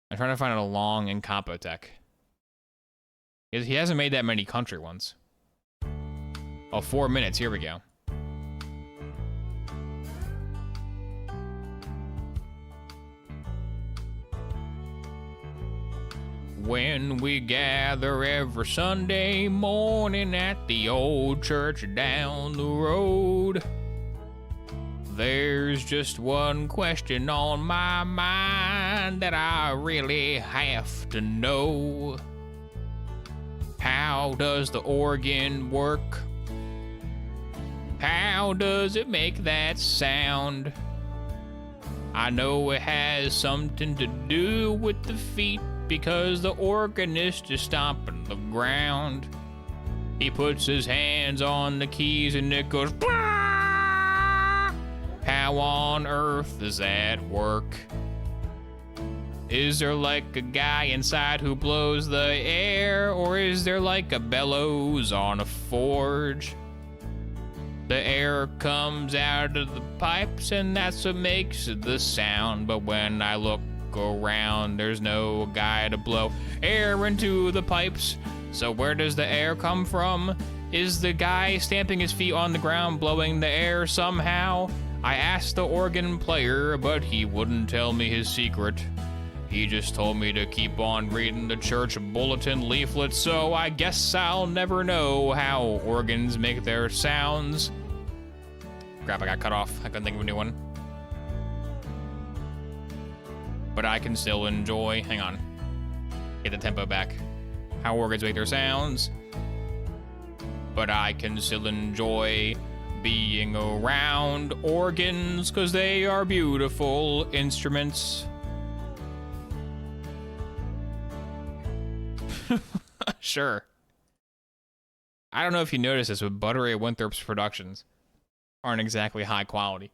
I'm trying to find a long Incompotech. He hasn't made that many country ones. Oh, 4 minutes. Here we go. When we gather every Sunday morning at the old church down the road, there's just one question on my mind that I really have to know. How does the organ work? How does it make that sound? I know it has something to do with the feet because the organist is stomping the ground. He puts his hands on the keys and it goes blah! How on earth does that work? Is there like a guy inside who blows the air, or is there like a bellows on a forge? The air comes out of the pipes and that's what makes the sound, but when I look around, there's no guy to blow air into the pipes. So where does the air come from? Is the guy stamping his feet on the ground blowing the air somehow? I asked the organ player, but he wouldn't tell me his secret. He just told me to keep on reading the church bulletin leaflet, so I guess I'll never know how organs make their sounds. Crap, I got cut off. I couldn't think of a new one. But I can still enjoy. Hang on. Get the tempo back. how organs make their sounds. But I can still enjoy being around organs because they are beautiful instruments. Sure. I don't know if you noticed this, but Buttery Winthrop's productions aren't exactly high quality.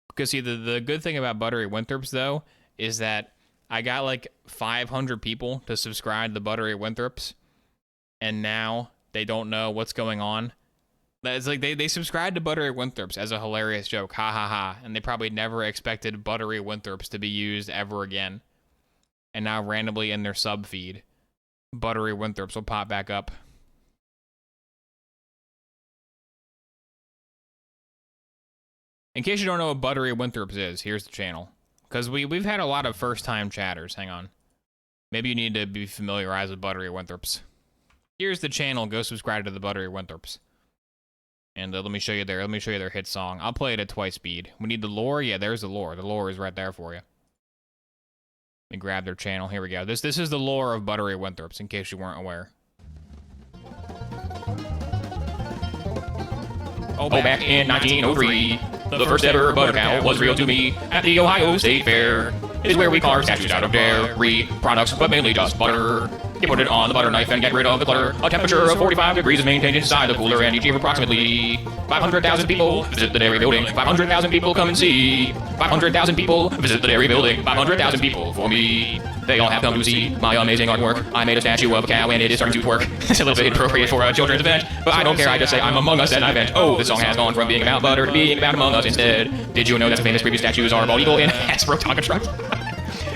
Because see, the good thing about Buttery Winthrop's, though, is that I got like 500 people to subscribe to Buttery Winthrop's, and now they don't know what's going on. It's like they subscribed to Buttery Winthrop's as a hilarious joke, ha ha ha, and they probably never expected Buttery Winthrop's to be used ever again. And now randomly in their sub feed, Buttery Winthrop's will pop back up. In case you don't know what Buttery Winthrop's is, here's the channel. Because we've had a lot of first-time chatters. Hang on. Maybe you need to be familiarized with Buttery Winthrop's. Here's the channel. Go subscribe to the Buttery Winthrop's. And let me show you their hit song. I'll play it at twice speed. We need the lore. Yeah, there's the lore. The lore is right there for you. Let me grab their channel. Here we go. This is the lore of Buttery Winthrop's, in case you weren't aware. Oh, back in 1903, the first ever butter cow was real to me at the Ohio State Fair. It is where we carve statues out of dairy products, but mainly just butter. You put it on the butter knife and get rid of the clutter. A temperature of 45 degrees is maintained inside the cooler, and each year approximately 500,000 people visit the dairy building. 500,000 people come and see. 500,000 people visit the dairy building. 500,000 people for me. They all have come to see my amazing artwork. I made a statue of a cow and it is starting to twerk. It's a little bit inappropriate for a children's event, but I don't care. I just say I'm Among Us and I vent. Oh, this song has gone from being about butter to being about Among Us instead. Did you know that the famous previous statues are Bald Eagle and Hasbro Tonka Truck?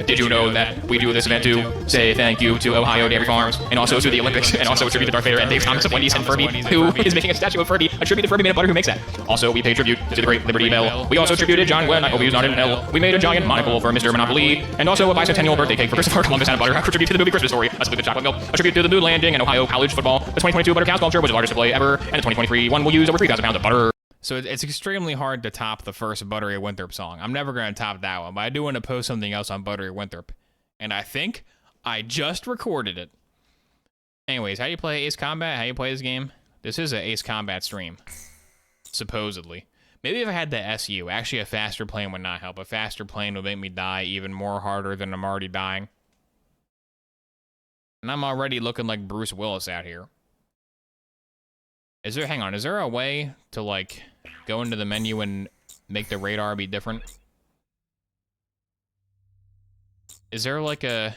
Did you know that we do this event to say thank you to Ohio Dairy Farms, and also to the Olympics, and also a tribute to Darth Vader and Dave Thomas of Wendy's and Furby, who is making a statue of Furby, a tribute to Furby Minute Butter who makes that. Also, we pay tribute to the great Liberty Bell. We also tributed John Glenn, I hope he was not in hell. We made a giant monocle for Mr. Monopoly, and also a bicentennial birthday cake for Christopher Columbus and butter, a tribute to the movie Christmas Story, a salute to chocolate milk, a tribute to the moon landing and Ohio college football. The 2022 Butter Cow Sculpture was the largest display ever, and the 2023 one will use over 3,000 pounds of butter. So it's extremely hard to top the first Buttery Winthrop song. I'm never going to top that one, but I do want to post something else on Buttery Winthrop. And I think I just recorded it. Anyways, how do you play Ace Combat? How do you play this game? This is an Ace Combat stream. Supposedly. Maybe if I had the SU, actually a faster plane would not help. A faster plane would make me die even more harder than I'm already dying. And I'm already looking like Bruce Willis out here. Hang on, is there a way to, like, go into the menu and make the radar be different? Is there like a...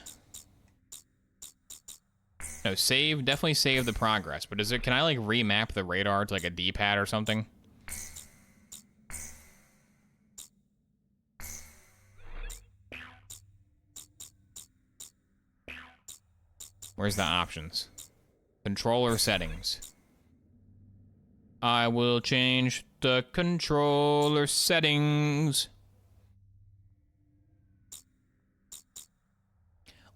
No, save, definitely save the progress, but can I like remap the radar to like a D-pad or something? Where's the options? Controller settings. I will change the controller settings.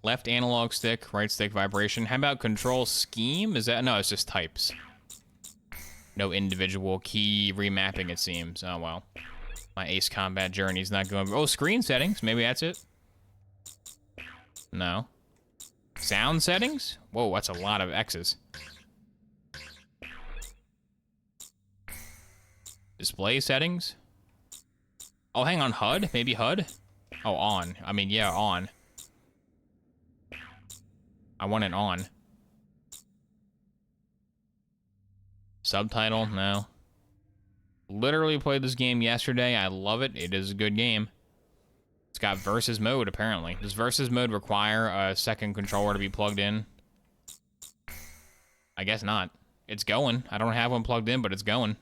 Left analog stick, right stick vibration. How about control scheme? Is that... No, it's just types. No individual key remapping, it seems. Oh, well. My Ace Combat journey's not going... Oh, screen settings. Maybe that's it. No. Sound settings? Whoa, that's a lot of X's. Display settings? Oh, hang on. HUD? Maybe HUD? Oh, on. I mean, yeah, on. I want it on. Subtitle? No. Literally played this game yesterday. I love it. It is a good game. It's got versus mode, apparently. Does versus mode require a second controller to be plugged in? I guess not. It's going. I don't have one plugged in, but it's going.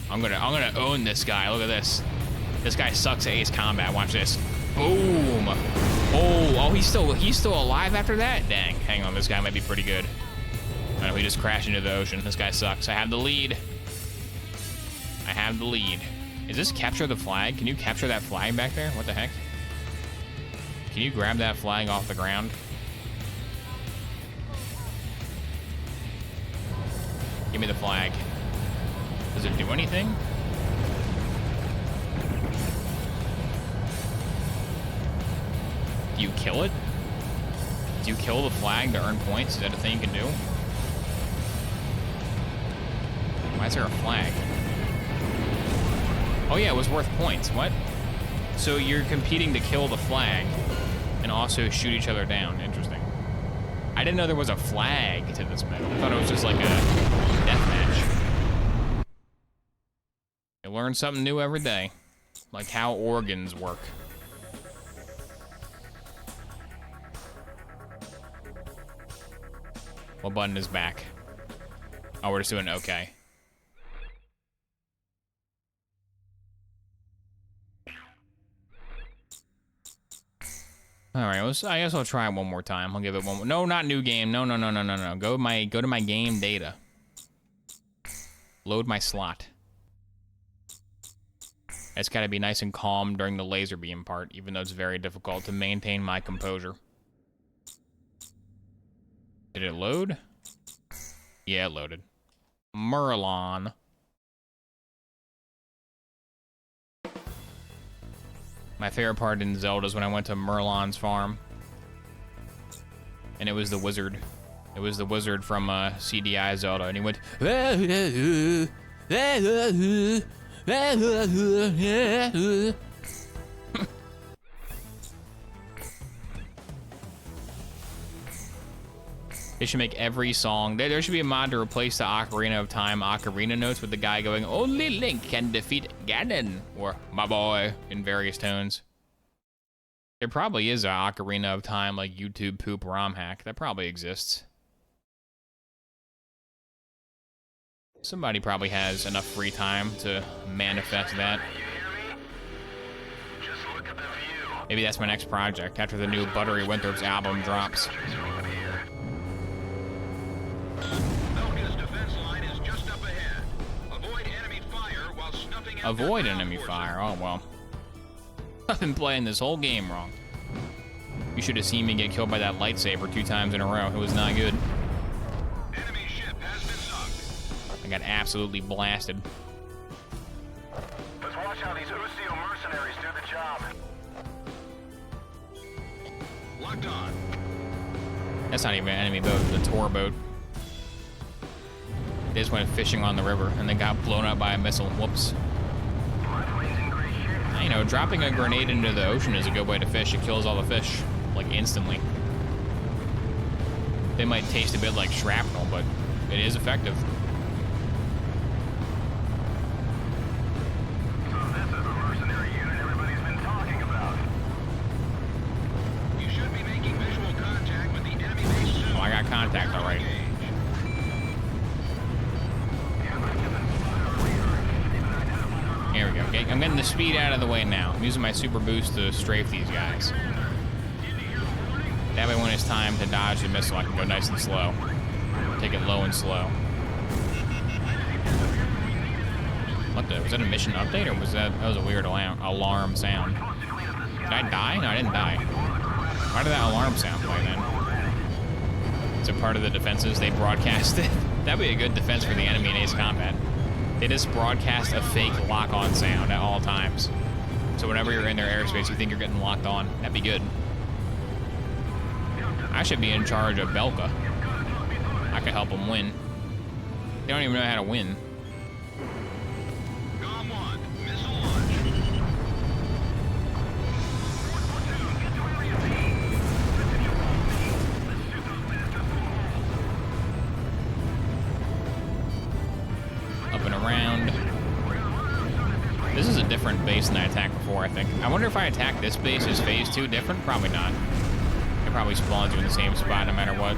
I'm gonna own this guy. Look at this. This guy sucks at Ace Combat. Watch this. Boom. Oh, he's still alive after that? Dang. Hang on, this guy might be pretty good. I know he just crashed into the ocean. This guy sucks. I have the lead. I have the lead. Is this capture the flag? Can you capture that flag back there? What the heck? Can you grab that flag off the ground? Give me the flag. Does it do anything? Do you kill it? Do you kill the flag to earn points? Is that a thing you can do? Why is there a flag? Oh yeah, it was worth points. What? So you're competing to kill the flag and also shoot each other down. Interesting. I didn't know there was a flag to this medal. I thought it was just like a death match. You learn something new every day. Like how organs work. What button is back? Oh, we're just doing okay. All right, I guess I'll try it one more time. I'll give it one more. No, not new game. No. Go to my game data. Load my slot. It's got to be nice and calm during the laser beam part, even though it's very difficult to maintain my composure. Did it load? Yeah, it loaded. Merlon. My favorite part in Zelda is when I went to Merlon's farm. And it was the wizard. It was the wizard from CDI Zelda, and he went... They should make every song. There should be a mod to replace the Ocarina of Time ocarina notes with the guy going, "Only Link can defeat Ganon," or "My boy," in various tones. There probably is a Ocarina of Time, like, YouTube poop ROM hack. That probably exists. Somebody probably has enough free time to manifest that. Maybe that's my next project after the new Buttery Winthrop's album drops. Avoid enemy fire. Oh, well. I've been playing this whole game wrong. You should have seen me get killed by that lightsaber 2 times in a row. It was not good. Enemy ship has been sunk. I got absolutely blasted. Let's watch how these Usio mercenaries do the job. Locked on. That's not even an enemy boat, it's a tour boat. They just went fishing on the river and they got blown up by a missile. Whoops. You know, dropping a grenade into the ocean is a good way to fish. It kills all the fish, like, instantly. They might taste a bit like shrapnel, but it is effective. So this is the mercenary unit everybody's been talking about. You should be making visual contact with the enemy base soon. Oh, I got contact, all right. Here we go. Okay, I'm getting the speed out of the way now. I'm using my super boost to strafe these guys. That way when it's time to dodge the missile, I can go nice and slow. Take it low and slow. What the? Was that a mission update, or was that was a weird alarm sound? Did I die? No, I didn't die. Why did that alarm sound play then? Is it part of the defenses they broadcasted? That'd be a good defense for the enemy in Ace Combat. They just broadcast a fake lock-on sound at all times. So whenever you're in their airspace, you think you're getting locked on. That'd be good. I should be in charge of Belka. I could help them win. They don't even know how to win. Around. This is a different base than I attacked before, I think. I wonder if I attack this base, is phase 2 different? Probably not. It probably spawns you in the same spot no matter what.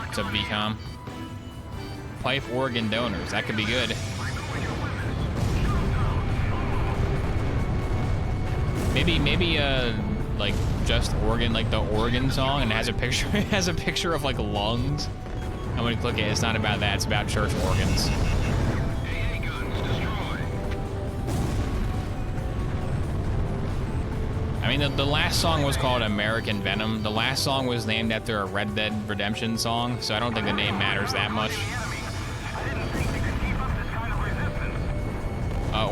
What's up, VCOM? Pipe organ donors. That could be good. Maybe like just organ, like the organ song, and it has a picture. It has a picture of like lungs. I'm gonna click it. It's not about that. It's about church organs. I mean, the last song was called American Venom. The last song was named after a Red Dead Redemption song, so I don't think the name matters that much.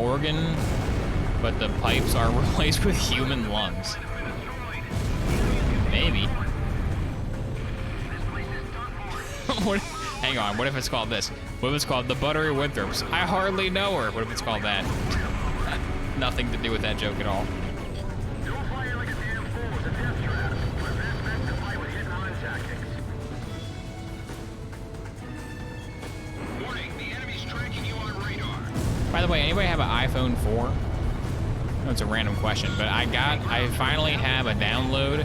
Organ. but the pipes are replaced with human lungs. Maybe. What, hang on, what if it's called this? What if it's called the Buttery Winthrops? I hardly know her. What if it's called that? Nothing to do with that joke at all. By the way, anybody have an iPhone 4? No, it's a random question, but I finally have a download.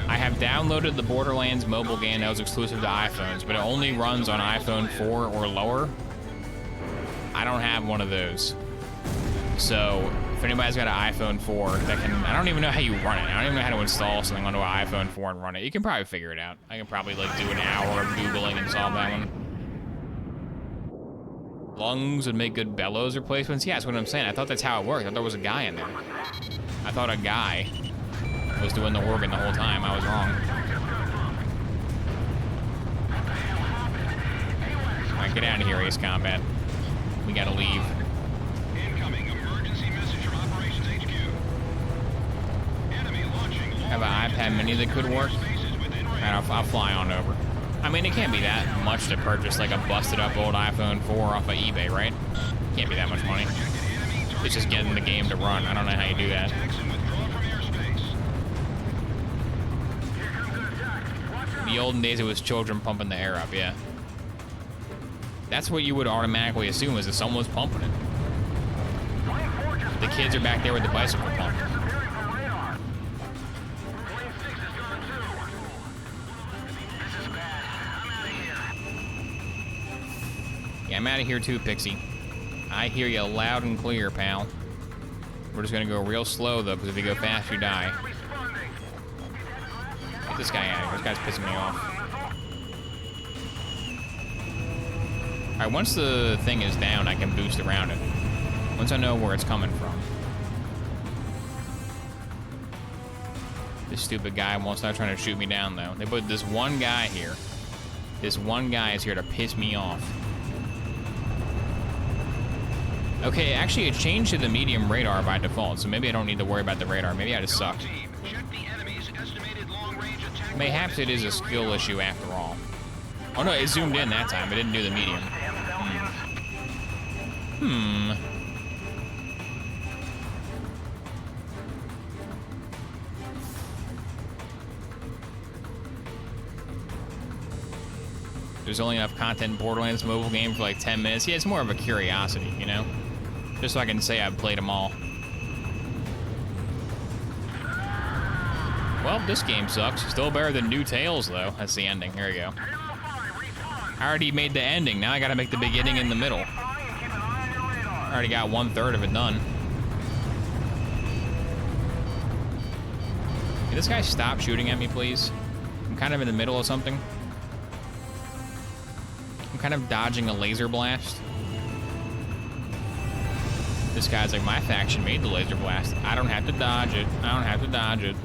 I have downloaded the Borderlands mobile game that was exclusive to iPhones, but it only runs on iPhone 4 or lower. I don't have one of those. So, if anybody's got an iPhone 4 that can, I don't even know how you run it. I don't even know how to install something onto an iPhone 4 and run it. You can probably figure it out. I can probably like do an hour of Googling and solve that one. Lungs would make good bellows replacements. Yeah, that's what I'm saying. I thought that's how it worked. I thought there was a guy in there. I thought a guy was doing the organ the whole time. I was wrong. All right, get out of here, Ace Combat. We gotta leave. Incoming emergency message from Operations HQ. Enemy launching. Have an iPad mini that could work. All right, I'll fly on over. I mean, it can't be that much to purchase like a busted up old iPhone 4 off of eBay, right? Can't be that much money. It's just getting the game to run. I don't know how you do that. In the olden days, it was children pumping the air up, yeah. That's what you would automatically assume, is that someone was pumping it. The kids are back there with the bicycle pump. Yeah, I'm out of here too, Pixie. I hear you loud and clear, pal. We're just gonna go real slow, though, because if you go fast, you die. Get this guy out of here. This guy's pissing me off. Alright, once the thing is down, I can boost around it. Once I know where it's coming from. This stupid guy won't stop trying to shoot me down, though. They put this one guy here. This one guy is here to piss me off. Okay, actually it changed to the medium radar by default, so maybe I don't need to worry about the radar. Maybe I just suck. Mayhaps it is a skill issue after all. Oh no, it zoomed in that time. It didn't do the medium. There's only enough content in Borderlands mobile game for like 10 minutes. Yeah, it's more of a curiosity, you know? Just so I can say I've played them all. Well, this game sucks. Still better than New Tales, though. That's the ending. Here we go. I already made the ending. Now I gotta make the beginning in the middle. I already got 1/3 of it done. Can this guy stop shooting at me, please? I'm kind of in the middle of something. I'm kind of dodging a laser blast. This guy's like, my faction made the laser blast. I don't have to dodge it. I don't have to dodge it.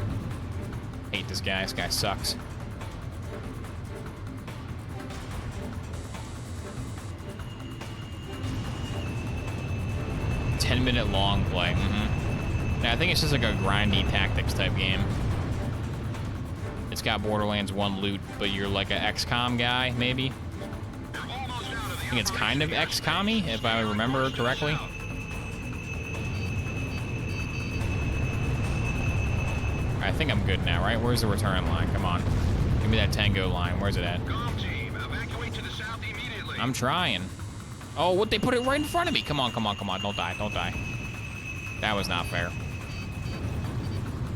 Hate this guy. This guy sucks. -10-minute long play. Yeah, I think it's just like a grindy tactics type game. It's got Borderlands 1 loot, but you're like an XCOM guy, maybe? I think it's kind of XCOM-y, if I remember correctly. I think I'm good now, right? Where's the return line? Come on. Give me that Tango line. Where's it at? I'm trying. Oh, what? They put it right in front of me. Come on, come on, come on. Don't die. Don't die. That was not fair.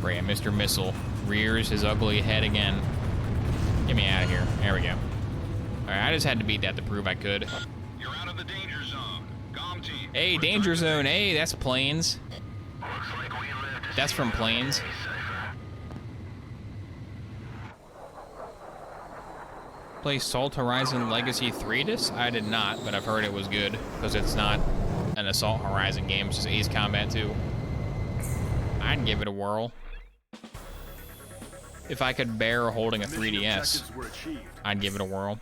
Great. Mr. Missile rears his ugly head again. Get me out of here. There we go. All right, I just had to beat that to prove I could. You're out of the danger zone. GOM team. Hey, danger zone. Hey, that's Planes. That's from Planes. Play Assault Horizon Legacy 3 disc? I did not, but I've heard it was good because it's not an Assault Horizon game, it's just Ace Combat 2. I'd give it a whirl. If I could bear holding a 3DS, I'd give it a whirl.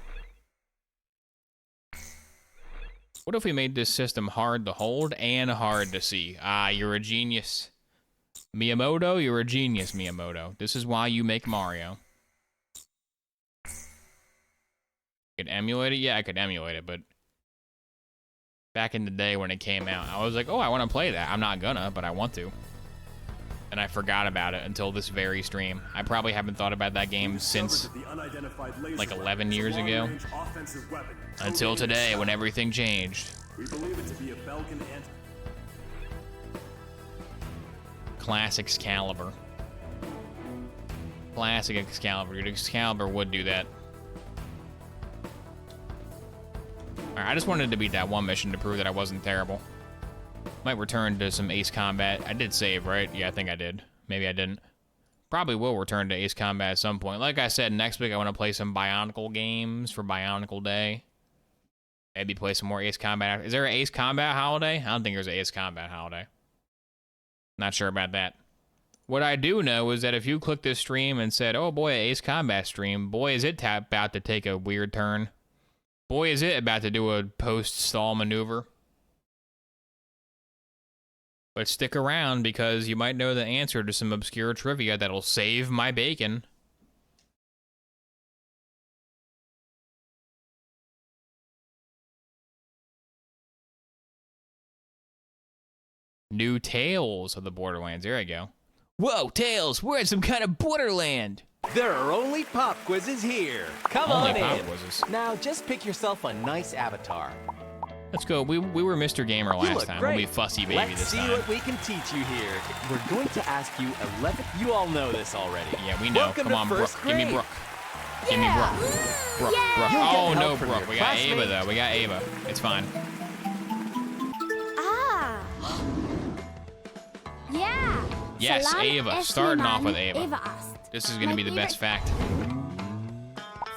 What if we made this system hard to hold and hard to see? Ah, you're a genius. Miyamoto, you're a genius, Miyamoto. This is why you make Mario. Could emulate it? Yeah, I could emulate it, but back in the day when it came out, I was like, oh, I want to play that. I'm not gonna, but I want to. And I forgot about it until this very stream. I probably haven't thought about that game since like 11 years ago. Until today, when everything changed. We believe it to be a Belkin Classic Excalibur. Classic Excalibur. Dude, Excalibur would do that. Alright, I just wanted to beat that one mission to prove that I wasn't terrible. Might return to some Ace Combat. I did save, right? Yeah, I think I did. Maybe I didn't. Probably will return to Ace Combat at some point. Like I said, next week I want to play some Bionicle games for Bionicle Day. Maybe play some more Ace Combat. Is there an Ace Combat holiday? I don't think there's an Ace Combat holiday. Not sure about that. What I do know is that if you click this stream and said, oh boy, Ace Combat stream, boy, is it about to take a weird turn. Boy, is it about to do a post-stall maneuver. But stick around because you might know the answer to some obscure trivia that'll save my bacon. New Tales of the Borderlands. There you go. Whoa, Tales, we're at some kind of Borderland. There are only pop quizzes here. Come Only on pop in. quizzes. Now just pick yourself a nice avatar. Let's go. We were Mr. Gamer You last look time. great. We'll be Fussy Baby Let's this see time. what we can teach you here. We're going to ask you 11. You all know this already. Yeah, we know. Welcome Come to on, Brooke. first Give me grade. Brooke. Give me Brooke. Brooke, Brooke. You'll get Oh, help no, from Brooke. your We got Ava, classmates. though. We got Ava. It's fine. Ah. Yeah. Yes, Salam Ava. Starting off with Esliman, Ava. asked. This is going to My be the best fact.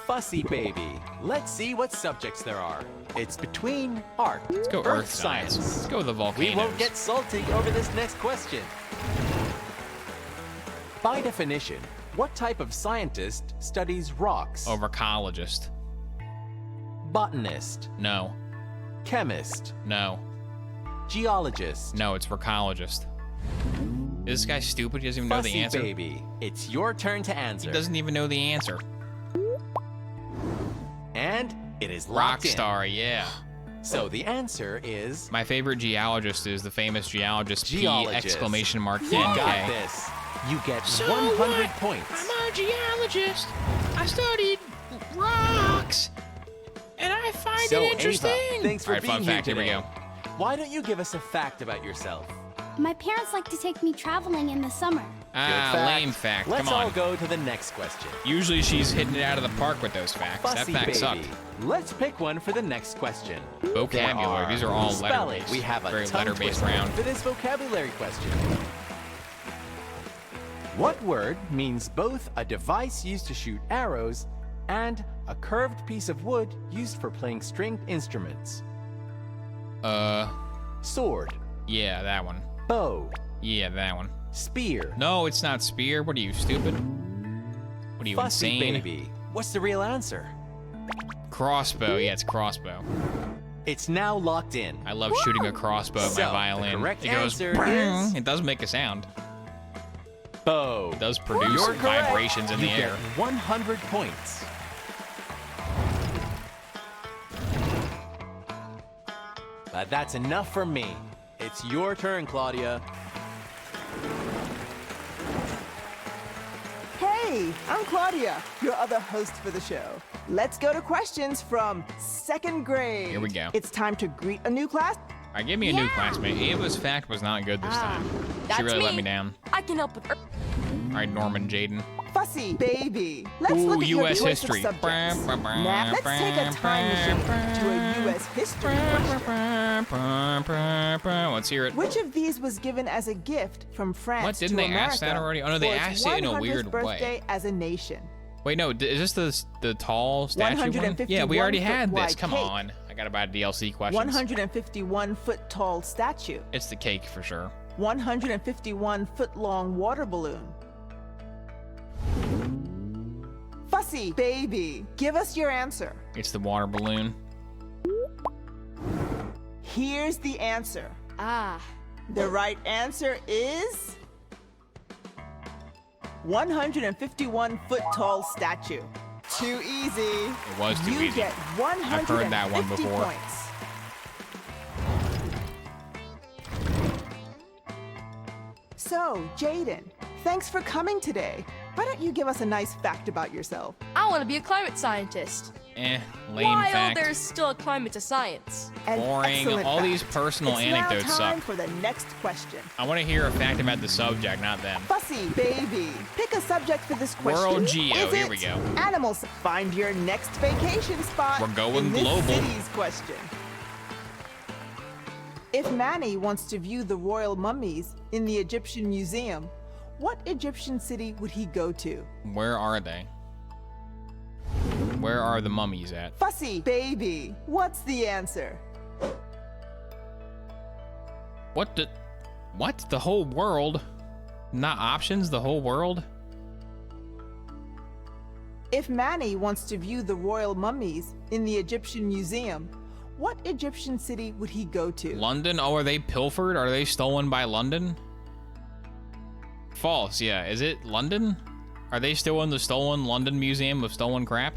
Fussy baby. Let's see what subjects there are. It's between art, Let's go Earth Science. Let's go with the volcanoes. We won't get salty over this next question. By definition, what type of scientist studies rocks? Overcologist. Botanist, No. chemist, No. geologist. No, it's rechologist. Is this guy stupid? He doesn't even know the Fussy answer. baby, it's your turn to He answer. doesn't even know the answer. And it is locked in. Rockstar, yeah. So the answer is My favorite geologist is the famous geologist Geologist. P exclamation mark you got NK. this. You get 100 points. a geologist. I studied rocks, and I find So Ava, thanks for All right, being fun here fact. Here we today. go. Why don't you give us a fact about yourself? My parents like to take me traveling in the summer. Ah, Good fact. lame fact. Let's Come on. all go to the next question. Usually she's hitting it out of the park with those facts. Fussy that fact baby. sucked. Let's pick one for the next question. Vocabulary. These are all spelling. letter-based. We have a Very tongue letter-based twister round. for this vocabulary question. What word means both a device used to shoot arrows and a curved piece of wood used for playing stringed instruments? Sword, Yeah, that one. bow, Yeah, that one. spear. No, it's not spear. What are you, stupid? What are you, Fussy insane? baby. What's the real answer? Crossbow. Yeah, it's crossbow. It's now locked in. I love shooting a crossbow with So, my the violin. correct It goes. answer "Brrrr." is- It does make a sound. Bow. It does produce You're correct. vibrations in You the get air. 100 points. But that's enough for me. It's your turn, Claudia. Hey, I'm Claudia, your other host for the show. Let's go to questions from second grade. Here we go. It's time to greet a new class. All right, give me a new classmate. Ava's fact was not good this time. She that's really let me. me down. I can help with. All right, Norman Jaden. Fussy baby. Let's Ooh, look at your US choice history. of subjects. Now, let's take a time machine to a U.S. history question. Let's hear it. Which of these was given as a gift from France What, didn't to they America ask that already? Oh, no, they for its asked it in a 100th weird way. birthday as a nation? Wait, no, is this the tall statue one? Yeah, we already had this. 151-foot Come wide on. I gotta buy DLC questions. 151-foot tall statue. It's the cake for sure. 151-foot long water balloon. Fussy baby, give us your answer. It's the water balloon. Here's the answer. Ah. The right answer is 151-foot tall statue. Too easy. It was too you easy. get 150 I've heard that one before. points. So, Jaden, thanks for coming today. Why don't you give us a nice fact about yourself? I want to be a climate scientist. Lame While fact. there's still a climate to science. An Boring. excellent All fact. these personal It's anecdotes now time suck. for the next question. I want to hear a fact about the subject, not them. Fussy baby, pick a subject for this question. World Geo, Is here it we go. Animals. Find your next vacation spot. We're going in this global. city's question. If Manny wants to view the royal mummies in the Egyptian Museum, what Egyptian city would he go to? Where are they? Where are the mummies at? Fussy baby, what's the answer? What the? What? The whole world? Not options? The whole world? If Manny wants to view the royal mummies in the Egyptian Museum, what Egyptian city would he go to? London? Oh, are they pilfered? Are they stolen by London? False, yeah. Is it London? Are they still in the stolen London Museum of Stolen Crap?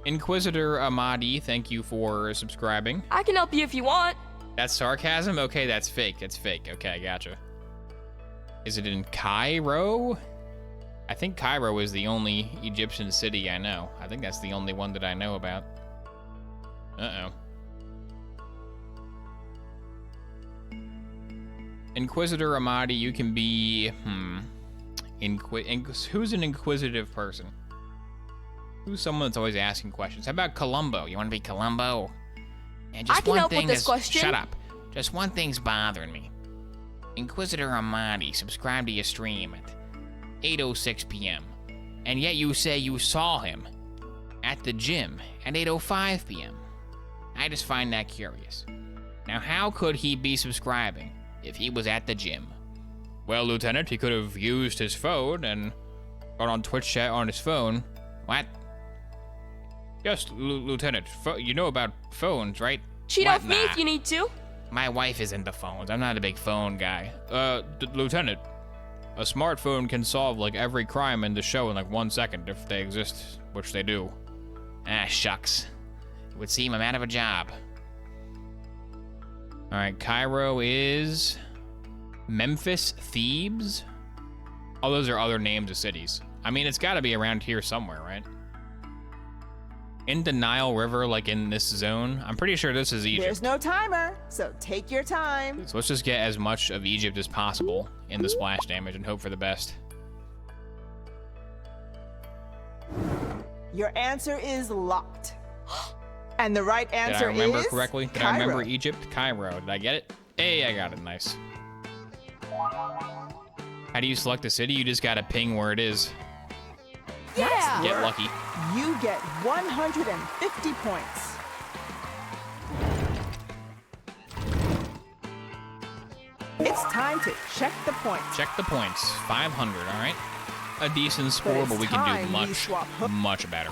Inquisitor Amadi, thank you for subscribing. I can help you if you want. That's sarcasm? Okay, that's fake. It's fake. Okay, I gotcha. Is it in Cairo? I think Cairo is the only Egyptian city I know. I think that's the only one that I know about. Uh-oh. Inquisitor Amadi, you can be, who's an inquisitive person? Who's someone that's always asking questions? How about Columbo? You want to be Columbo? And just I can one help with thing this is, question. Shut up. Just one thing's bothering me. Inquisitor Amadi, subscribe to your stream at 8:06 p.m. And yet you say you saw him at the gym at 8:05 p.m. I just find that curious. Now, how could he be subscribing if he was at the gym? Well, Lieutenant, he could have used his phone and got on Twitch chat on his phone. What? Yes, Lieutenant, you know about phones, right? Cheat What? off me if you need to. My wife is into phones. I'm not a big phone guy. Lieutenant, a smartphone can solve like every crime in the show in like 1 second if they exist, which they do. Ah, shucks. It would seem I'm out of a job. All right, Cairo is Memphis, Thebes. Oh, those are other names of cities. I mean, it's got to be around here somewhere, right? In the Nile River, like in this zone. I'm pretty sure this is Egypt. There's no timer, so take your time. So let's just get as much of Egypt as possible in the splash damage and hope for the best. Your answer is locked. And the right Did I answer remember is correctly? Did I remember Egypt? Cairo. Did I get it? Hey, I got it. Nice. How do you select a city? You just gotta ping where it is. Yeah. Get lucky. You get 150 points. It's time to check the points. Check the points. 500, all right? A decent score, but we can do much better.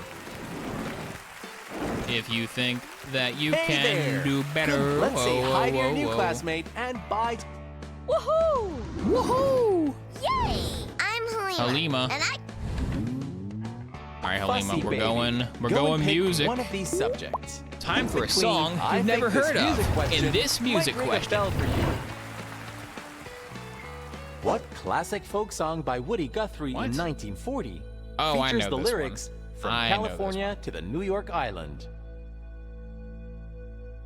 If you think that you Hey can there. do better, Let's say whoa, hi to whoa, your new whoa. classmate and bye. Woohoo! Woohoo! Yay! I'm Halima. Halima. And I... All right, Halima, Fussy we're baby. going Go going and pick music. One of these subjects. Time for a Between, song I you've think never this heard music of. question In this music might ring a question. bell for you. What classic folk song by Woody Guthrie What? in 1940 Oh, I features know the this lyrics one. from I know this California to the New York Island?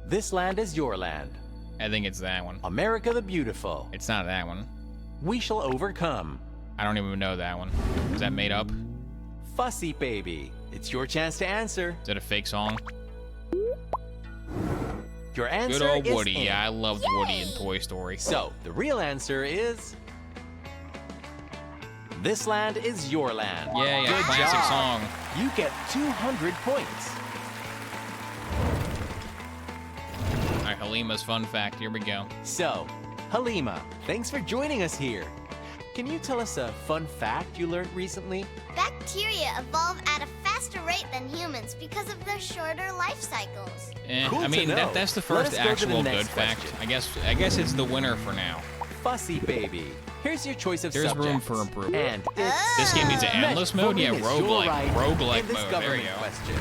This land is your land. I think it's that one. America the Beautiful. It's not that one. We shall overcome. I don't even know that one. Is that made up? Fussy baby. It's your chance to answer. Is it a fake song? Your answer Good old is Woody. in. Yeah, I loved Woody in Toy Story. So, the real answer is... This land is your land. Yeah, Good classic job. song. You get 200 points. All right, Halima's fun fact. Here we go. So, Halima, thanks for joining us here. Can you tell us a fun fact you learned recently? Bacteria evolve at a faster rate than humans because of their shorter life cycles. Cool I mean, to know. that's the Let first us go to the actual next good fact. question. I guess it's the winner for now. Fussy baby. Here's your choice of There's subjects. room for improvement. And it's This game needs an endless mode? Yeah, voting is your roguelike. right Roguelike in this mode. There you government go. question.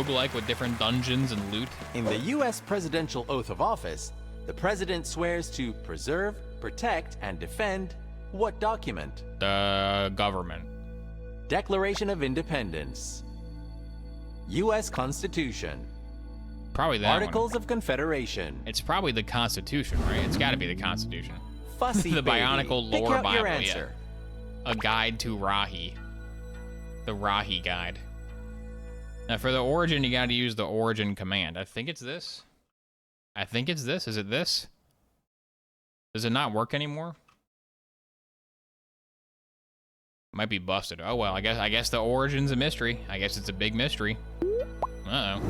Roguelike with different dungeons and loot. In the U.S. presidential oath of office, the president swears to preserve, protect, and defend what document? The government. Declaration of Independence. U.S. Constitution. Probably that Articles one. of Confederation. It's probably the Constitution, right? It's got to be the Constitution. Fussy The baby. Bionicle Pick Lore out your Bible, answer. yeah. A guide to Rahi. The Rahi guide. Now for the origin, you got to use the origin command. I think it's this. I think it's this. Is it this? Does it not work anymore? Might be busted. Oh well, I guess the origin's a mystery. I guess it's a big mystery. Uh-oh.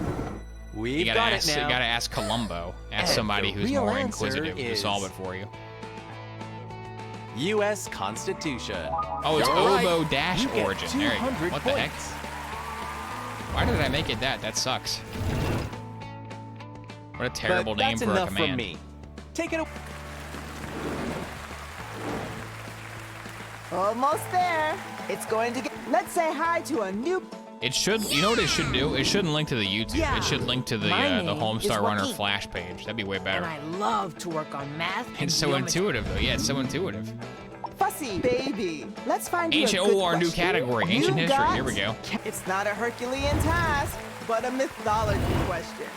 We've got it now. You gotta ask Columbo. Ask And somebody the who's real more answer inquisitive to is- solve it for you. U.S. Constitution. Oh, it's You're right. Oboe dash You get origin. There you go. 200 What the heck? points. Why did I make it that? That sucks. What a terrible But name that's for a enough command. from me. Take it away. Almost there. It's going to get. Let's say hi to a new. It should. You know what it should do? It shouldn't link to the YouTube. Yeah. It should link to the My the name Homestar is Runner Joaquin. Flash page. That'd be way better. And I love to work on math. and It's so geometry. intuitive though. Yeah, it's so intuitive. Fussy baby. Let's find Ancient. you a good Oh, our new question. category. You Ancient history. got- Here we go. It's not a Herculean task, but a mythology question.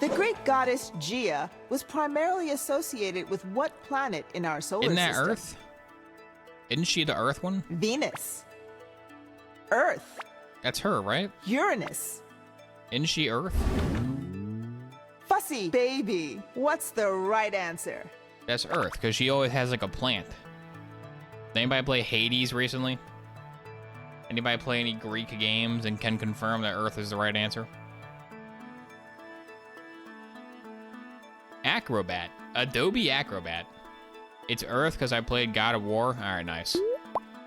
The Greek goddess Gia was primarily associated with what planet in our solar Isn't that system? Earth? Isn't she the Earth one? Venus. Earth. That's her, right? Uranus. Isn't she Earth? Fussy baby. What's the right answer? That's Earth, because she always has like a plant. Did anybody play Hades recently? Anybody play any Greek games and can confirm that Earth is the right answer? Acrobat. Adobe Acrobat. It's Earth because I played God of War. All right, nice.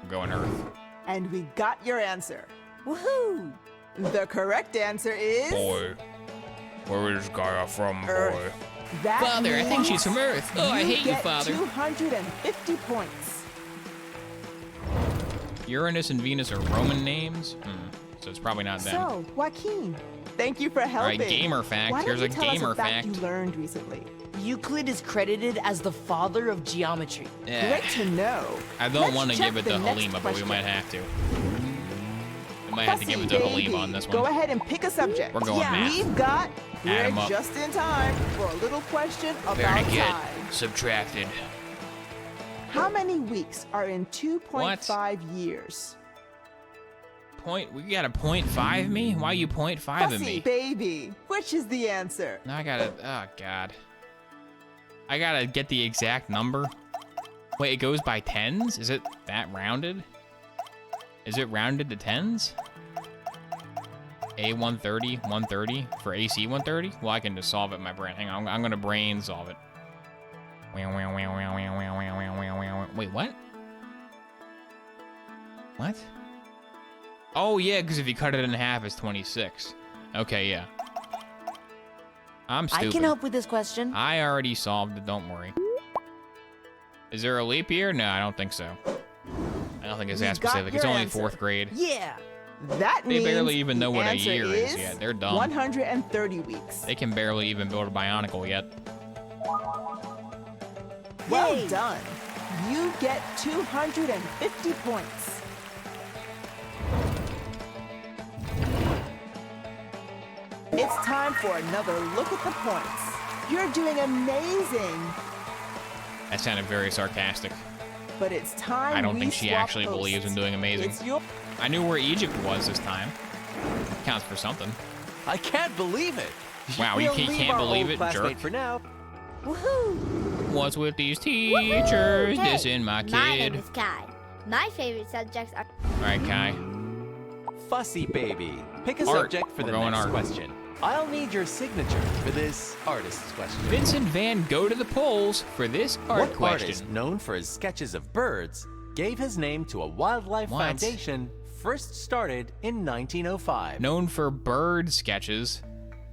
I'm going Earth. And we got your answer. Woohoo! The correct answer is Boy, where is Gaia from, Earth. boy? That Father, I think means she's from Earth. Oh, I hate you, get Father. 250 points. Uranus and Venus are Roman names? So it's probably not them. So, Joaquin, thank you for helping. All right, gamer fact. Why don't Here's you a tell us gamer fact fact. you learned recently. Euclid is credited as the father of geometry. Great to know. I don't Let's want to check give it the to next Halima, but we question. might have to. We might have to give it to Fussy Halima baby, on this one. Go ahead and pick a subject. We're going math. We've got. Add 'em We're up. just in time for a little question about Better get time. subtracted. How many weeks are in 2.5 years? We got a 0.5 me? Why you 0.5 of Fussy me? baby, which is the answer? Now I gotta, oh God. I gotta get the exact number. Wait, it goes by tens? Is it that rounded? Is it rounded to tens? A130, 130 for AC 130? Well, I can just solve it in my brain. Hang on, I'm gonna brain solve it. Wait, what? What? Oh yeah, because if you cut it in half, it's 26. Okay, yeah. I'm stupid. I can help with this question. I already solved it, don't worry. Is there a leap year? No, I don't think so. I don't think it's that You got specific. It's your only answer. 4th grade. Yeah. That They means barely even know the what a answer year is yet. They're dumb. 130 weeks. They can barely even build a Bionicle yet. Well done. You get 250 points. It's time for another look at the points. You're doing amazing, That sounded very sarcastic. but it's time I don't we think she swap actually believes in hosts. doing amazing. It's your I knew where Egypt was this time. Counts for something. I can't believe it. Wow, you We'll leave can't our believe old it, classmate jerk. for now. Woohoo! What's with these teachers? Hey, This in my My name kid. is Kai. My favorite subjects are Alright, Kai. Fussy baby. Pick a Art. subject for We're the going next art. question. I'll need your signature for this artist's question. Vincent Van Gogh to the polls for this art What question. artist known for his sketches of birds gave his name to a wildlife What? foundation first started in 1905. Known for bird sketches.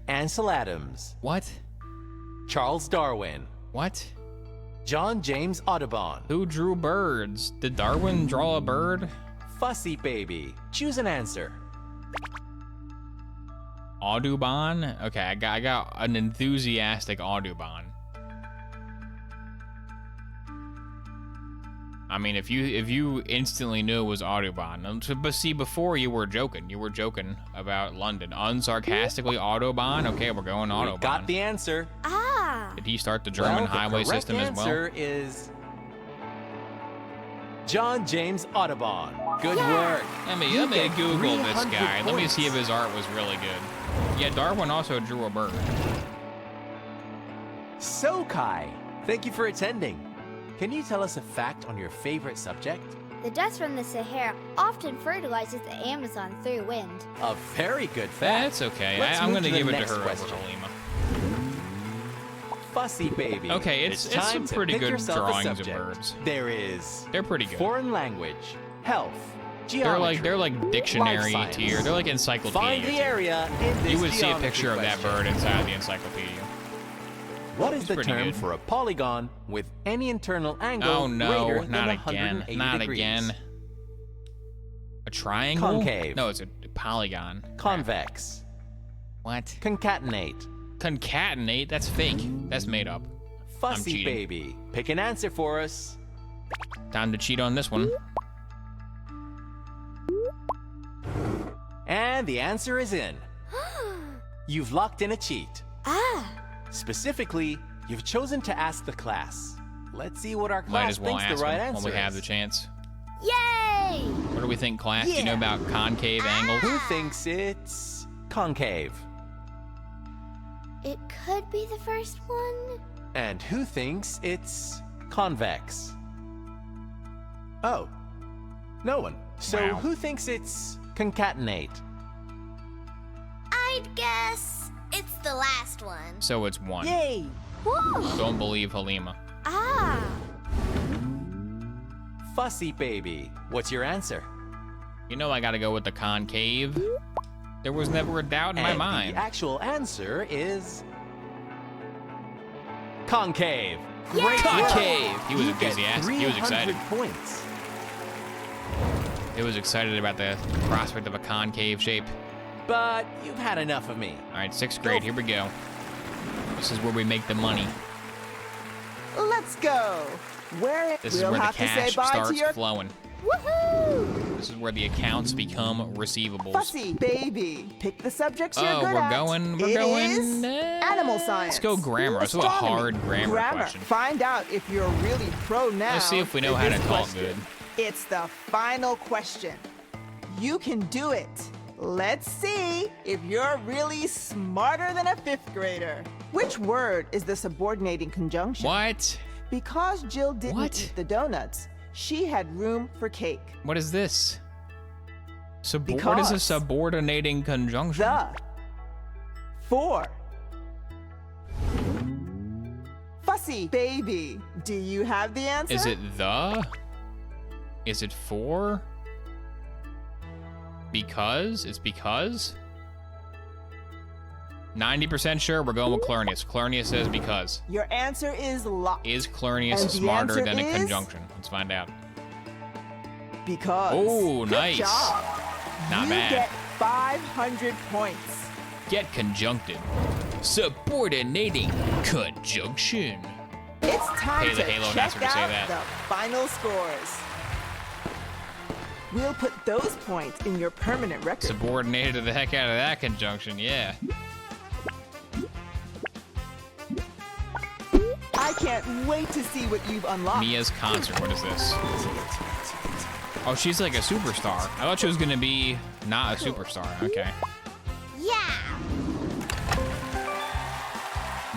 Ansel Adams. What? Charles Darwin. What? John James Audubon. Who drew birds? Did Darwin draw a bird? Fussy Baby. Choose an answer. Audubon? Okay, I got an enthusiastic Audubon. I mean, if you instantly knew it was Audubon, but see, before you were joking. You were joking about London. Unsarcastically, Audubon. Okay, we're going Audubon. We got the answer. Ah. Did he start the German highway system as well? The correct answer is John James Audubon. Good work. Let me Google this guy. Let me see if his art was really good. Yeah, Darwin also drew a bird. So, Kai, thank you for attending. Can you tell us a fact on your favorite subject? The dust from the Sahara often fertilizes the Amazon through wind. A very good fact. That's okay. Let's I'm move going to the give it to next her question. over Halima. Fussy Baby. Okay, it's time some to pretty pick good yourself a drawings of subject. birds. There is They're pretty good. foreign language, health, geometry. They're like dictionary life tier. science. They're like encyclopedia. Find the tier. area in this You would see a geometry picture of that question. bird inside the encyclopedia. What is It's the pretty term good. for a polygon with any internal angle Oh no, greater not than again. 180 Not degrees? again. A triangle? Concave. No, it's a polygon. Convex. What? Concatenate. Concatenate? That's fake. That's made up. Fussy cheating. Baby. Pick an answer for us. Time to cheat on this one. And the answer is in. You've locked in a cheat. Ah. Specifically, you've chosen to ask the class. Let's see what our Might class as well thinks ask the right them answer when we have is. the chance. Yay! What do we think, class? Do you know Yeah. about concave angles? Who thinks it's concave? It could be the first one. And who thinks it's convex? Oh, no one. So Wow. who thinks it's concatenate? I'd guess it's the last one. So it's one. Yay! Whoa. Don't believe Halima. Ah. Fussy Baby. What's your answer? You know I gotta go with the concave. There was never a doubt in my And mind. the actual answer is concave. Great Concave! He was You get enthusiastic. He was 300 excited. points. He was excited about the prospect of a concave shape. But you've had enough of me. All right, 6th grade, here we go. This is where we make the money. Let's go. Where This is we'll where the have to say cash bye starts to your flowing. woohoo! This is where the accounts become receivables. Fussy Baby. Pick the subjects you're Oh, good we're at. going. It going. is animal science. Let's go grammar. Let's do a Astronomy. hard grammar question. Find out if you're really pro now. Let's see if we know in how to this talk question. good. It's the final question. You can do it. Let's see if you're really smarter than a 5th grader. Which word is the subordinating conjunction? What? Because Jill didn't What? eat the donuts, she had room for cake. What is this? What is a Because subordinating conjunction? The. For. Fussy Baby. Do you have the answer? Is it the? Is it for? Because? It's because? 90% sure we're going with Clornius. Clornius says because. Your answer is locked. Is Clornius And the smarter answer than a is- conjunction? Let's find out. Because. Oh, Good nice. job. Not you bad. get 500 points. Get conjuncted. Subordinating conjunction. It's time Hey, the to Halo check Master would say out that. the final scores. We'll put those points in your permanent record. Subordinated the heck out of that conjunction, yeah. I can't wait to see what you've unlocked. Mia's concert, what is this? Oh, she's like a superstar. I thought she was gonna be not a superstar. Okay. Yeah.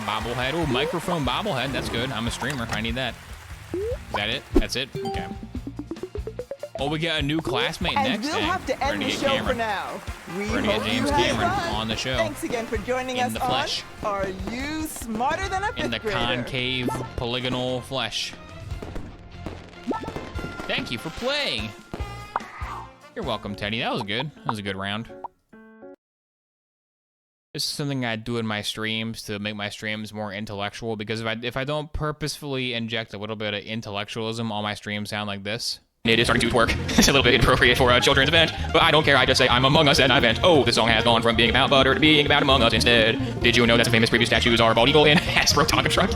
Bobblehead. Oh, microphone bobblehead. That's good. I'm a streamer. I need that. Is that it? That's it? Okay. Oh, we got a new classmate And next. we'll Dang. have to We're end gonna the get show Cameron. for now. We We're gonna get hope James you had Cameron fun. on the show. Thanks again for joining In us the flesh. on Are You Smarter Than a 5th In the Grader? concave polygonal flesh. Thank you for playing. You're welcome, Teddy. That was good. That was a good round. This is something I do in my streams to make my streams more intellectual, because if I don't purposefully inject a little bit of intellectualism, all my streams sound like this. It is starting to work. It's a little bit inappropriate for a children's event, but I don't care. I just say I'm Among Us and I vent. Oh, the song has gone from being about butter to being about Among Us instead. Did you know that the famous previous statues are Bald Eagle and Hasbro Tonka Truck?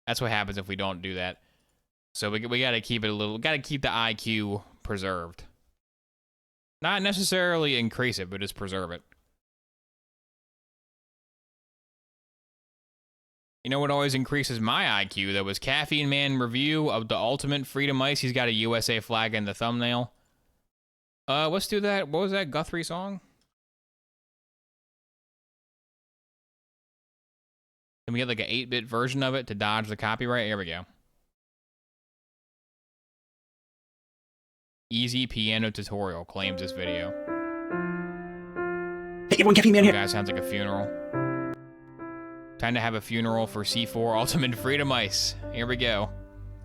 That's what happens if we don't do that. So we gotta keep it a little. Gotta keep the IQ preserved. Not necessarily increase it, but just preserve it. You know what always increases my IQ, though, was Caffeine Man review of the Ultimate Freedom Ice. He's got a USA flag in the thumbnail. Let's do that. What was that Guthrie song? Can we get like an 8-bit version of it to dodge the copyright? Here we go. Easy Piano Tutorial claims this video. Hey everyone, Caffeine Man here. That guy sounds like a funeral. Time to have a funeral for C4 Ultimate Freedom Ice. Here we go.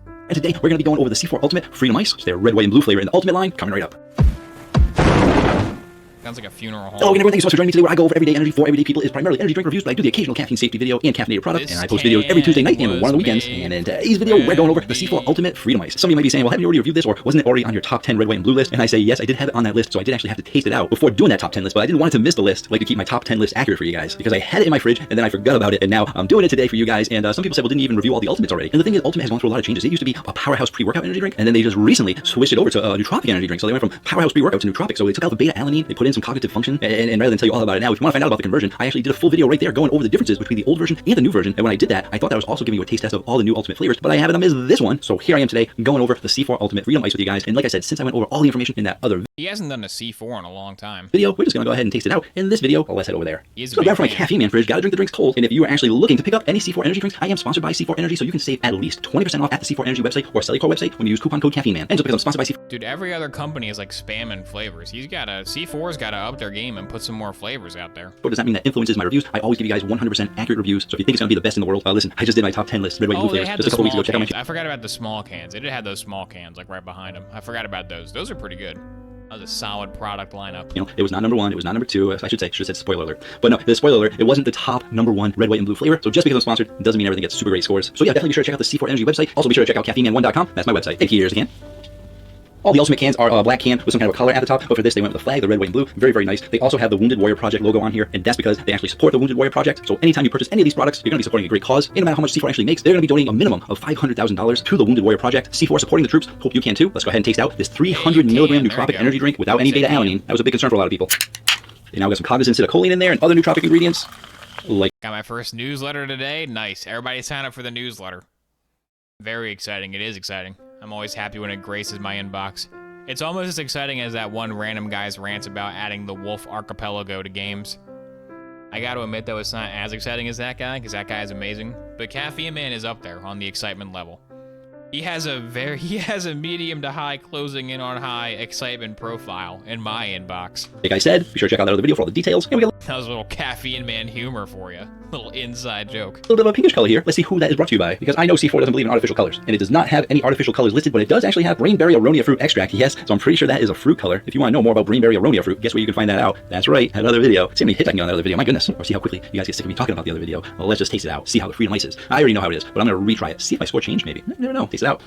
And today we're going to be going over the C4 Ultimate Freedom Ice. It's their red, white, and blue flavor in the Ultimate line. Coming right up. Sounds like a funeral home. Hello again, everyone. Thank you so much for joining me today. Where I go over everyday energy for everyday people is primarily energy drink reviews, but I do the occasional caffeine safety video and caffeinated product, and I post videos every Tuesday night and one on the weekends. And in today's video, we're going over the C4 Ultimate Freedom Ice. Some of you might be saying, well, haven't you already reviewed this, or wasn't it already on your top 10 red, white, and blue list? And I say, yes, I did have it on that list, so I did actually have to taste it out before doing that top 10 list, but I didn't want it to miss the list. I like to keep my top 10 list accurate for you guys, because I had it in my fridge, and then I forgot about it, and now I'm doing it today for you guys. And some people said, well, didn't you even review all the Ultimates already? And the thing is, Ultimate has gone through a lot of changes. It used to be a powerhouse pre-workout energy drink, and then they just recently switched it over to a nootropic energy drink. So they went from powerhouse pre-workout to nootropic. So they took out the beta-alanine, they put in some cognitive function, and rather than tell you all about it now, if you want to find out about the conversion, I actually did a full video right there going over the differences between the old version and the new version. And when I did that, I thought that I was also giving you a taste test of all the new Ultimate flavors, but I haven't done this one. So here I am today going over the C4 Ultimate Freedom Ice with you guys. And like I said, since I went over all the information in that other He hasn't done a C4 in a long time. video, we're just going to go ahead and taste it out. In this video, let's head over there. So grab from my Caffeine Man fridge, gotta drink the drinks cold. And if you are actually looking to pick up any C4 energy drinks, I am sponsored by C4 Energy, so you can save at least 20% off at the C4 Energy website or Cellucor website when you use coupon code Caffeine Man. And just because I'm sponsored by C4. Dude, every other company is like spamming flavors. C4's gotta up their game and put some more flavors out there. Does that mean that influences my reviews? I always give you guys 100% accurate reviews. So if you think it's gonna be the best in the world, listen, I just did my top 10 list, red, white, and blue flavors just a couple weeks ago. Check out my I forgot about the small cans. They did have those small cans like right behind them. I forgot about those. Those are pretty good. That was a solid product lineup. You know, it was not number one, it was not number two. I should have said spoiler alert. But no, the spoiler alert, it wasn't the top number one red, white, and blue flavor. So just because I'm sponsored doesn't mean everything gets super great scores. So yeah, definitely be sure to check out the C4 Energy website. Also be sure to check out caffeineman1.com. That's my website. And here's again. All the Ultimate cans are a black can with some kind of a color at the top, but for this they went with the flag, the red, white, and blue. Very, very nice. They also have the Wounded Warrior Project logo on here, and that's because they actually support the Wounded Warrior Project. So anytime you purchase any of these products, you're going to be supporting a great cause. And no matter how much C4 actually makes, they're going to be donating a minimum of $500,000 to the Wounded Warrior Project. C4 supporting the troops. Hope you can too. Let's go ahead and taste out this 300 milligram nootropic energy drink without any beta-alanine. That was a big concern for a lot of people. They now got some cognizant acetylcholine in there and other nootropic ingredients. Like got my first newsletter today. Nice. Everybody sign up for the newsletter. Very exciting. It is exciting. I'm always happy when it graces my inbox. It's almost as exciting as that one random guy's rants about adding the Wolf Archipelago to games. I gotta admit, though, it's not as exciting as that guy, because that guy is amazing. But Caffeine Man is up there on the excitement level. He has a medium to high closing in on high excitement profile in my inbox. Like I said, be sure to check out that other video for all the details. And we got that was a little Caffeine Man humor for you. Little inside joke. A little bit of a pinkish color here. Let's see who that is brought to you by. Because I know C4 doesn't believe in artificial colors. And it does not have any artificial colors listed, but it does actually have Brainberry Aronia fruit extract. Yes, so I'm pretty sure that is a fruit color. If you want to know more about Brainberry Aronia fruit, guess where you can find that out? That's right, another video. See how many hits I can get on that other video. My goodness. Or see how quickly you guys get sick of me talking about the other video. Well, let's just taste it out. See how the Freedom Ice is. I already know how it is, but I'm going to retry it. See if my score changed maybe. I never know. Taste it out.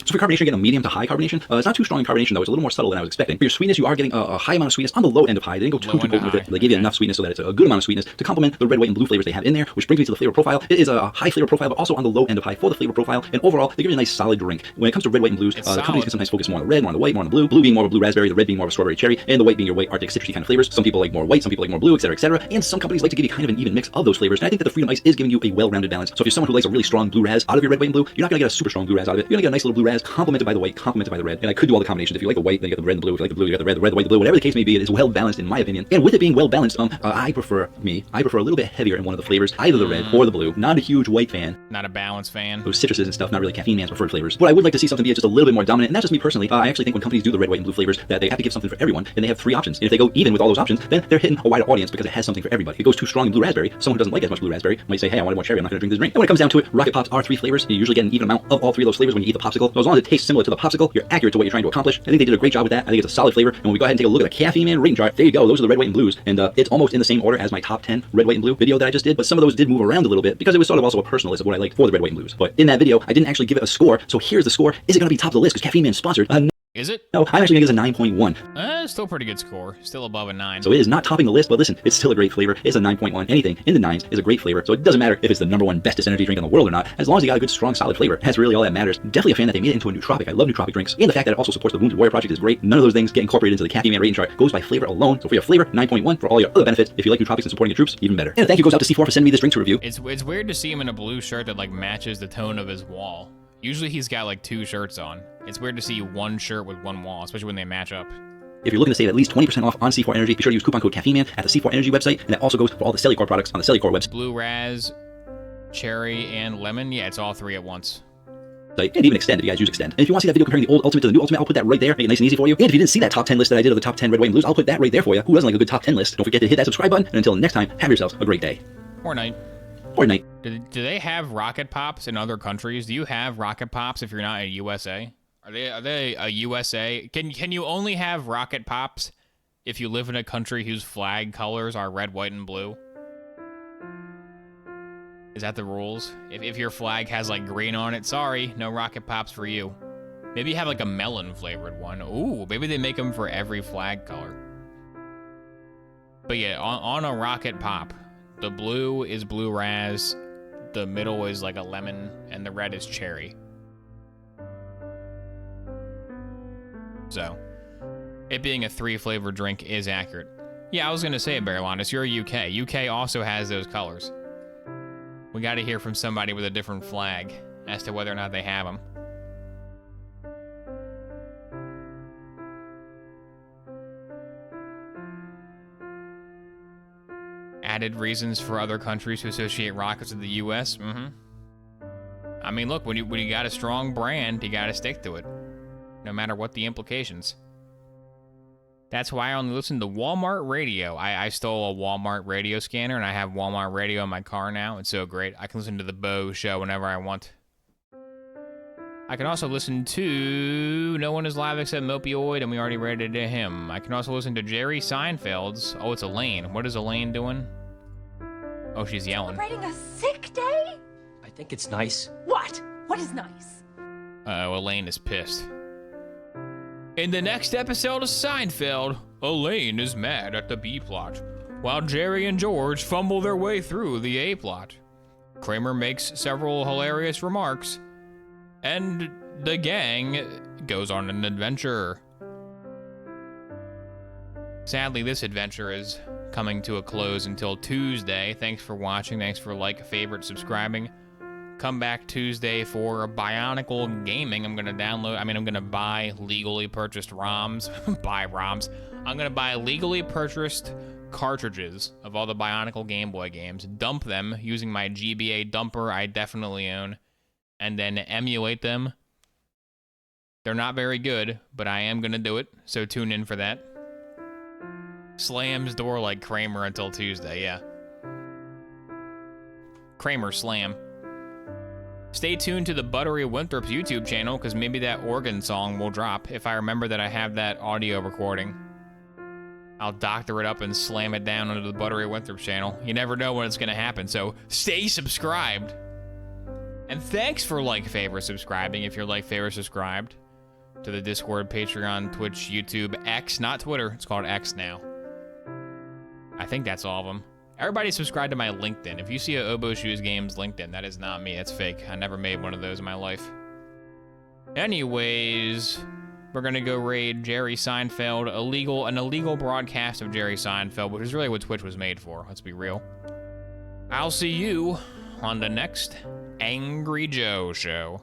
So for carbonation, getting a medium to high carbonation. It's not too strong in carbonation, though. It's a little more subtle than I was expecting. For your sweetness, you are getting a high amount of sweetness on the low end of high. They didn't go too potent with it. They give you enough sweetness so that it's a good amount of sweetness to complement the red, white, and blue flavors they have in there, which brings me to the flavor profile. It is a high flavor profile, but also on the low end of high for the flavor profile. And overall, they give you a nice solid drink. When it comes to red, white, and blues, the companies can sometimes focus more on the red, more on the white, more on the blue. Blue being more of a blue raspberry, the red being more of a strawberry cherry, and the white being your white Arctic citrusy kind of flavors. Some people like more white, some people like more blue, etc., etc. And some companies like to give you kind of an even mix of those flavors. And I think that the Freedom Ice is giving you a well-rounded balance. So if you're someone who likes a really strong blue raz out of your red, white, and blue, you're not going to get a super strong blue raz out of it. You're going to get a nice little blue raz, complemented by the white, complemented by the red. And I could do all the combinations. If you like the white, then you get the red and the blue. If you like the blue, you get the red, the white, the blue. Whatever the case may be, it is well balanced in my opinion. And with it being well balanced, I prefer a little bit heavier in one of the flavors, either the red or the blue. Not a huge white fan. Not a balanced fan. Those citruses and stuff, not really Caffeine Man's preferred flavors. But I would like to see something be just a little bit more dominant, and that's just me personally. I actually think when companies do the red, white, and blue flavors, that they have to give something for everyone, and they have 3 options. And if they go even with all those options, then they're hitting a wider audience because it has something for everybody. If it goes too strong in blue raspberry, someone who doesn't like as much blue raspberry might say, hey, I wanted more cherry, I'm not going to drink this drink. And when it comes down to it, Rocket Pops are 3 flavors. You usually get an even amount of all 3 of those flavors when you eat the popsicle. So as long as it tastes similar to the popsicle, you're accurate to what you're trying to accomplish. I think they did a great job with that. I think it's a solid flavor. And when we go ahead and take a look at the Caffeine Man rating chart, there you go. Those are the red, white, and blues. And it's almost in the same order as my top 10 red, white, and blue video that I just did. But some of those did move around a little bit because it was sort of also a personal list of what I liked for the red, white, and blues. But in that video, I didn't actually give it a score. So here's the score. Is it going to be top of the list because Caffeine Man's sponsored? Is it? No, I'm actually going to give it a 9.1. Still pretty good score. Still above a 9. So it is not topping the list, but listen, it's still a great flavor. It's a 9.1. Anything in the 9s is a great flavor. So it doesn't matter if it's the #1 bestest energy drink in the world or not, as long as you got a good, strong, solid flavor. That's really all that matters. Definitely a fan that they made it into a nootropic. I love nootropic drinks. And the fact that it also supports the Wounded Warrior Project is great. None of those things get incorporated into the Caffeine Man rating chart. It goes by flavor alone. So for your flavor, 9.1. For all your other benefits, if you like nootropics and supporting your troops, even better. And thank you goes out to C4 for sending me this drink to review. It's weird to see him in a blue shirt that like matches the tone of his wall. Usually he's got like 2 shirts on. It's weird to see one shirt with one wall, especially when they match up. If you're looking to save at least 20% off on C4 Energy, be sure to use coupon code CaffeineMan at the C4 Energy website, and that also goes for all the Cellucor products on the Cellucor website. Blue Raz, Cherry, and Lemon. Yeah, it's all 3 at once. And even Extend if you guys use Extend. And if you want to see that video comparing the old Ultimate to the new Ultimate, I'll put that right there, make it nice and easy for you. And if you didn't see that top 10 list that I did of the top 10 red, white, and blues, I'll put that right there for you. Who doesn't like a good top 10 list? Don't forget to hit that subscribe button, and until next time, have yourselves a great day. Or night. Or night. Do they have Rocket Pops in other countries? Do you have Rocket Pops if you're not a USA? Are they a USA? Can you only have Rocket Pops if you live in a country whose flag colors are red, white, and blue? Is that the rules? If your flag has like green on it, sorry, no Rocket Pops for you. Maybe you have like a melon flavored one. Ooh, maybe they make them for every flag color. But yeah, on a Rocket Pop, the blue is Blue Raz, the middle is like a lemon, and the red is cherry. So, it being a 3-flavor drink is accurate. Yeah, I was gonna say it, Barrelonis, you're a UK. UK also has those colors. We gotta hear from somebody with a different flag as to whether or not they have them. Added reasons for other countries to associate rockets with the US. I mean, look, when you got a strong brand, you gotta stick to it, no matter what the implications. That's why I only listen to Walmart radio. I stole a Walmart radio scanner, and I have Walmart radio in my car now. It's so great. I can listen to the Bo Show whenever I want. I can also listen to No One Is Live Except Mopioid, and we already rated him. I can also listen to Jerry Seinfeld's. Oh, it's Elaine. What is Elaine doing? Oh, she's yelling. Celebrating a sick day? I think it's nice. What? What is nice? Oh, Elaine is pissed. In the next episode of Seinfeld, Elaine is mad at the B-plot, while Jerry and George fumble their way through the A-plot. Kramer makes several hilarious remarks, and the gang goes on an adventure. Sadly, this adventure is coming to a close until Tuesday. Thanks for watching. Thanks for favorite, subscribing. Come back Tuesday for Bionicle Gaming. I'm gonna buy legally purchased ROMs. Buy ROMs. I'm gonna buy legally purchased cartridges of all the Bionicle Game Boy games, dump them using my GBA dumper I definitely own, and then emulate them. They're not very good, but I am gonna do it, so tune in for that. Slams door like Kramer until Tuesday, yeah. Kramer slam. Stay tuned to the Buttery Winthrop's YouTube channel, because maybe that organ song will drop if I remember that I have that audio recording. I'll doctor it up and slam it down onto the Buttery Winthrop's channel. You never know when it's going to happen, so stay subscribed. And thanks for favorite, subscribing if you're favorite, subscribed to the Discord, Patreon, Twitch, YouTube, X, not Twitter. It's called X now. I think that's all of them. Everybody subscribe to my LinkedIn. If you see a oboeshoesgames LinkedIn, that is not me. That's fake. I never made one of those in my life. Anyways, we're gonna go raid Jerry Seinfeld, an illegal broadcast of Jerry Seinfeld, which is really what Twitch was made for. Let's be real. I'll see you on the next Angry Joe show.